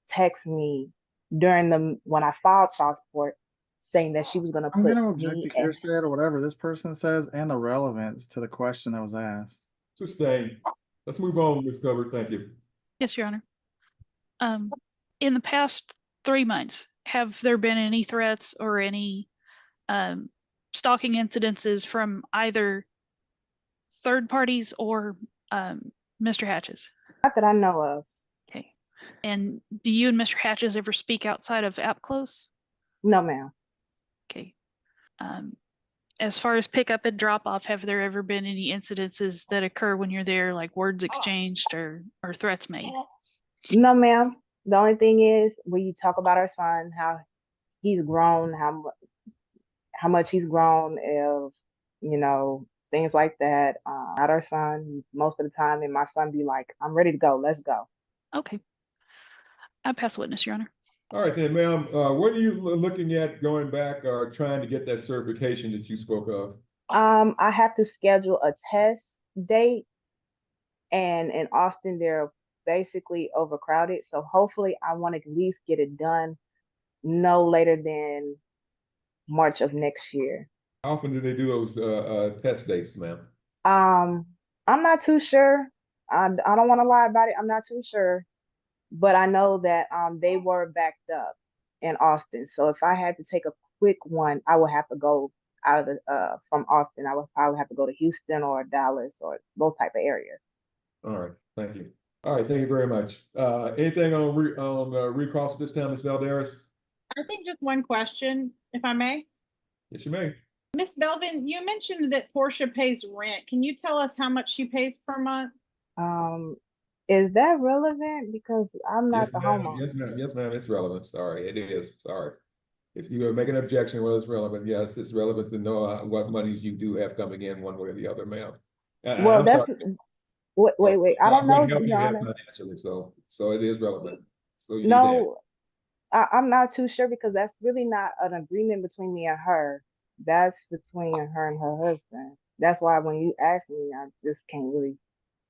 B: text me when I filed child support, saying that she was going to
A: I'm
B: put
A: gonna object
B: me
A: to
B: and
A: hearsay or whatever this person says and the relevance to the question that was asked.
C: Sustained. Let's move on, Ms. Covered. Thank you.
F: Yes, Your Honor. In the past 3 months, have there been any threats or any stalking incidences from either third parties or Mr. Hatches?
B: not that I know of.
F: Okay. And do you and Mr. Hatches ever speak outside of app close?
B: No, ma'am.
F: Okay. As far as pickup and drop off, have there ever been any incidences that occur when you're there, like words exchanged or threats made?
B: No, ma'am. The only thing is when you talk about our son, how he's grown, how much he's grown, of things like that. Not our son most of the time, and my son be like, "I'm ready to go. Let's go."
F: Okay. I pass witness, Your Honor.
C: All right then, ma'am, what are you looking at going back or trying to get that certification that you spoke of?
B: I have to schedule a test date, and in Austin they're basically overcrowded. So hopefully, I want to at least get it done no later than March of next year.
C: How often do they do those test dates, ma'am?
B: I'm not too sure. I don't want to lie about it. I'm not too sure, but I know that they were backed up in Austin. So if I had to take a quick one, I would have to go out of the from Austin. I would probably have to go to Houston or Dallas or those type of areas.
C: All right, thank you. All right, thank you very much. Anything on recross at this time, Ms. Valderas?
D: I think just one question, if I may.
C: Yes, you may.
D: Miss Belvin, you mentioned that Portia pays rent. Can you tell us how much she pays per month?
B: Is that relevant? Because I'm not
C: Yes,
B: the
C: ma'am.
B: homeowner.
C: Yes, ma'am. Yes, ma'am. It's relevant. Sorry, it is. Sorry. If you make an objection, well, it's relevant. Yes, it's relevant to know what monies you do have coming in one way or the other, ma'am.
B: Well,
C: I'm
B: that's
C: sorry.
B: wait. I don't
C: I'm gonna
B: know,
C: help you
B: Your
C: out
B: Honor.
C: financially, so it is relevant. So you need that.
B: No, I'm not too sure because that's really not an agreement between me and her. That's between her and her husband. That's why when you ask me, I just can't really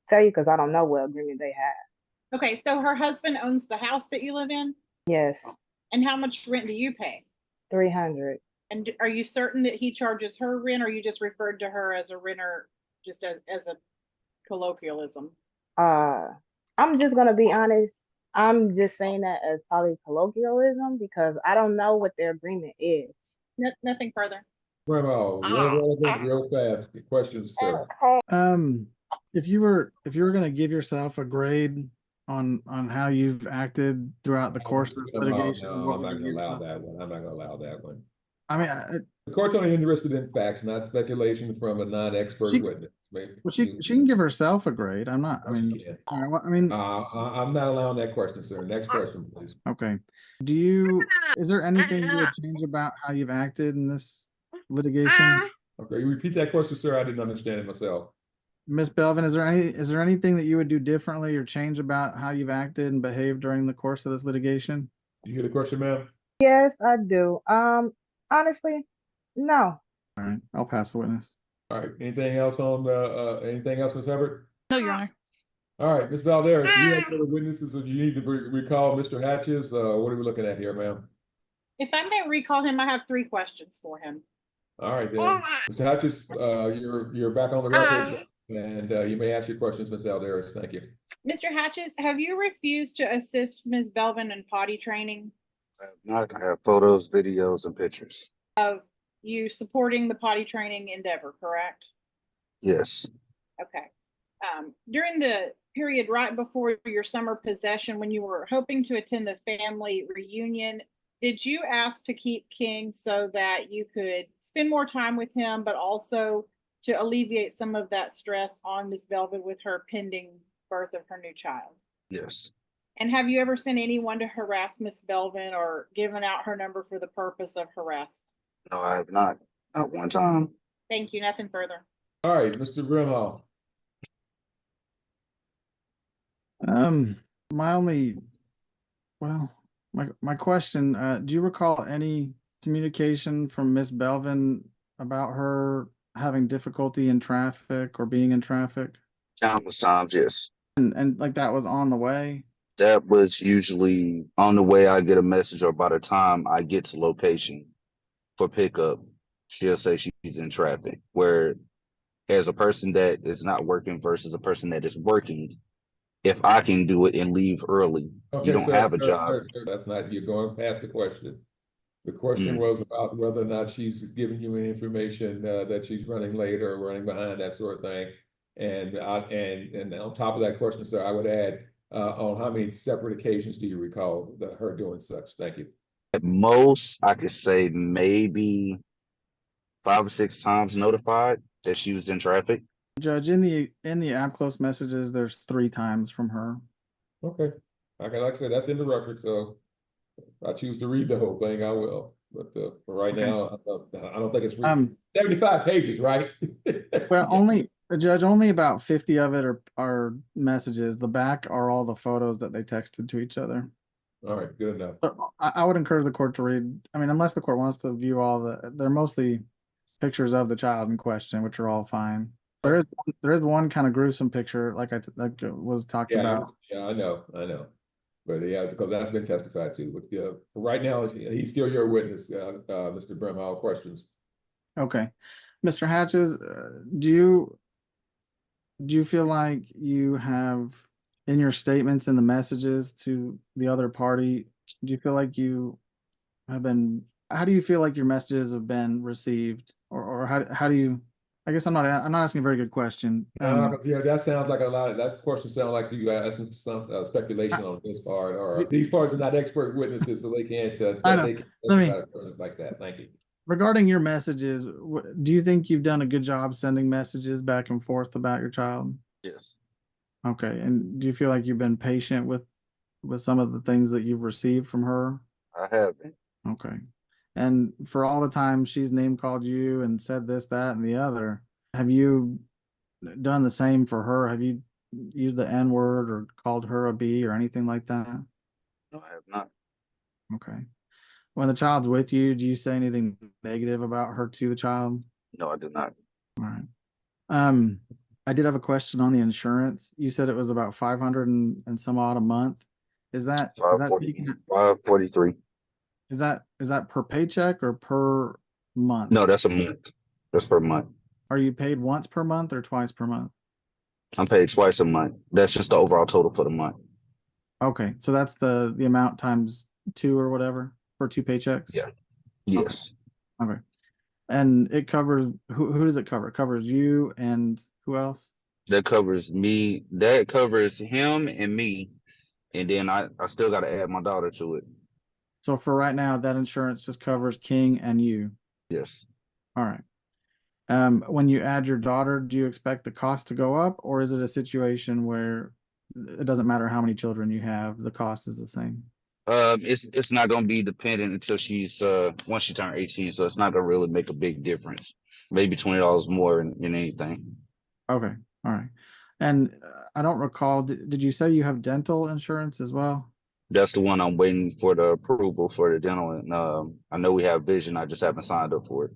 B: tell you because I don't know what agreement they have.
D: Okay, so her husband owns the house that you live in?
B: Yes,
D: And how much rent do you pay?
B: 300.
D: And are you certain that he charges her rent, or you just referred to her as a renter, just as a colloquialism?
B: I'm just gonna be honest. I'm just saying that as probably colloquialism because I don't know what their agreement is.
D: Nothing further.
C: Grandma, real relevant, real fast. Questions, sir.
A: If you were gonna give yourself a grade on how you've acted throughout the course of this litigation,
C: No,
A: what
C: I'm
A: would
C: not
A: you
C: gonna
A: give
C: allow
A: yourself?
C: that one. I'm not gonna allow that one.
A: I mean,
C: The court's only interested in facts, not speculation from a non-expert
A: She-
C: witness.
A: she can give herself a grade. I'm not. I
C: No, she
A: mean,
C: can't.
A: all right, well, I mean,
C: I'm not allowing that question, sir. Next question, please.
A: okay. Is there anything you would change about how you've acted in this litigation?
C: Okay, you repeat that question, sir. I didn't understand it myself.
A: Ms. Belvin, is there anything that you would do differently or change about how you've acted and behaved during the course of this litigation?
C: Did you hear the question, ma'am?
B: Yes, I do. Honestly, no.
A: All right, I'll pass the witness.
C: All right, anything else on anything else, Ms. Hubbard?
F: No, Your Honor.
C: All right, Ms. Valderas, do you have other witnesses or do you need to recall Mr. Hatches? What are we looking at here, ma'am?
D: If I may recall him, I have 3 questions for him.
C: All right, then. Mr. Hatches, you're back on the record and you may ask your questions, Ms. Valderas. Thank you.
D: Mr. Hatches, have you refused to assist Ms. Belvin in potty training?
E: I have not. I have photos, videos, and pictures.
D: You supporting the potty training endeavor, correct?
E: Yes.
D: Okay. During the period right before your summer possession, when you were hoping to attend the family reunion, did you ask to keep King so that you could spend more time with him, but also to alleviate some of that stress on Ms. Belvin with her pending birth of her new child?
E: Yes.
D: And have you ever sent anyone to harass Ms. Belvin or given out her number for the purpose of harassment?
E: No, I have not. Not one time.
D: Thank you. Nothing further.
C: All right, Mr. Brimhall.
A: My question, do you recall any communication from Miss Belvin about her having difficulty in traffic or being in traffic?
E: Countless times, yes.
A: And like that was on the way?
E: That was usually on the way I get a message, or by the time I get to location for pickup, she'll say she's in traffic. Where as a person that is not working versus a person that is working, if I can do it and leave early,
C: Okay,
E: you don't
C: sir,
E: have a job.
C: sir, that's not, you're going past the question. The question was about whether or not she's giving you any information that she's running late or running behind, that sort of thing. And on top of that question, sir, I would add on how many separate occasions do you recall her doing such? Thank you.
E: At most, I could say maybe 5 or 6 times notified that she was in traffic.
A: Judge, in the app close messages, there's 3 times from her.
C: Okay, like I said, that's in the record, so if I choose to read the whole thing, I will. But for right
A: Okay.
C: now, I don't think it's 75 pages, right?
A: Well, only, Judge, only about 50 of it are messages. The back are all the photos that they texted to each other.
C: All right, good enough.
A: But I would encourage the court to read, I mean, unless the court wants to view they're mostly pictures of the child in question, which are all fine. There is one kind of gruesome picture, like was talked
C: Yeah,
A: about.
C: yeah, I know. But yeah, because that's been testified to. But right now, he's still your witness, Mr. Brimhall. Questions?
A: Okay. Mr. Hatches, do you feel like you have, in your statements and the messages to the other party, do you feel like you have been, how do you feel like your messages have been received? Or how do you, I guess I'm not asking a very good question.
C: Yeah, that sounds like a lot. That question sounds like you asking for some speculation on his part, or these parts are not expert witnesses, so they can't.
A: I know.
C: They can't
A: Let me,
C: testify like that. Thank you.
A: regarding your messages, do you think you've done a good job sending messages back and forth about your child?
E: Yes.
A: Okay, and do you feel like you've been patient with some of the things that you've received from her?
E: I have been.
A: Okay. And for all the time she's name called you and said this, that, and the other, have you done the same for her? Have you used the N word or called her a B or anything like that?
E: No, I have not.
A: Okay. When the child's with you, do you say anything negative about her to the child?
E: No, I did not.
A: All right. I did have a question on the insurance. You said it was about 500 and some odd a month. Is that
E: 543.
A: is that per paycheck or per month?
E: No, that's a month. That's per month.
A: Are you paid once per month or twice per month?
E: I'm paid twice a month. That's just the overall total for the month.
A: Okay, so that's the amount times 2 or whatever for 2 paychecks?
E: Yeah. Yes.
A: Okay. And it covers, who does it cover? It covers you and who else?
E: That covers me. That covers him and me. And then I still got to add my daughter to it.
A: So for right now, that insurance just covers King and you.
E: Yes.
A: All right. When you add your daughter, do you expect the cost to go up, or is it a situation where it doesn't matter how many children you have, the cost is the same?
E: It's not gonna be dependent until she's once she turns 18, so it's not gonna really make a big difference. Maybe $20 more in anything.
A: Okay. All right. And I don't recall, did you say you have dental insurance as well?
E: That's the one I'm waiting for the approval for the dental, and I know we have vision. I just haven't signed up for it.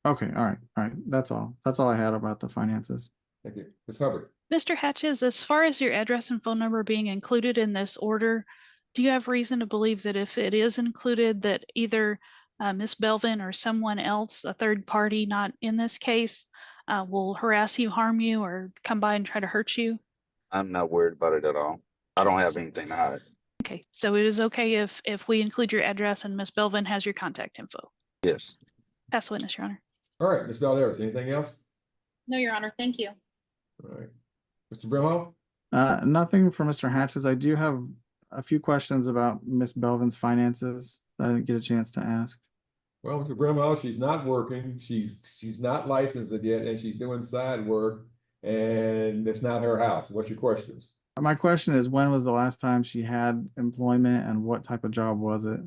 A: Okay. All right. All right. That's all I had about the finances.
C: Thank you, Ms. Hubbard.
F: Mr. Hatches, as far as your address and phone number being included in this order, do you have reason to believe that if it is included, that either Ms. Belvin or someone else, a third party not in this case, will harass you, harm you, or come by and try to hurt you?
E: I'm not worried about it at all. I don't have anything to hide.
F: Okay, so it is okay if we include your address and Ms. Belvin has your contact info.
E: Yes.
F: Pass witness, Your Honor.
C: All right, Ms. Valdez, anything else?
D: No, Your Honor. Thank you.
C: All right, Mr. Brimhall.
A: Nothing for Mr. Hatches. I do have a few questions about Miss Belvin's finances that I didn't get a chance to ask.
C: Well, Mr. Brimhall, she's not working. She's not licensed yet, and she's doing side work, and it's not her house. What's your questions?
A: My question is, when was the last time she had employment and what type of job was it?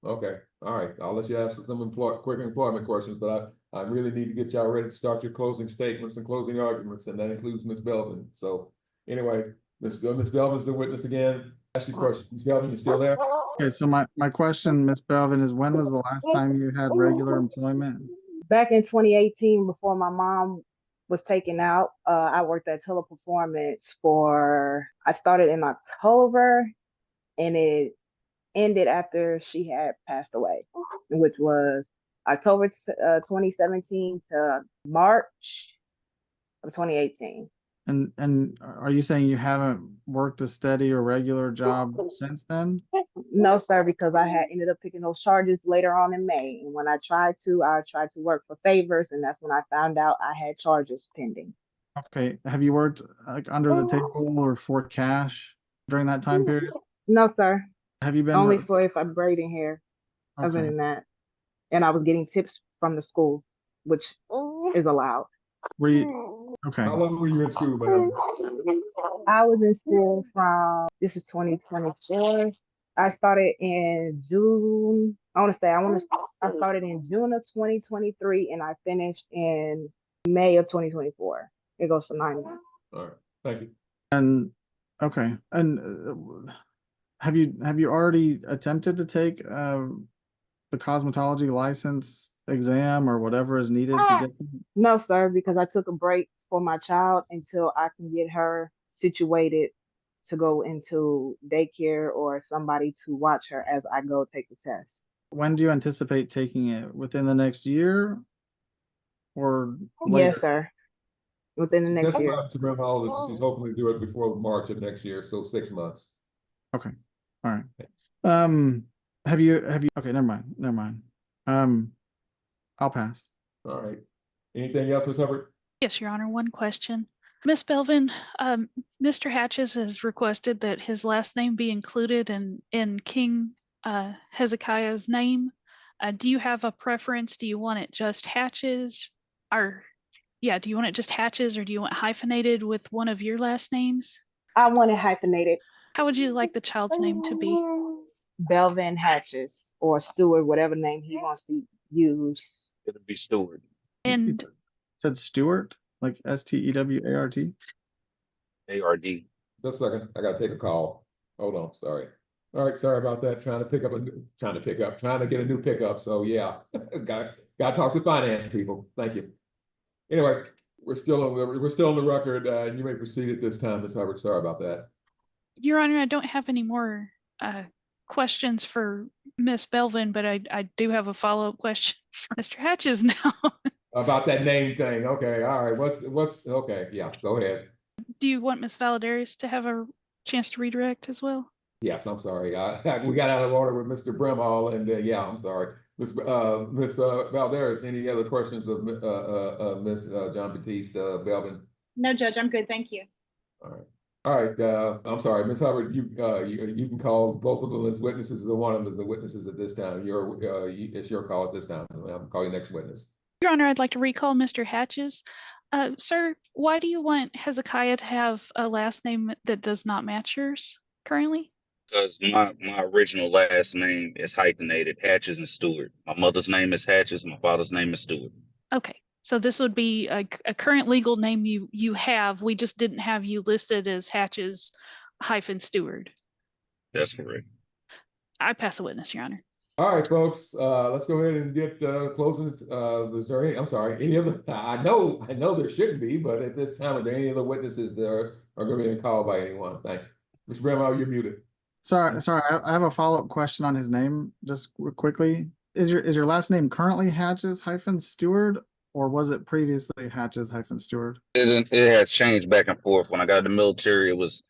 C: Okay, all right. I'll let you ask some quick employment questions, but I really need to get y'all ready to start your closing statements and closing arguments, and that includes Ms. Belvin. So anyway, Ms. Belvin's the witness again. Ask your question. Ms. Belvin, you still there?
A: Okay, so my question, Miss Belvin, is when was the last time you had regular employment?
B: Back in 2018, before my mom was taken out, I worked at Teleperformance I started in October and it ended after she had passed away, which was October 2017 to March of 2018.
A: And are you saying you haven't worked a steady or regular job since then?
B: No, sir, because I had ended up picking those charges later on in May. And when I tried to work for favors, and that's when I found out I had charges pending.
A: Okay, have you worked like under the table or for cash during that time period?
B: No, sir.
A: Have you been
B: Only for if I'm braiding hair.
A: Okay.
B: Other than that. And I was getting tips from the school, which is allowed.
A: Were you okay?
C: How long were you in school, man?
B: I was in school this is 2024. I started in June. I started in June of 2023 and I finished in May of 2024. It goes for 9 months.
C: All right, thank you.
A: And okay, and have you already attempted to take the cosmetology license exam or whatever is needed to get?
B: No, sir, because I took a break for my child until I can get her situated to go into daycare or somebody to watch her as I go take the test.
A: When do you anticipate taking it? Within the next year or later?
B: Yes, sir. Within the next year.
C: That's about to all she's hoping to do it before March of next year, so 6 months.
A: Okay. All right. Have you okay, never mind. I'll pass.
C: All right. Anything else, Ms. Hubbard?
F: Yes, Your Honor, one question. Ms. Belvin, Mr. Hatches has requested that his last name be included in King Hezekiah's name. Do you have a preference? Do you want it just Hatches? Or, yeah, do you want it just Hatches or do you want hyphenated with one of your last names?
B: I want it hyphenated.
F: How would you like the child's name to be?
B: Belvin Hatches or Stewart, whatever name he wants to use.
E: It'll be Stewart.
F: And
A: Said Stewart, like Stewart.
E: ARD.
C: Just a second, I gotta take a call. Hold on, sorry. All right, sorry about that. Trying to get a new pickup. So yeah, gotta talk to finance people. Thank you. Anyway, we're still on the record. You may proceed at this time, Ms. Hubbard. Sorry about that.
F: Your Honor, I don't have any more questions for Miss Belvin, but I do have a follow-up question for Mr. Hatches now.
C: About that name thing. Okay, all right. What's okay? Yeah, go ahead.
F: Do you want Miss Valadares to have a chance to redirect as well?
C: Yes, I'm sorry. We got out of order with Mr. Brimhall, and yeah, I'm sorry. Miss Valadares, any other questions of Miss John Baptiste Belvin?
D: No, Judge, I'm good. Thank you.
C: All right. I'm sorry, Ms. Hubbard. You can call both of them as witnesses, or one of them as the witnesses at this time. It's your call at this time. I'm calling next witness.
F: Your Honor, I'd like to recall Mr. Hatches. Sir, why do you want Hezekiah to have a last name that does not match yours currently?
E: Because my original last name is hyphenated, Hatches and Stewart. My mother's name is Hatches, my father's name is Stewart.
F: Okay, so this would be a current legal name you have. We just didn't have you listed as Hatches - Stewart.
E: That's correct.
F: I pass a witness, Your Honor.
C: All right, folks, let's go ahead and get closings. Is there any, I'm sorry, any other, I know there shouldn't be, but at this time, are there any other witnesses there are going to be called by anyone? Thank you. Mr. Bramwell, you're muted.
A: Sorry, I have a follow-up question on his name, just quickly. Is your last name currently Hatches-Stewart, or was it previously Hatches-Stewart?
E: It has changed back and forth. When I got in the military, it was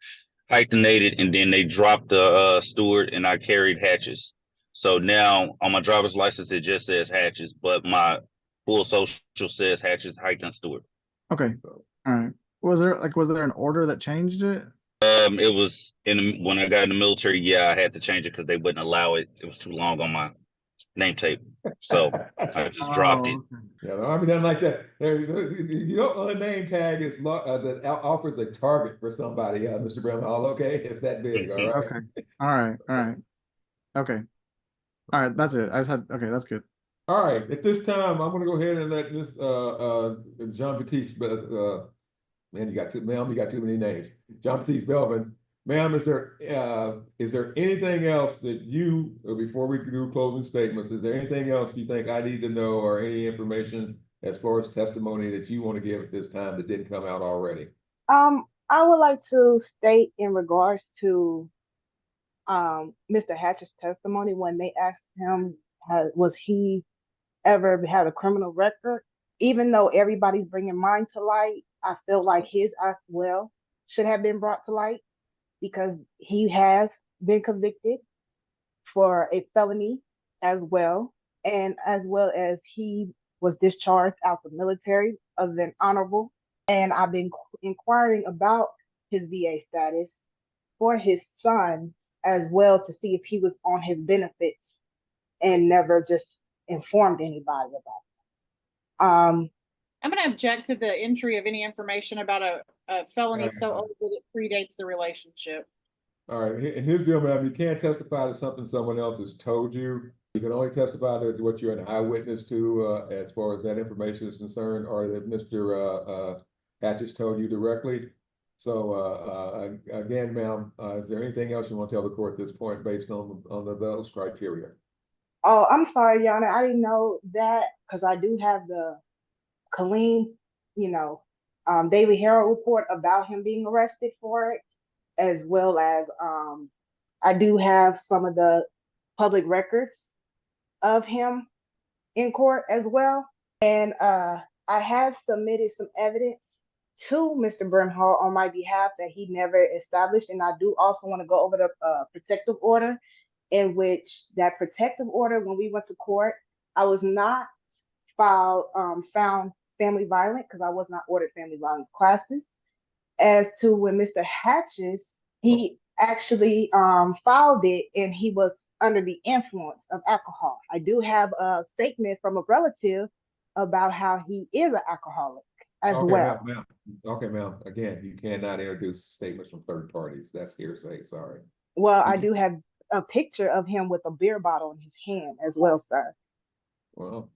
E: hyphenated, and then they dropped the Stewart, and I carried Hatches. So now on my driver's license, it just says Hatches, but my full social says Hatches Stewart.
A: Okay, all right. Was there an order that changed it?
E: It was when I got in the military. Yeah, I had to change it because they wouldn't allow it. It was too long on my name tape, so I just dropped it.
C: Yeah, the Army doesn't like that. You don't know the name tag is that offers a target for somebody, Mr. Bramhall. Okay, it's that big. All right.
A: Okay. All right. Okay. All right. That's it. I just had. Okay, that's good.
C: All right. At this time, I'm going to go ahead and let Miss John Baptiste. Man, you got too many names. John Baptiste Belvin. Ma'am, is there anything else that you, before we do closing statements, is there anything else you think I need to know, or any information as far as testimony that you want to give at this time that didn't come out already?
B: I would like to state in regards to Mr. Hatch's testimony, when they asked him, was he ever had a criminal record? Even though everybody's bringing mine to light, I feel like his as well should have been brought to light, because he has been convicted for a felony as well, and as well as he was discharged out the military other than honorable. And I've been inquiring about his VA status for his son as well, to see if he was on his benefits, and never just informed anybody about it.
D: I'm going to object to the entry of any information about a felony so old that it predates the relationship.
C: All right, and here's the deal, ma'am. You can't testify to something someone else has told you. You can only testify to what you're an eyewitness to, as far as that information is concerned, or that Mr. Hatches told you directly. So, again, ma'am, is there anything else you want to tell the court at this point based on those criteria?
B: Oh, I'm sorry, Your Honor. I didn't know that because I do have the Colleen, Daily Herald report about him being arrested for it, as well as I do have some of the public records of him in court as well. And I have submitted some evidence to Mr. Brimhall on my behalf that he never established. And I do also want to go over the protective order, in which that protective order, when we went to court, I was not found family violent because I was not ordered family violence classes. As to when Mr. Hatches, he actually filed it and he was under the influence of alcohol. I do have a statement from a relative about how he is an alcoholic as well.
C: Ma'am. Okay, ma'am. Again, you cannot introduce statements from third parties. That's hearsay. Sorry.
B: Well, I do have a picture of him with a beer bottle in his hand as well, sir.
C: Well,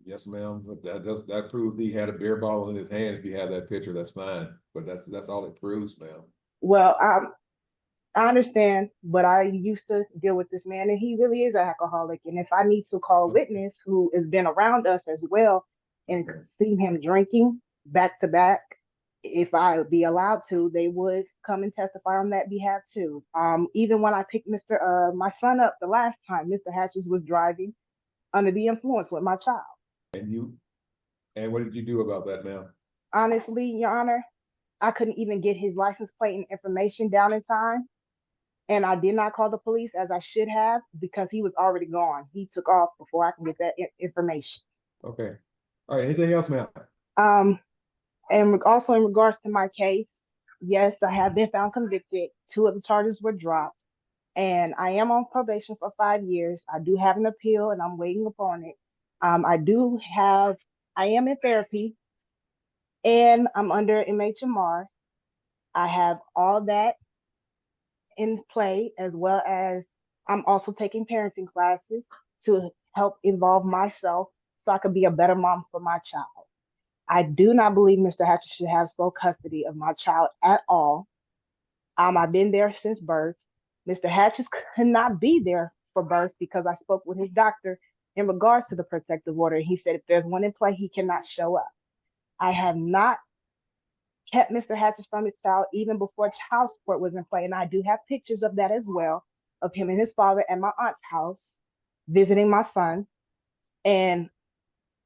C: yes, ma'am. But that proves he had a beer bottle in his hand. If you have that picture, that's fine. But that's all it proves, ma'am.
B: Well, I understand, but I used to deal with this man and he really is an alcoholic. And if I need to call a witness who has been around us as well and seen him drinking back to back, if I would be allowed to, they would come and testify on that behalf too. Even when I picked my son up the last time, Mr. Hatches was driving under the influence with my child.
C: And what did you do about that, ma'am?
B: Honestly, Your Honor, I couldn't even get his license plate and information down in time. And I did not call the police as I should have because he was already gone. He took off before I can get that information.
C: Okay. All right. Anything else, ma'am?
B: And also in regards to my case, yes, I have been found convicted. 2 of the charges were dropped. And I am on probation for 5 years. I do have an appeal and I'm waiting upon it. I am in therapy and I'm under MHMR. I have all that in play, as well as I'm also taking parenting classes to help involve myself so I could be a better mom for my child. I do not believe Mr. Hatcher should have sole custody of my child at all. I've been there since birth. Mr. Hatches could not be there for birth because I spoke with his doctor in regards to the protective order. He said if there's one in play, he cannot show up. I have not kept Mr. Hatches from his child even before child support was in play. And I do have pictures of that as well, of him and his father at my aunt's house, visiting my son. And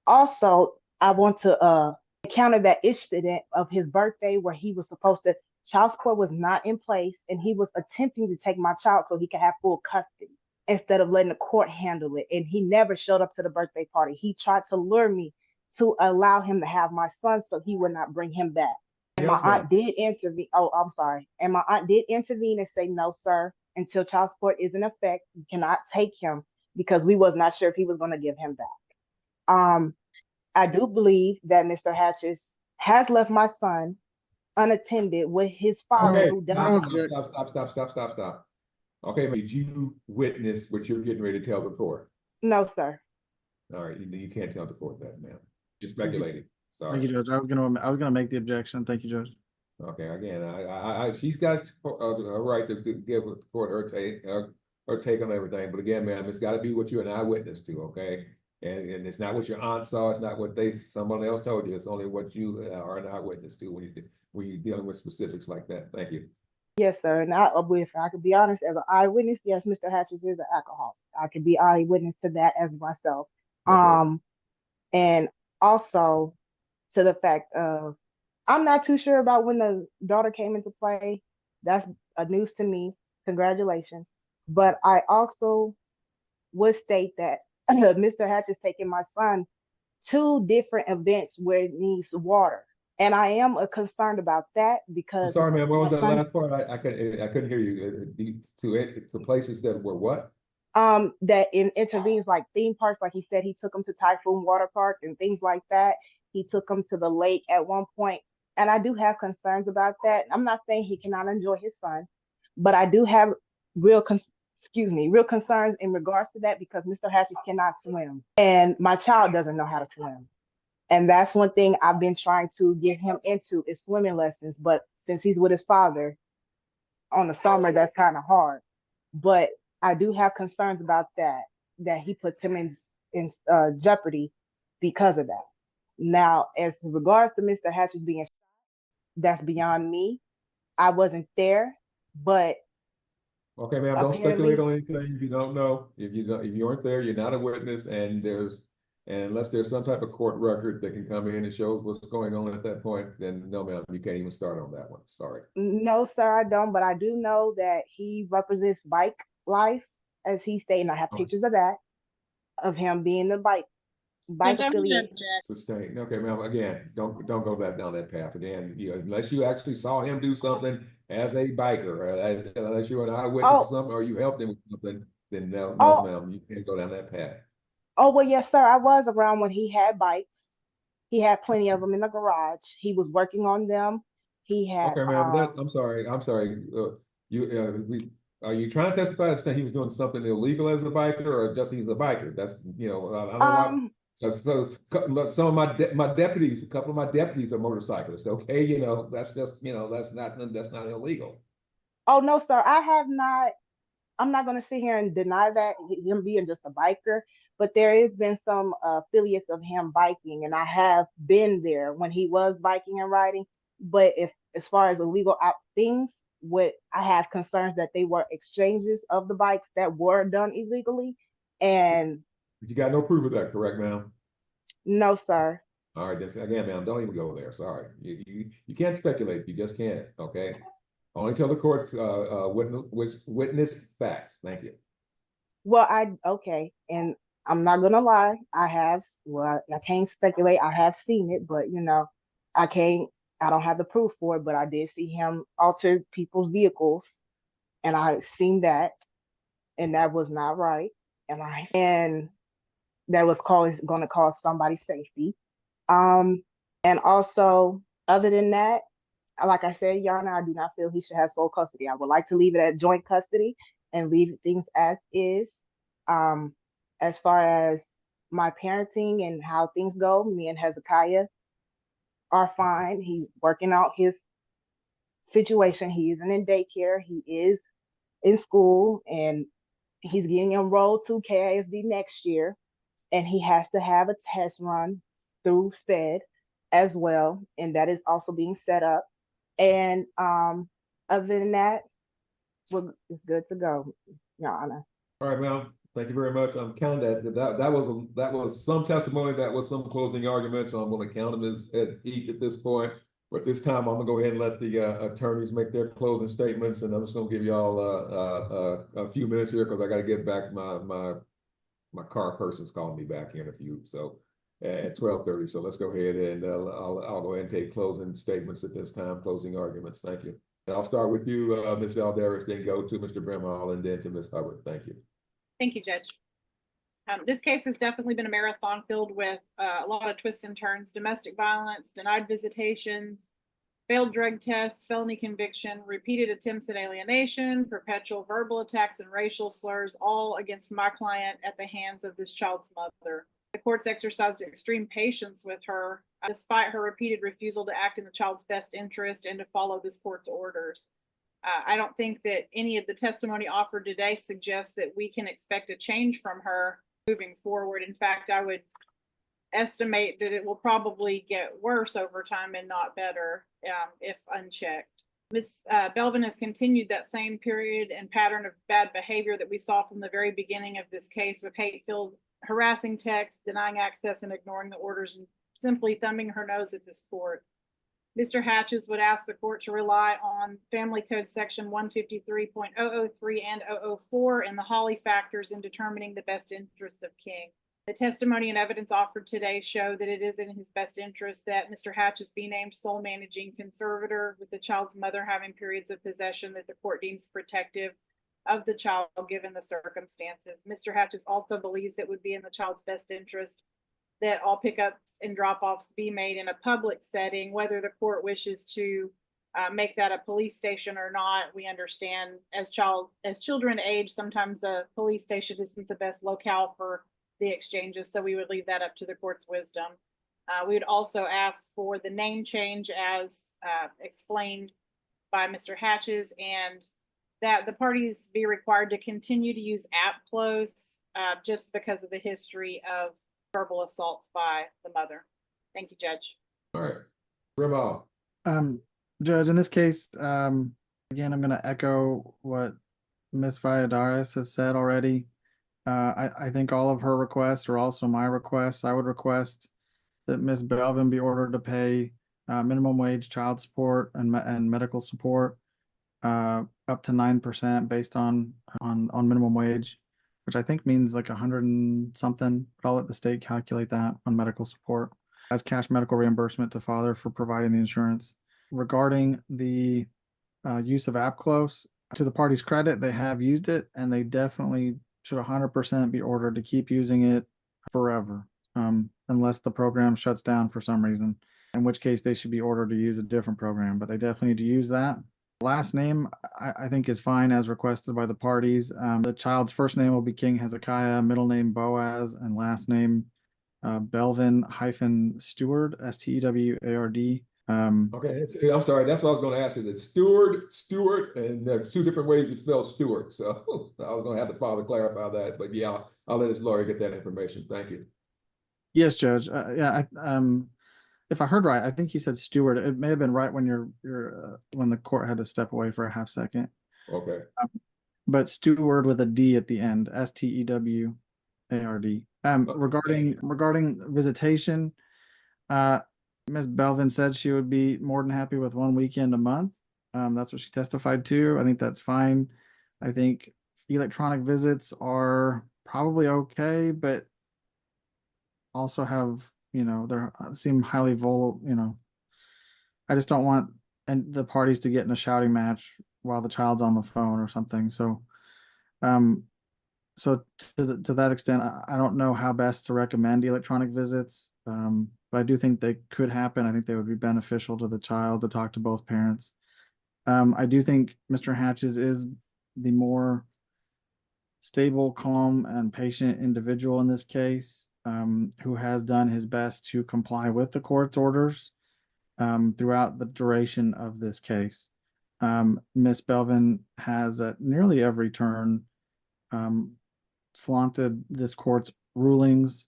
B: also, I want to counter that incident of his birthday where he was supposed to, child support was not in place and he was attempting to take my child so he could have full custody instead of letting the court handle it. And he never showed up to the birthday party. He tried to lure me to allow him to have my son so he would not bring him back. And my aunt did intervene. Oh, I'm sorry. And my aunt did intervene and say, no, sir, until child support is in effect, you cannot take him because we was not sure if he was going to give him back. I do believe that Mr. Hatches has left my son unattended with his father.
C: Okay,
B: Who does
C: stop. Okay, did you witness what you're getting ready to tell the court?
B: No, sir.
C: All right, you can't tell the court that, ma'am. You're speculating. Sorry.
A: Thank you, Judge. I was gonna make the objection. Thank you, Judge.
C: Okay, again, she's got a right to give the court her take on everything. But again, ma'am, it's got to be what you're an eyewitness to, okay? And it's not what your aunt saw. It's not what someone else told you. It's only what you are an eyewitness to when you're dealing with specifics like that. Thank you.
B: Yes, sir. And if I could be honest, as an eyewitness, yes, Mr. Hatches is an alcoholic. I could be eyewitness to that as myself.
C: Okay.
B: And also to the fact of, I'm not too sure about when the daughter came into play. That's a news to me. Congratulations. But I also would state that Mr. Hatch is taking my son to different events where it needs water. And I am concerned about that because
C: I'm sorry, ma'am, what was that last part? I couldn't hear you. To places that were what?
B: That intervenes, like theme parks, like he said, he took him to Typhoon Water Park and things like that. He took him to the lake at one point. And I do have concerns about that. I'm not saying he cannot enjoy his son, but I do have real real concerns in regards to that because Mr. Hatches cannot swim and my child doesn't know how to swim. And that's one thing I've been trying to get him into is swimming lessons. But since he's with his father on the summer, that's kind of hard. But I do have concerns about that he puts him in jeopardy because of that. Now, as regards to Mr. Hatches being shot, that's beyond me. I wasn't there, but
C: Okay, ma'am, don't speculate on anything if you don't know. If you aren't there, you're not a witness, and unless there's some type of court record that can come in and shows what's going on at that point, then no, ma'am, you can't even start on that one. Sorry.
B: No, sir, I don't. But I do know that he represents bike life, as he stated. I have pictures of that, of him being the bike affiliate.
C: Sustained. Okay, ma'am. Again, don't go down that path. Again, unless you actually saw him do something as a biker, unless you were an eyewitness or something, or you helped him with something, then no, ma'am, you can't go down that path.
B: Oh well, yes, sir. I was around when he had bikes. He had plenty of them in the garage. He was working on them. He had.
C: Okay, ma'am. I'm sorry. Are you trying to testify to say he was doing something illegal as a biker, or just he's a biker? That's I don't know. So some of my deputies, a couple of my deputies are motorcyclists. Okay, that's just that's not illegal.
B: Oh no, sir. I have not. I'm not going to sit here and deny that him being just a biker, but there has been some affiliates of him biking, and I have been there when he was biking and riding. But as far as illegal things, what I have concerns that they were exchanges of the bikes that were done illegally, and
C: you got no proof of that, correct, ma'am?
B: No, sir.
C: All right, again, ma'am, don't even go there. Sorry, you can't speculate. You just can't. Okay. Only tell the courts witness facts. Thank you.
B: Well, okay, and I'm not gonna lie. I can't speculate. I have seen it, but I don't have the proof for it, but I did see him alter people's vehicles, and I've seen that, and that was not right, and that was going to cause somebody's safety. And also, other than that, like I said, Yana, I do not feel he should have sole custody. I would like to leave it at joint custody and leave things as is. As far as my parenting and how things go, me and Hezekiah are fine. He's working out his situation. He isn't in daycare. He is in school, and he's getting enrolled to KISD next year. And he has to have a test run through SPED as well. And that is also being set up. And other than that, well, it's good to go, Your Honor.
C: All right, ma'am. Thank you very much. I'm counting that was some testimony, that was some closing argument. So I'm going to count them as each at this point. But this time I'm gonna go ahead and let the attorneys make their closing statements, and I'm just gonna give y'all a few minutes here because I got to get back. My car person's calling me back here in a few, so at 12:30. So let's go ahead and I'll go ahead and take closing statements at this time, closing arguments. Thank you. And I'll start with you, Ms. Valderas, then go to Mr. Brimhall, and then to Ms. Hubbard. Thank you.
D: Thank you, Judge. This case has definitely been a marathon filled with a lot of twists and turns: domestic violence, denied visitations, failed drug tests, felony conviction, repeated attempts at alienation, perpetual verbal attacks, and racial slurs, all against my client at the hands of this child's mother. The courts exercised extreme patience with her, despite her repeated refusal to act in the child's best interest and to follow this court's orders. I don't think that any of the testimony offered today suggests that we can expect a change from her moving forward. In fact, I would estimate that it will probably get worse over time and not better if unchecked. Ms. Belvin has continued that same period and pattern of bad behavior that we saw from the very beginning of this case, with hate-filled, harassing texts, denying access and ignoring the orders, and simply thumbing her nose at this court. Mr. Hatches would ask the court to rely on Family Code Section 153.003 and 004 and the Hawley factors in determining the best interests of King. The testimony and evidence offered today show that it is in his best interest that Mr. Hatches be named sole managing conservator, with the child's mother having periods of possession that the court deems protective of the child given the circumstances. Mr. Hatches also believes it would be in the child's best interest that all pickups and drop-offs be made in a public setting, whether the court wishes to make that a police station or not. We understand as children age, sometimes a police station isn't the best locale for the exchanges, so we would leave that up to the court's wisdom. We would also ask for the name change as explained by Mr. Hatches, and that the parties be required to continue to use app close just because of the history of verbal assaults by the mother. Thank you, Judge.
C: All right, Grandma.
A: Judge, in this case, again, I'm going to echo what Ms. Valladares has said already. I think all of her requests are also my requests. I would request that Ms. Belvin be ordered to pay minimum wage child support and medical support up to 9% based on minimum wage, which I think means like 100 and something, but I'll let the state calculate that on medical support as cash medical reimbursement to father for providing the insurance. Regarding the use of app close, to the party's credit, they have used it and they definitely should 100% be ordered to keep using it forever, unless the program shuts down for some reason, in which case they should be ordered to use a different program, but they definitely need to use that. Last name, I think, is fine as requested by the parties. The child's first name will be King Hezekiah, middle name Boaz, and last name Belvin-Steward, Steward.
C: Okay, I'm sorry. That's what I was going to ask. Is it Stewart, and there's two different ways you spell Stewart. So I was going to have the father clarify that. But yeah, I'll let his lawyer get that information. Thank you.
A: Yes, Judge. If I heard right, I think he said Stewart. It may have been right when when the court had to step away for a half second.
C: Okay.
A: But Steward with a D at the end, Steward. Regarding visitation, Ms. Belvin said she would be more than happy with 1 weekend a month. That's what she testified to. I think that's fine. I think electronic visits are probably okay, but also have, they seem highly volatile, I just don't want the parties to get in a shouting match while the child's on the phone or something. So, to that extent, I don't know how best to recommend electronic visits. But I do think they could happen. I think they would be beneficial to the child to talk to both parents. I do think Mr. Hatches is the more stable, calm, and patient individual in this case, who has done his best to comply with the court's orders throughout the duration of this case. Miss Belvin has at nearly every turn flaunted this court's rulings,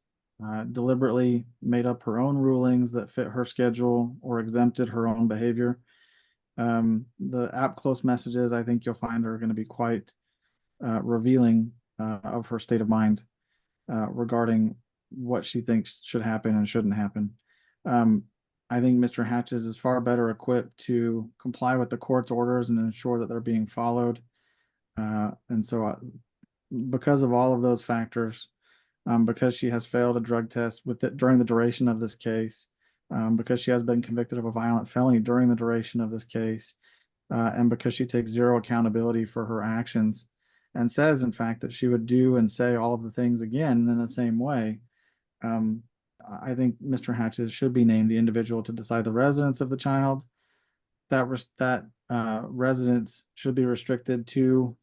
A: deliberately made up her own rulings that fit her schedule or exempted her own behavior. The app close messages, I think you'll find, are going to be quite revealing of her state of mind regarding what she thinks should happen and shouldn't happen. I think Mr. Hatches is far better equipped to comply with the court's orders and ensure that they're being followed. And so because of all of those factors, because she has failed a drug test during the duration of this case, because she has been convicted of a violent felony during the duration of this case, and because she takes zero accountability for her actions and says, in fact, that she would do and say all of the things again in the same way, I think Mr. Hatches should be named the individual to decide the residence of the child. That residence should be restricted to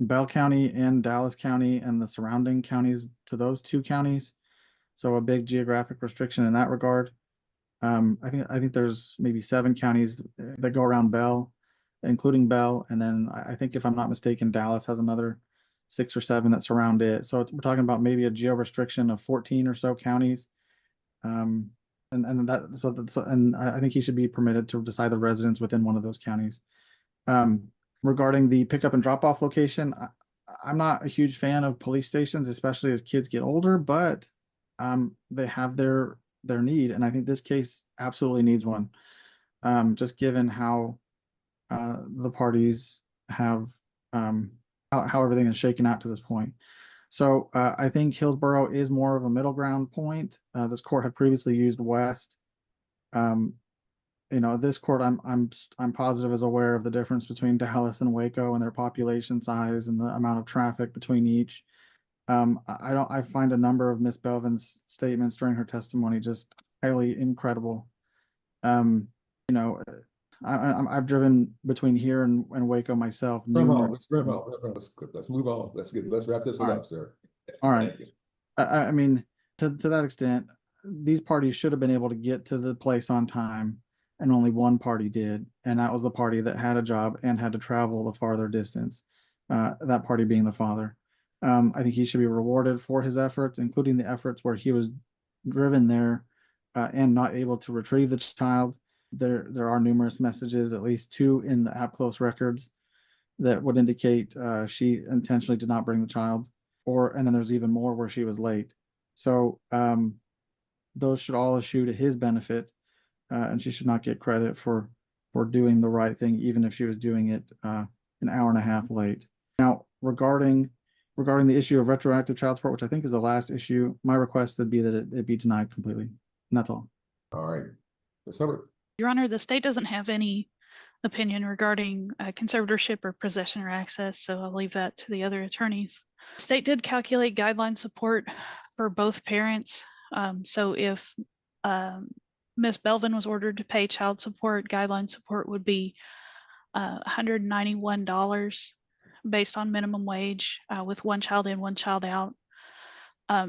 A: Bell County and Dallas County and the surrounding counties, to those two counties. So a big geographic restriction in that regard. I think there's maybe 7 counties that go around Bell, including Bell, and then I think, if I'm not mistaken, Dallas has another 6 or 7 that surround it. So we're talking about maybe a geo restriction of 14 or so counties. And I think he should be permitted to decide the residence within one of those counties. Regarding the pickup and drop off location, I'm not a huge fan of police stations, especially as kids get older, but they have their need, and I think this case absolutely needs one. Just given how the parties have how everything is shaken out to this point. So I think Hillsborough is more of a middle ground point. This court had previously used West. This court, I'm positive, is aware of the difference between Dallas and Waco and their population size and the amount of traffic between each. I find a number of Miss Belvin's statements during her testimony just highly incredible. I've driven between here and Waco myself.
C: Let's move on. Let's wrap this one
A: All
C: up, sir.
A: All right.
C: Thank you.
A: I mean, to that extent, these parties should have been able to get to the place on time, and only one party did, and that was the party that had a job and had to travel the farther distance. That party being the father. I think he should be rewarded for his efforts, including the efforts where he was driven there and not able to retrieve the child. There are numerous messages, at least 2 in the app close records, that would indicate she intentionally did not bring the child, and then there's even more where she was late. So those should all issue to his benefit, and she should not get credit for doing the right thing, even if she was doing it an hour and a half late. Now, regarding the issue of retroactive child support, which I think is the last issue, my request would be that it be denied completely. And that's all.
C: All right. Ms. Hubbard.
F: Your Honor, the state doesn't have any opinion regarding conservatorship or possession or access, so I'll leave that to the other attorneys. The state did calculate guideline support for both parents. So if Ms. Belvin was ordered to pay child support, guideline support would be $191 based on minimum wage with one child in, one child out.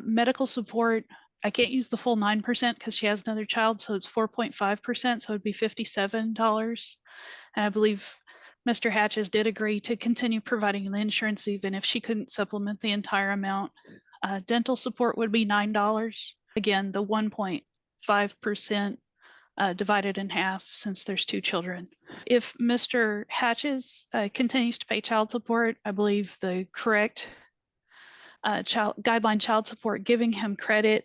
F: Medical support, I can't use the full 9% because she has another child, so it's 4.5%, so it'd be $57. And I believe Mr. Hatches did agree to continue providing the insurance even if she couldn't supplement the entire amount. Dental support would be $9. Again, the 1.5% divided in half since there's 2 children. If Mr. Hatches continues to pay child support, I believe the correct guideline child support giving him credit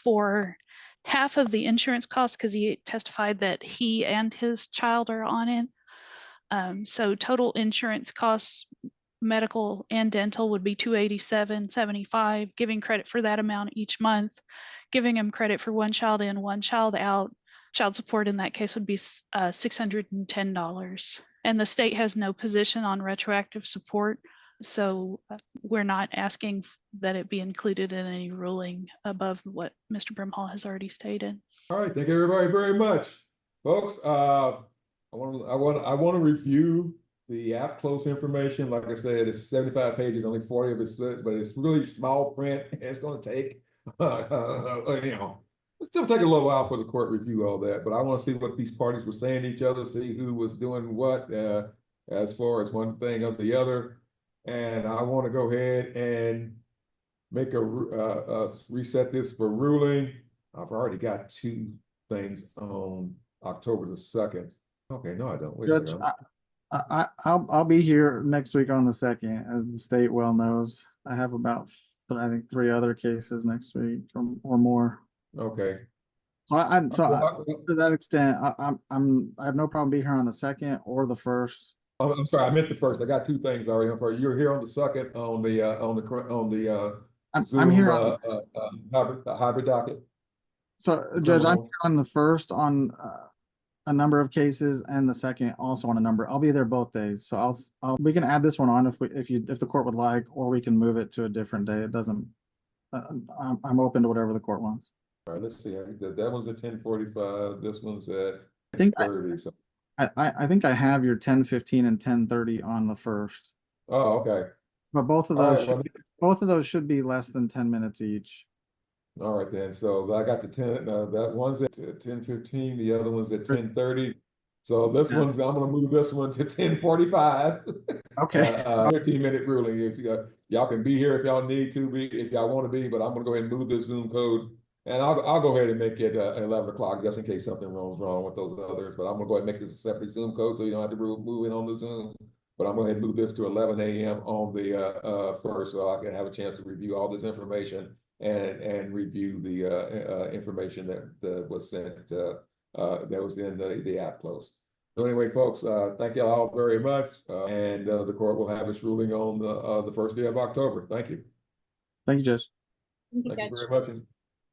F: for half of the insurance costs because he testified that he and his child are on it. So total insurance costs, medical and dental, would be $287.75, giving credit for that amount each month, giving him credit for one child in, one child out. Child support in that case would be $610. And the state has no position on retroactive support. So we're not asking that it be included in any ruling above what Mr. Brimhall has already stated.
C: All right, thank you everybody very much. Folks, I want to review the app close information. Like I said, it's 75 pages, only 40 of it's lit, but it's really small print. It's going to take, it's still take a little while for the court review all that, but I want to see what these parties were saying to each other, see who was doing what as far as one thing or the other. And I want to go ahead and make a reset this for ruling. I've already got 2 things on October the 2nd. Okay, no, I don't. Wait
A: Judge,
C: a second.
A: I'll be here next week on the 2nd, as the state well knows. I have about, I think, 3 other cases next week or more.
C: Okay.
A: So to that extent, I have no problem being here on the 2nd or the 1st.
C: I'm sorry, I meant the 1st. I got 2 things already. I'm sorry. You're here on the 2nd on the Zoom,
A: I'm here on
C: hybrid docket.
A: So, Judge, I'm here on the 1st on a number of cases, and the 2nd also on a number. I'll be there both days, so we can add this one on if the court would like, or we can move it to a different day. It doesn't. I'm open to whatever the court wants.
C: All right, let's see. That one's at 10:45. This one's at
A: I think
C: 30. So.
A: I think I have your 10:15 and 10:30 on the 1st.
C: Oh, okay.
A: But both of those should be less than 10 minutes each.
C: All right then. So I got the 10. That one's at 10:15. The other one's at 10:30. So I'm gonna move this one to 10:45.
A: Okay.
C: 15-minute ruling. If y'all can be here if y'all need to be, if y'all want to be, but I'm gonna go ahead and move this Zoom code. And I'll go ahead and make it 11 o'clock just in case something wrong with those others. But I'm gonna go ahead and make this a separate Zoom code so you don't have to move in on the Zoom. But I'm going to move this to 11 a.m. on the 1st, so I can have a chance to review all this information and review the information that was sent that was in the app close. So anyway, folks, thank you all very much, and the court will have its ruling on the 1st day of October. Thank you.
A: Thank you, Judge.
C: Thank you very much.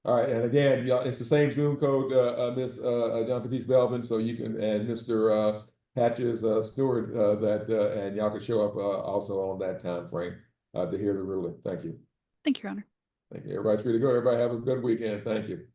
C: All right, and again, y'all, it's the same Zoom code, Ms. John Baptiste Belvin, so you can, and Mr. Hatches Stewart, and y'all can show up also on that time frame to hear the ruling. Thank you.
F: Thank you, Your Honor.
C: Thank you. Everybody's free to go. Everybody have a good weekend. Thank you.